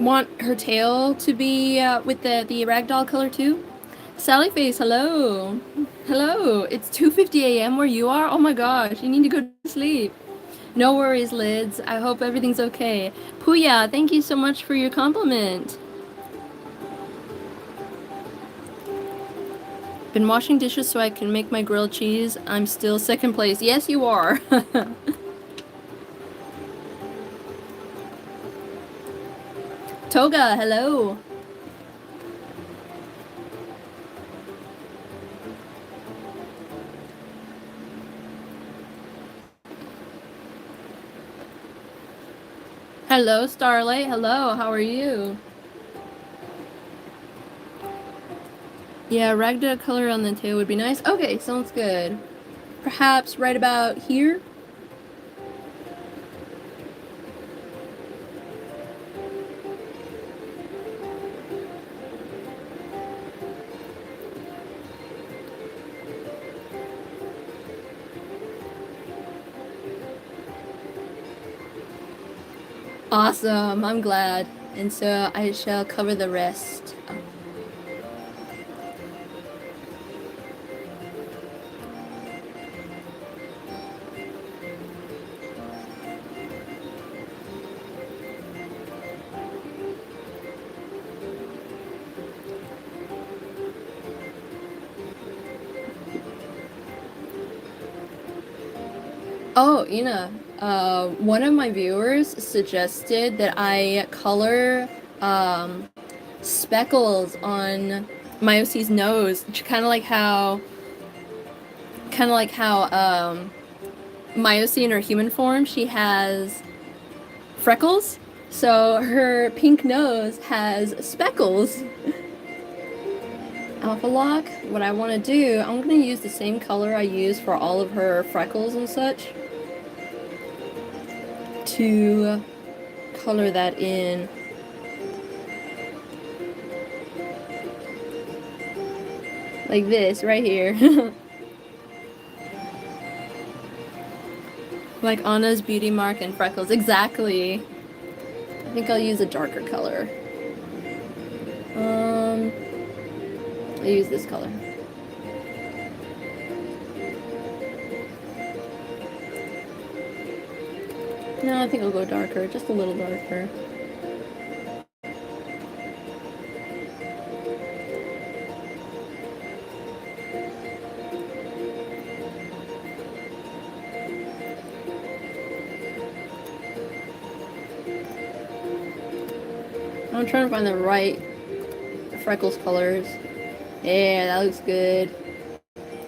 want her tail to be with the ragdoll color too? Sallyface, hello. Hello. It's 2:50 a.m. where you are? Oh my gosh, you need to go to sleep. No worries, Lids. I hope everything's okay. Puya, thank you so much for your compliment. Been washing dishes so I can make my grilled cheese. I'm still second place. Yes, you are. Toga, hello. Hello, Starlight. Hello, how are you? Yeah, ragdoll color on the tail would be nice. Okay, sounds good. Perhaps right about here? Awesome, I'm glad. And so I shall cover the rest. Oh, Ina, one of my viewers suggested that I color speckles on Myosi's nose, kind of like how Myosi in her human form, she has freckles, so her pink nose has speckles. Alpha Lock, what I want to do, I'm going to use the same color I use for all of her freckles and such to color that in. Like this, right here. Like Anna's beauty mark and freckles. Exactly. I think I'll use a darker color. I'll use this color. No, I think I'll go darker, just a little darker. I'm trying to find the right freckles colors. Yeah, that looks good.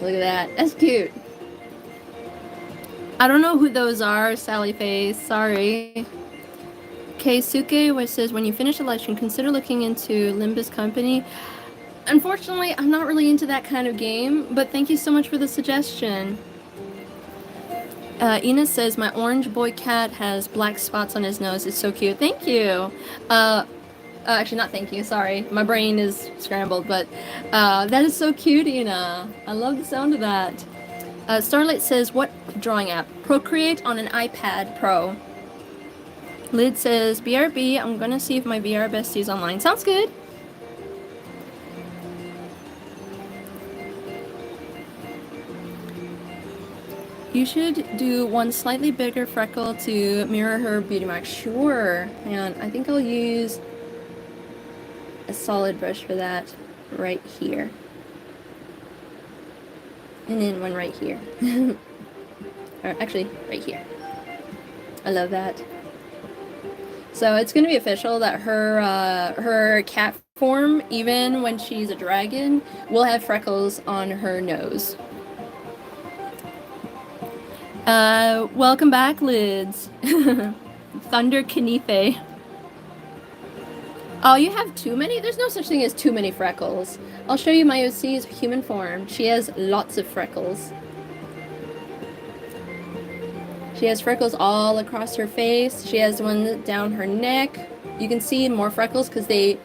Look at that. That's cute. I don't know who those are, Sally Face. Sorry. Keisuke, which says, when you finish the live stream, consider looking into Limbus Company. Unfortunately, I'm not really into that kind of game, but thank you so much for the suggestion. Ina says, my orange boy cat has black spots on his nose. It's so cute. Thank you. Actually, not thank you. Sorry. My brain is scrambled, but that is so cute, Ina. I love the sound of that. Starlight says, what drawing app? Procreate on an iPad Pro. Lid says, BRB, I'm gonna see if my VR bestie is online. Sounds good. You should do one slightly bigger freckle to mirror her beauty mark. Sure. Hang on. I think I'll use a solid brush for that right here. And then one right here. Or actually, right here. I love that. So it's going to be official that her cat form, even when she's a dragon, will have freckles on her nose. Welcome back, Lids. Thunder Kanife. Oh, you have too many? There's no such thing as too many freckles. I'll show you my OC's human form. She has lots of freckles. She has freckles all across her face. She has one down her neck. You can see more freckles because they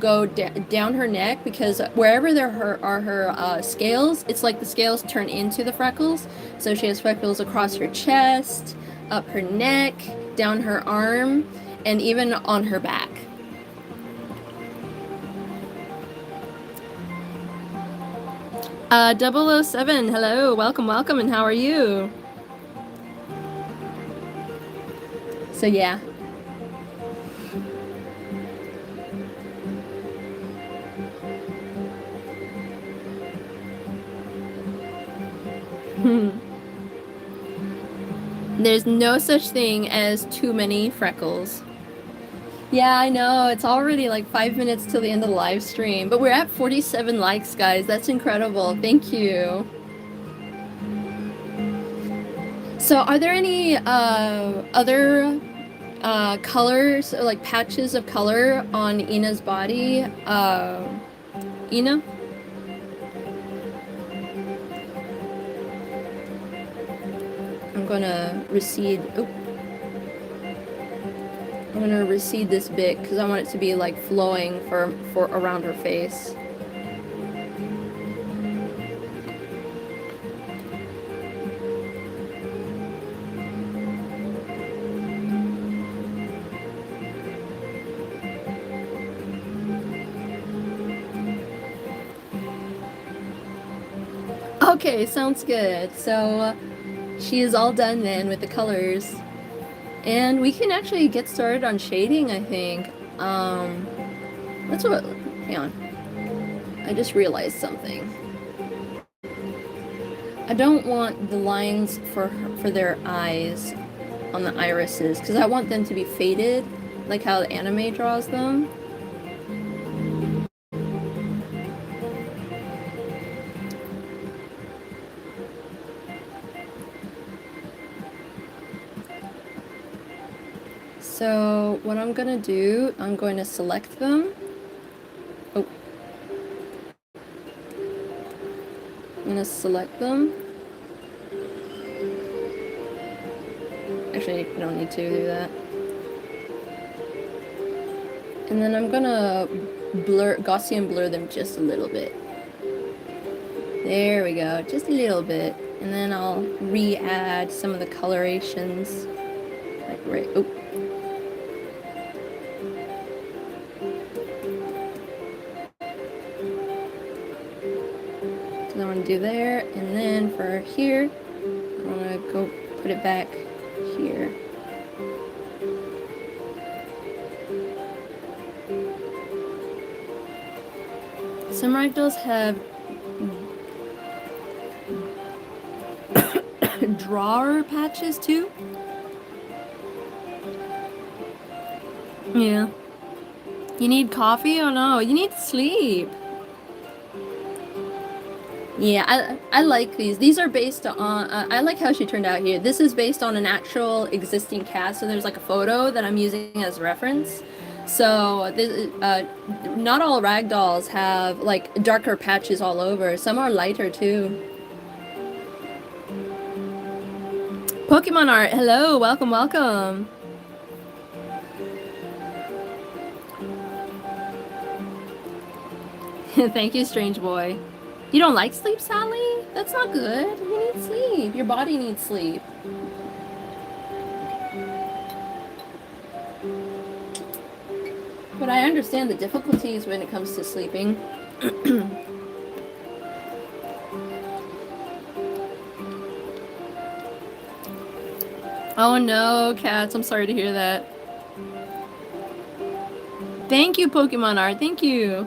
go down her neck, because wherever there are her scales, it's like the scales turn into the freckles. So she has freckles across her chest, up her neck, down her arm, and even on her back. Uh, 007, hello, welcome, and how are you? So yeah. There's no such thing as too many freckles. Yeah, I know. It's already like 5 minutes till the end of the live stream, but we're at 47 likes, guys. That's incredible. Thank you. So, are there any other colors, or like patches of color on Ina's body? Ina? I'm gonna recede. Oh. I'm gonna recede this bit because I want it to be like flowing for around her face. Okay, sounds good. So she is all done then with the colors. And we can actually get started on shading, I think. Hang on. I just realized something. I don't want the lines for their eyes on the irises, because I want them to be faded, like how the anime draws them. So what I'm gonna do, I'm going to select them. Oh. I'm gonna select them. Actually, you don't need to do that. And then I'm gonna Gaussian blur them just a little bit. There we go, just a little bit. And then I'll re-add some of the colorations. Like right, oh. So I want to do there, and then for here, I want to go put it back here. Some ragdolls have drawer patches too. Yeah. You need coffee? Oh no, you need sleep. Yeah, I like these. These are based on, I like how she turned out here. This is based on an actual existing cast, so there's like a photo that I'm using as reference. So, this, not all ragdolls have like darker patches all over. Some are lighter too. Pokemon art, hello, welcome, welcome. Thank you, strange boy. You don't like sleep, Sally? That's not good. You need sleep. Your body needs sleep. But I understand the difficulties when it comes to sleeping. Oh no, cats. I'm sorry to hear that. Thank you, Pokemon art. Thank you.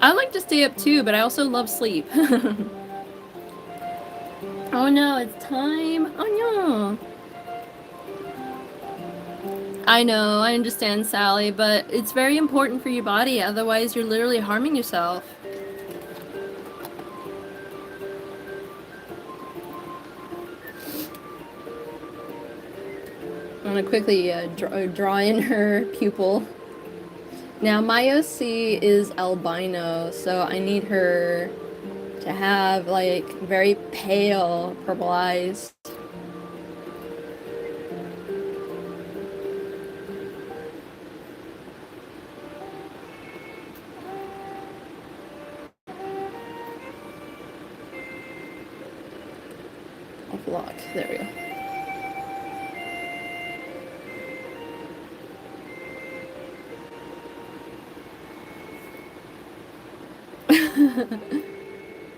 I like to stay up too, but I also love sleep. Oh no, it's time. Oh no. I know, I understand, Sally, but it's very important for your body, otherwise you're literally harming yourself. I'm gonna quickly draw in her pupil. Now, my OC is albino, so I need her to have, like, very pale purple eyes. Lock. There we go.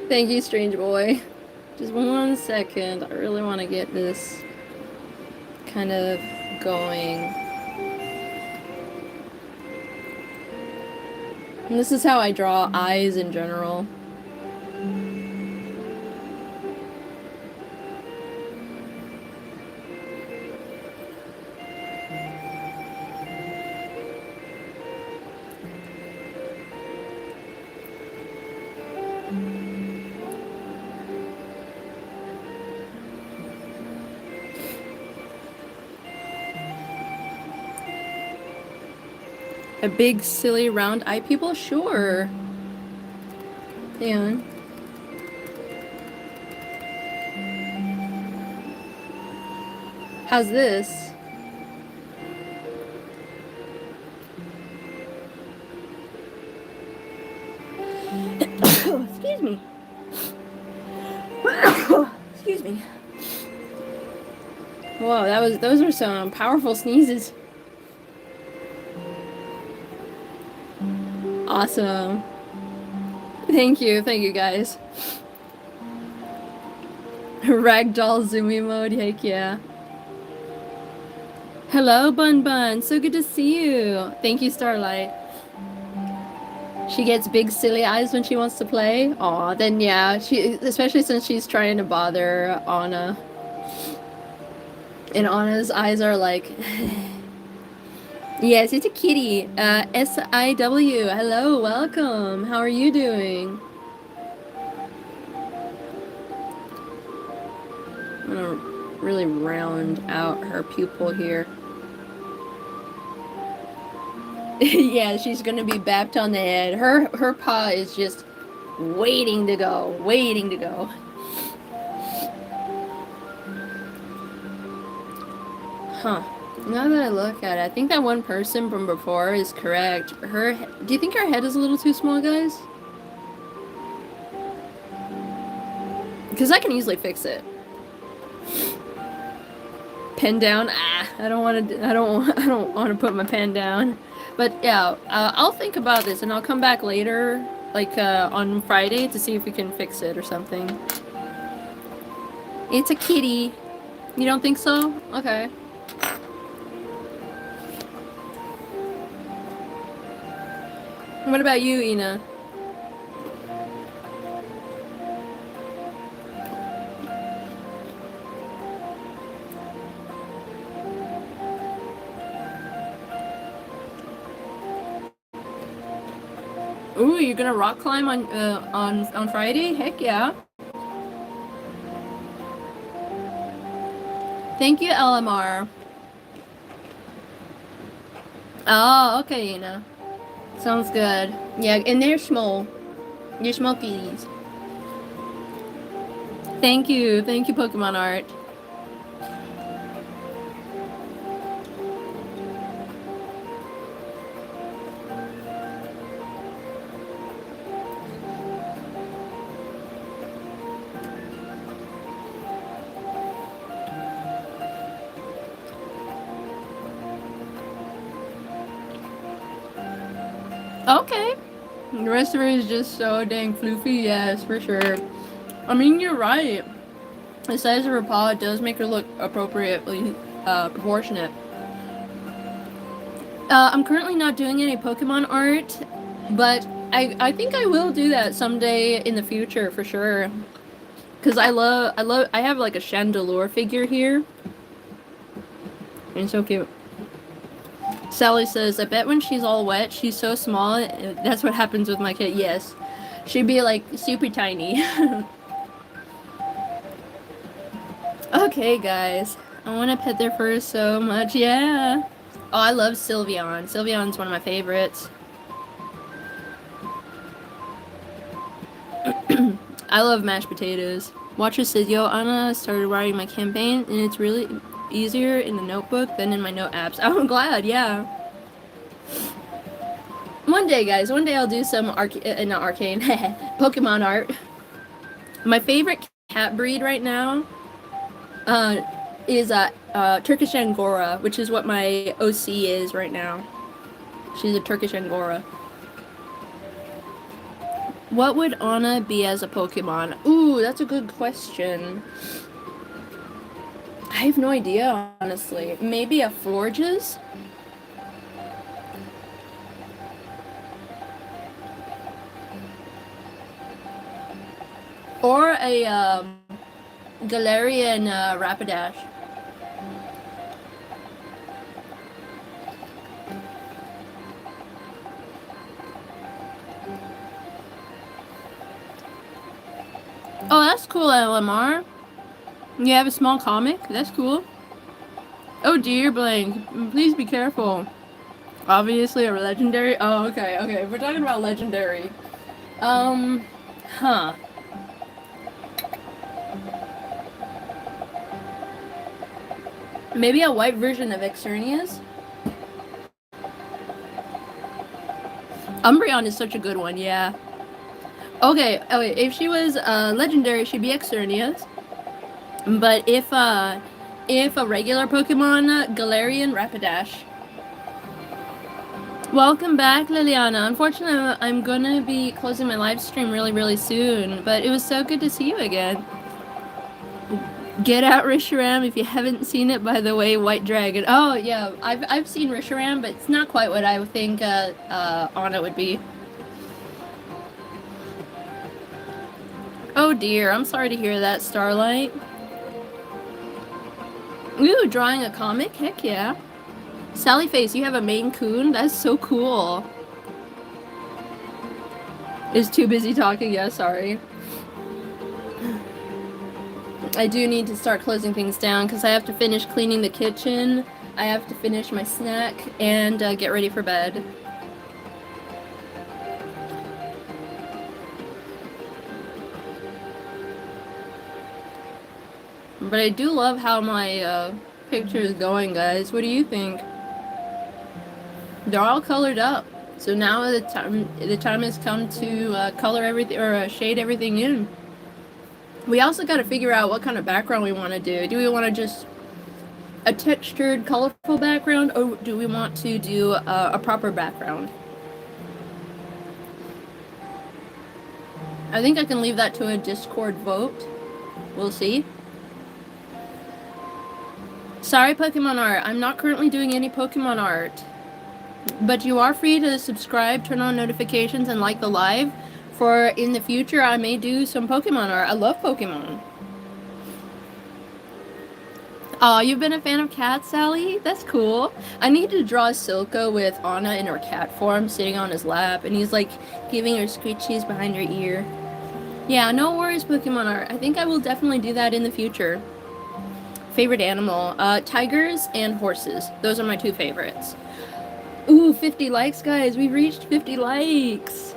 Thank you, strange boy. Just 1 second. I really want to get this kind of going. And this is how I draw eyes in general. A big, silly, round eye people? Sure. Hang on. How's this? Excuse me. Excuse me. Whoa, those are some powerful sneezes. Awesome. Thank you guys. Ragdoll zoomy mode, heck yeah. Hello, Bun Bun. So good to see you. Thank you, Starlight. She gets big silly eyes when she wants to play. Aw, then yeah, especially since she's trying to bother Anna. And Anna's eyes are like... Yes, it's a kitty. SIW. Hello, welcome. How are you doing? I'm gonna really round out her pupil here. Yeah, she's gonna be bapped on the head. Her paw is just waiting to go. Huh. Now that I look at it, I think that one person from before is correct. Do you think her head is a little too small, guys? Because I can easily fix it. Pen down? I don't want to put my pen down. But yeah, I'll think about this and I'll come back later, like on Friday, to see if we can fix it or something. It's a kitty. You don't think so? Okay. What about you, Ina? Ooh, you're gonna rock climb on Friday? Heck yeah. Thank you, LMR. Oh, okay, Ina. Sounds good. Yeah, and they're small. They're small kitties. Thank you, Pokemon Art. Okay. The rest of it is just so dang floofy, yes, for sure. I mean, you're right. The size of her paw does make her look appropriately proportionate. I'm currently not doing any Pokemon art, but I think I will do that someday in the future for sure. Cause I have like a Chandelure figure here. And it's so cute. Sally says, I bet when she's all wet, she's so small. That's what happens with my kid. Yes. She'd be like super tiny. Okay, guys. I want to pet their fur so much. Yeah. Oh, I love Sylveon. Sylveon's one of my favorites. I love mashed potatoes. Watcher says, yo, Anna started writing my campaign, and it's really easier in the notebook than in my note apps. Oh, I'm glad, yeah. One day, guys, I'll do some not Arcane, Pokemon art. My favorite cat breed right now is Turkish Angora, which is what my OC is right now. She's a Turkish Angora. What would Anna be as a Pokemon? Ooh, that's a good question. I have no idea, honestly. Maybe a Florges? Or a Galarian Rapidash. Oh, that's cool, LMR. You have a small comic? That's cool. Oh dear, Blank. Please be careful. Obviously a legendary. Oh, okay, okay. We're talking about legendary. Huh. Maybe a white version of Exernias? Umbreon is such a good one, yeah. Okay, if she was legendary, she'd be Exernias. But if a regular Pokemon, Galarian Rapidash. Welcome back, Liliana. Unfortunately, I'm gonna be closing my live stream really, really soon, but it was so good to see you again. Get out Reshiram if you haven't seen it, by the way, White Dragon. Oh, yeah, I've seen Reshiram, but it's not quite what I would think Anna would be. Oh dear, I'm sorry to hear that, Starlight. Ooh, drawing a comic? Heck yeah. Sallyface, you have a Maine Coon? That's so cool. Is too busy talking, yeah, sorry. I do need to start closing things down because I have to finish cleaning the kitchen, I have to finish my snack, and get ready for bed. But I do love how my picture is going, guys. What do you think? They're all colored up. So now the time has come to color everything, or shade everything in. We also got to figure out what kind of background we want to do. Do we want to just a textured, colorful background, or do we want to do a proper background? I think I can leave that to a Discord vote. We'll see. Sorry, Pokemon art. I'm not currently doing any Pokemon art. But you are free to subscribe, turn on notifications, and like the live. For in the future, I may do some Pokemon art. I love Pokemon. Aw, you've been a fan of cats, Sally? That's cool. I need to draw Silco with Anna in her cat form, sitting on his lap, and he's like giving her scritchies behind her ear. Yeah, no worries, Pokemon art. I think I will definitely do that in the future. Favorite animal? Tigers and horses. Those are my two favorites. Ooh, 50 likes, guys. We've reached 50 likes.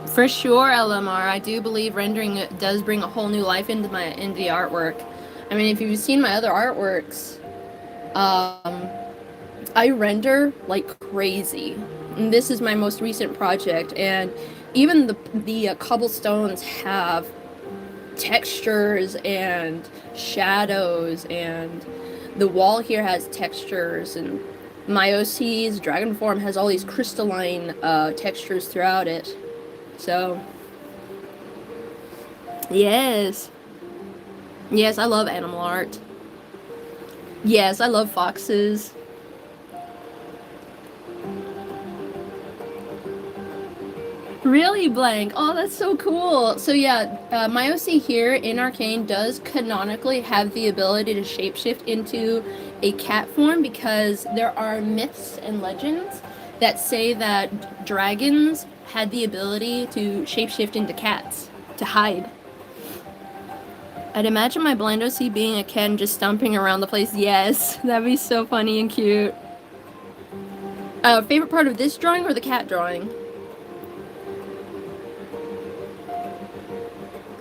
For sure, LMR. I do believe rendering does bring a whole new life into the artwork. I mean, if you've seen my other artworks, I render like crazy. And this is my most recent project, and even the cobblestones have textures and shadows, and the wall here has textures, and my OC's dragon form has all these crystalline textures throughout it. So yes, I love animal art. Yes, I love foxes. Really, Blank? Oh, that's so cool. So yeah, my OC here in Arcane does canonically have the ability to shapeshift into a cat form, because there are myths and legends that say that dragons had the ability to shapeshift into cats to hide. I'd imagine my blind OC being a Ken just stomping around the place. Yes, that'd be so funny and cute. Favorite part of this drawing or the cat drawing?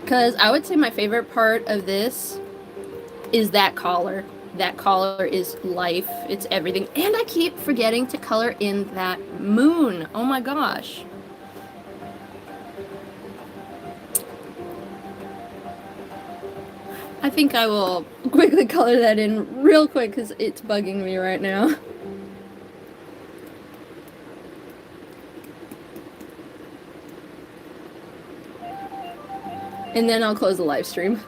Because I would say my favorite part of this is that collar. That collar is life. It's everything. And I keep forgetting to color in that moon. Oh my gosh. I think I will quickly color that in real quick because it's bugging me right now. And then I'll close the live stream.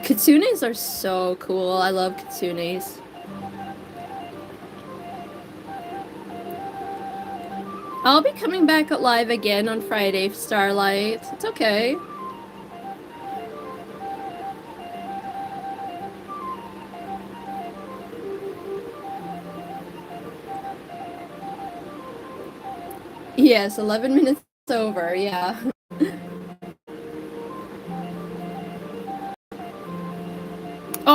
Kitsunes are so cool. I love kitsunes. I'll be coming back live again on Friday, Starlight. It's okay. Yes, 11 minutes over, yeah.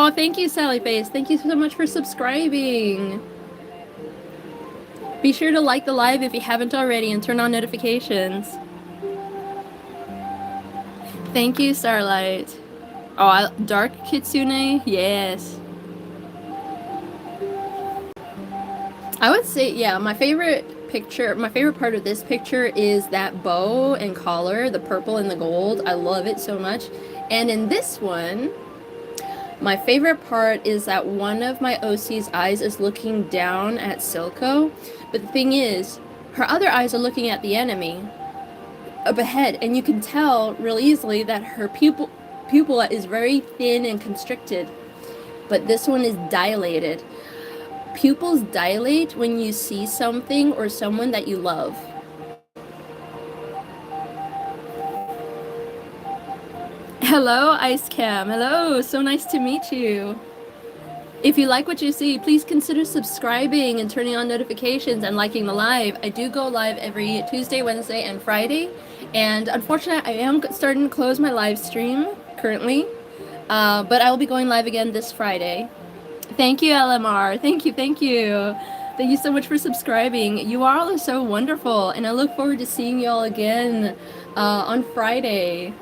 Oh, thank you, Sally Face. Thank you so much for subscribing. Be sure to like the live if you haven't already and turn on notifications. Thank you, Starlight. Oh, Dark Kitsune? Yes. I would say, yeah, my favorite part of this picture is that bow and collar, the purple and the gold. I love it so much. And in this one, my favorite part is that one of my OC's eyes is looking down at Silco. But the thing is, her other eyes are looking at the enemy up ahead, and you can tell real easily that her pupilla is very thin and constricted. But this one is dilated. Pupils dilate when you see something or someone that you love. Hello, Ice Cam. Hello, so nice to meet you. If you like what you see, please consider subscribing and turning on notifications and liking the live. I do go live every Tuesday, Wednesday, and Friday. And unfortunately, I am starting to close my live stream currently. But I will be going live again this Friday. Thank you, LMR. Thank you, thank you. Thank you so much for subscribing. You all are so wonderful, and I look forward to seeing you all again on Friday.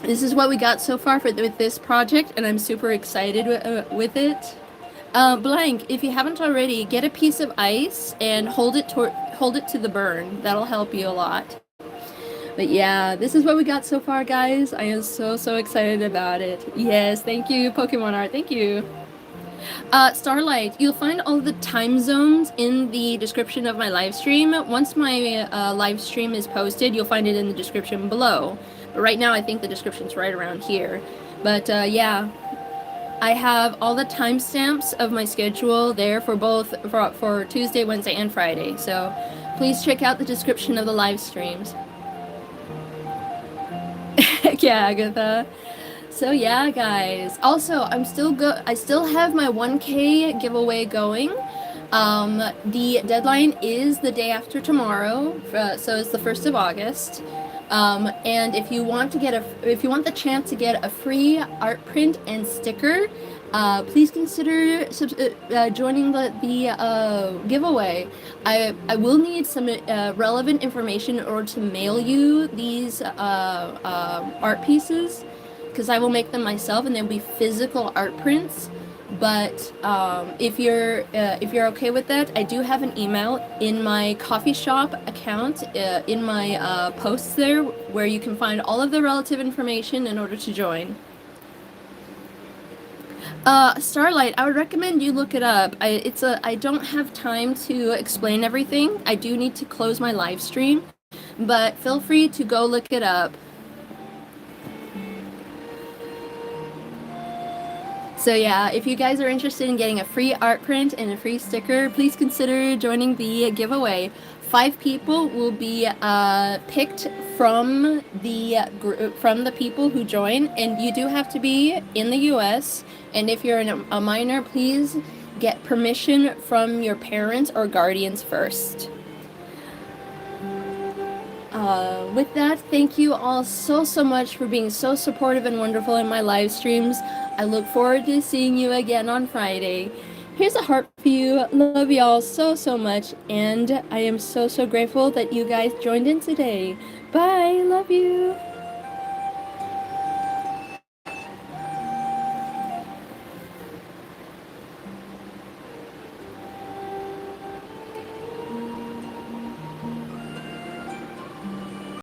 This is what we got so far with this project, and I'm super excited with it. Blank, if you haven't already, get a piece of ice and hold it to the burn. That'll help you a lot. But yeah, this is what we got so far, guys. I am so excited about it. Yes, thank you, Pokemon Art. Thank you. Starlight, you'll find all the time zones in the description of my live stream. Once my live stream is posted, you'll find it in the description below. But right now, I think the description's right around here. But yeah, I have all the timestamps of my schedule there for both for Tuesday, Wednesday, and Friday. So please check out the description of the live streams. Yeah, Agatha. So yeah, guys. Also, I still have my 1K giveaway going. The deadline is the day after tomorrow, so it's the 1st of August. And if you want the chance to get a free art print and sticker, please consider joining the giveaway. I will need some relevant information in order to mail you these art pieces, because I will make them myself, and they'll be physical art prints. But if you're okay with that, I do have an email in my coffee shop account in my posts there, where you can find all of the relative information in order to join. Starlight, I would recommend you look it up. I don't have time to explain everything. I do need to close my live stream, but feel free to go look it up. So yeah, if you guys are interested in getting a free art print and a free sticker, please consider joining the giveaway. 5 people will be picked from the people who join, and you do have to be in the US. And if you're a minor, please get permission from your parents or guardians first. With that, thank you all so much for being so supportive and wonderful in my live streams. I look forward to seeing you again on Friday. Here's a heart for you. Love y'all so much, and I am so grateful that you guys joined in today. Bye. Love you.